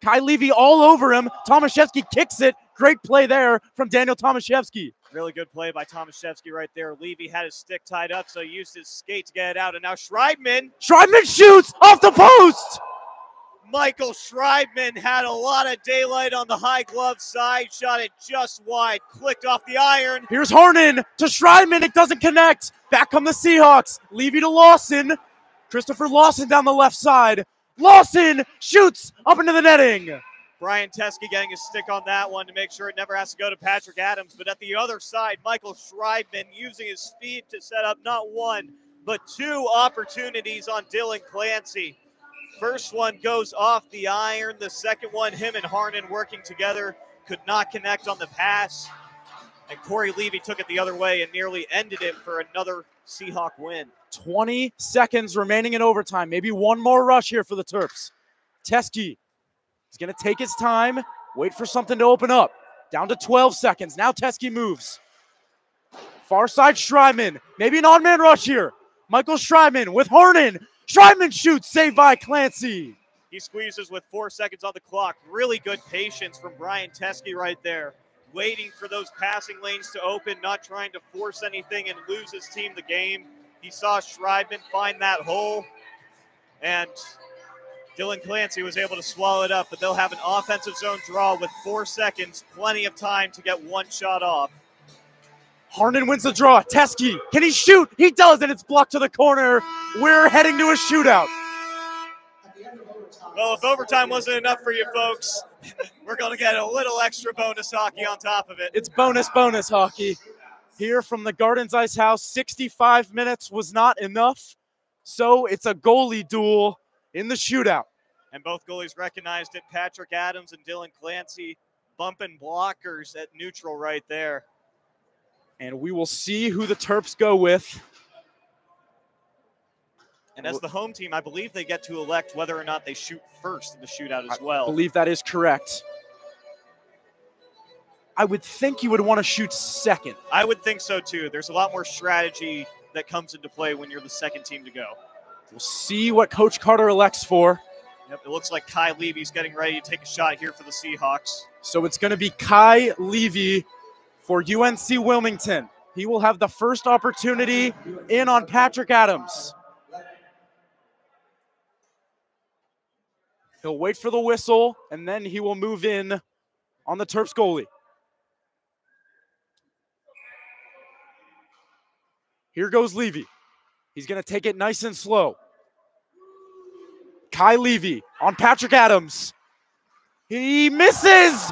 Kai Levy all over him. Tomaszewski kicks it. Great play there from Daniel Tomaszewski. Really good play by Tomaszewski right there. Levy had his stick tied up, so he used his skate to get it out. And now Schreibman shoots off the post. Michael Schreibman had a lot of daylight on the high glove side. Shot it just wide. Clicked off the iron. Here's Harnan to Schreibman. It doesn't connect. Back come the Seahawks. Levy to Lawson. Christopher Lawson down the left side. Lawson shoots up into the netting. Brian Teske getting his stick on that one to make sure it never has to go to Patrick Adams. But at the other side, Michael Schreibman using his speed to set up not one, but 2 opportunities on Dylan Clancy. First one goes off the iron. The second one, him and Harnan working together, could not connect on the pass. And Corey Levy took it the other way and nearly ended it for another Seahawk win. 20 seconds remaining in overtime. Maybe one more rush here for the Terps. Teske. He's going to take his time, wait for something to open up. Down to 12 seconds. Now Teske moves. Far side Schreibman. Maybe an odd man rush here. Michael Schreibman with Harnan. Schreibman shoots, saved by Clancy. He squeezes with 4 seconds on the clock. Really good patience from Brian Teske right there. Waiting for those passing lanes to open, not trying to force anything and lose his team the game. He saw Schreibman find that hole, and Dylan Clancy was able to swallow it up, but they'll have an offensive zone draw with 4 seconds, plenty of time to get one shot off. Harnan wins the draw. Teske, can he shoot? He does, and it's blocked to the corner. We're heading to a shootout. Well, if overtime wasn't enough for you folks, we're going to get a little extra bonus hockey on top of it. It's bonus hockey. Here from the Gardens Ice House, 65 minutes was not enough, so it's a goalie duel in the shootout. And both goalies recognized it. Patrick Adams and Dylan Clancy bumping blockers at neutral right there. And we will see who the Terps go with. And as the home team, I believe they get to elect whether or not they shoot first in the shootout as well. I believe that is correct. I would think you would want to shoot second. I would think so too. There's a lot more strategy that comes into play when you're the second team to go. We'll see what Coach Carter elects for. Yep, it looks like Kai Levy's getting ready to take a shot here for the Seahawks. So it's going to be Kai Levy for UNC-Wilmington. He will have the first opportunity in on Patrick Adams. He'll wait for the whistle, and then he will move in on the Terps goalie. Here goes Levy. He's going to take it nice and slow. Kai Levy on Patrick Adams. He misses!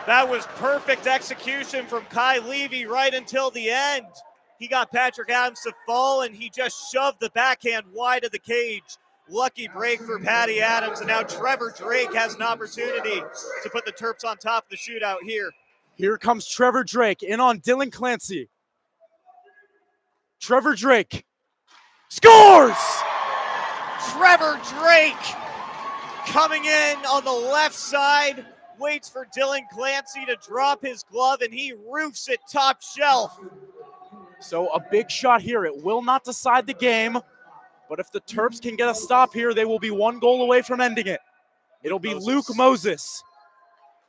That was perfect execution from Kai Levy right until the end. He got Patrick Adams to fall, and he just shoved the backhand wide of the cage. Lucky break for Patty Adams, and now Trevor Drake has an opportunity to put the Terps on top of the shootout here. Here comes Trevor Drake in on Dylan Clancy. Trevor Drake Scores! Trevor Drake coming in on the left side, waits for Dylan Clancy to drop his glove, and he roofs it top shelf. So a big shot here. It will not decide the game, but if the Terps can get a stop here, they will be 1 goal away from ending it. It'll be Luke Moses.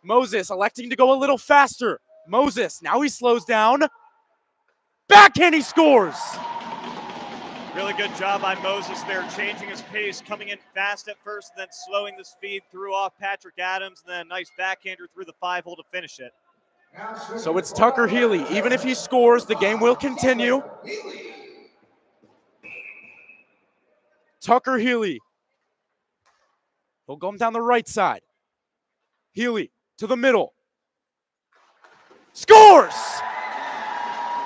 Moses electing to go a little faster. Moses, now he slows down. Backhand, he scores! Really good job by Moses there, changing his pace, coming in fast at first, then slowing the speed, threw off Patrick Adams, and then a nice backhander through the 5-hole to finish it. So it's Tucker Healy. Even if he scores, the game will continue. Tucker Healy. He'll go down the right side. Healy to the middle. Scores!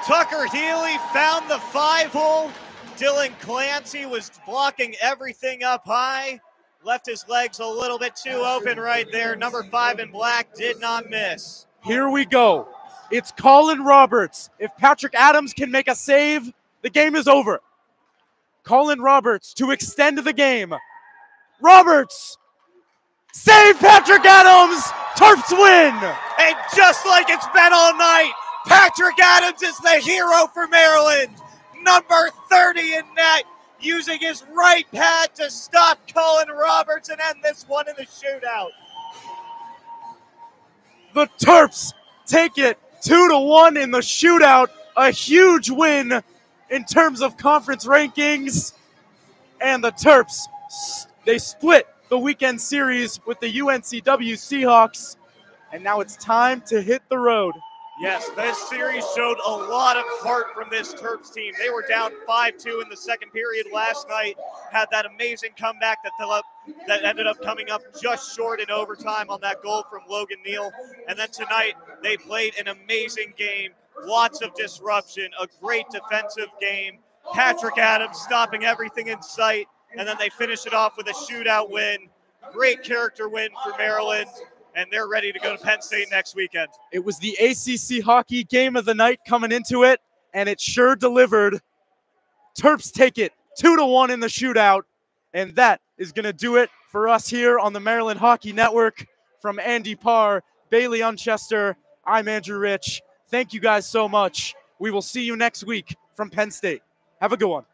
Tucker Healy found the 5-hole. Dylan Clancy was blocking everything up high. Left his legs a little bit too open right there. Number 5 in black did not miss. Here we go. It's Colin Roberts. If Patrick Adams can make a save, the game is over. Colin Roberts to extend the game. Roberts! Save Patrick Adams! Terps win! And just like it's been all night, Patrick Adams is the hero for Maryland. Number 30 in net, using his right pad to stop Colin Roberts and end this one in the shootout. The Terps take it 2-1 in the shootout. A huge win in terms of conference rankings. And the Terps, they split the weekend series with the UNCW Seahawks. And now it's time to hit the road. Yes, this series showed a lot of heart from this Terps team. They were down 5-2 in the second period last night, had that amazing comeback that ended up coming up just short in overtime on that goal from Logan Neal. And then tonight, they played an amazing game, lots of disruption, a great defensive game. Patrick Adams stopping everything in sight, and then they finish it off with a shootout win. Great character win for Maryland. And they're ready to go to Penn State next weekend. It was the ACC hockey game of the night coming into it, and it sure delivered. Terps take it 2-1 in the shootout, and that is going to do it for us here on the Maryland Hockey Network. From Andy Parr, Bailey Unchester, I'm Andrew Rich. Thank you guys so much. We will see you next week from Penn State. Have a good one.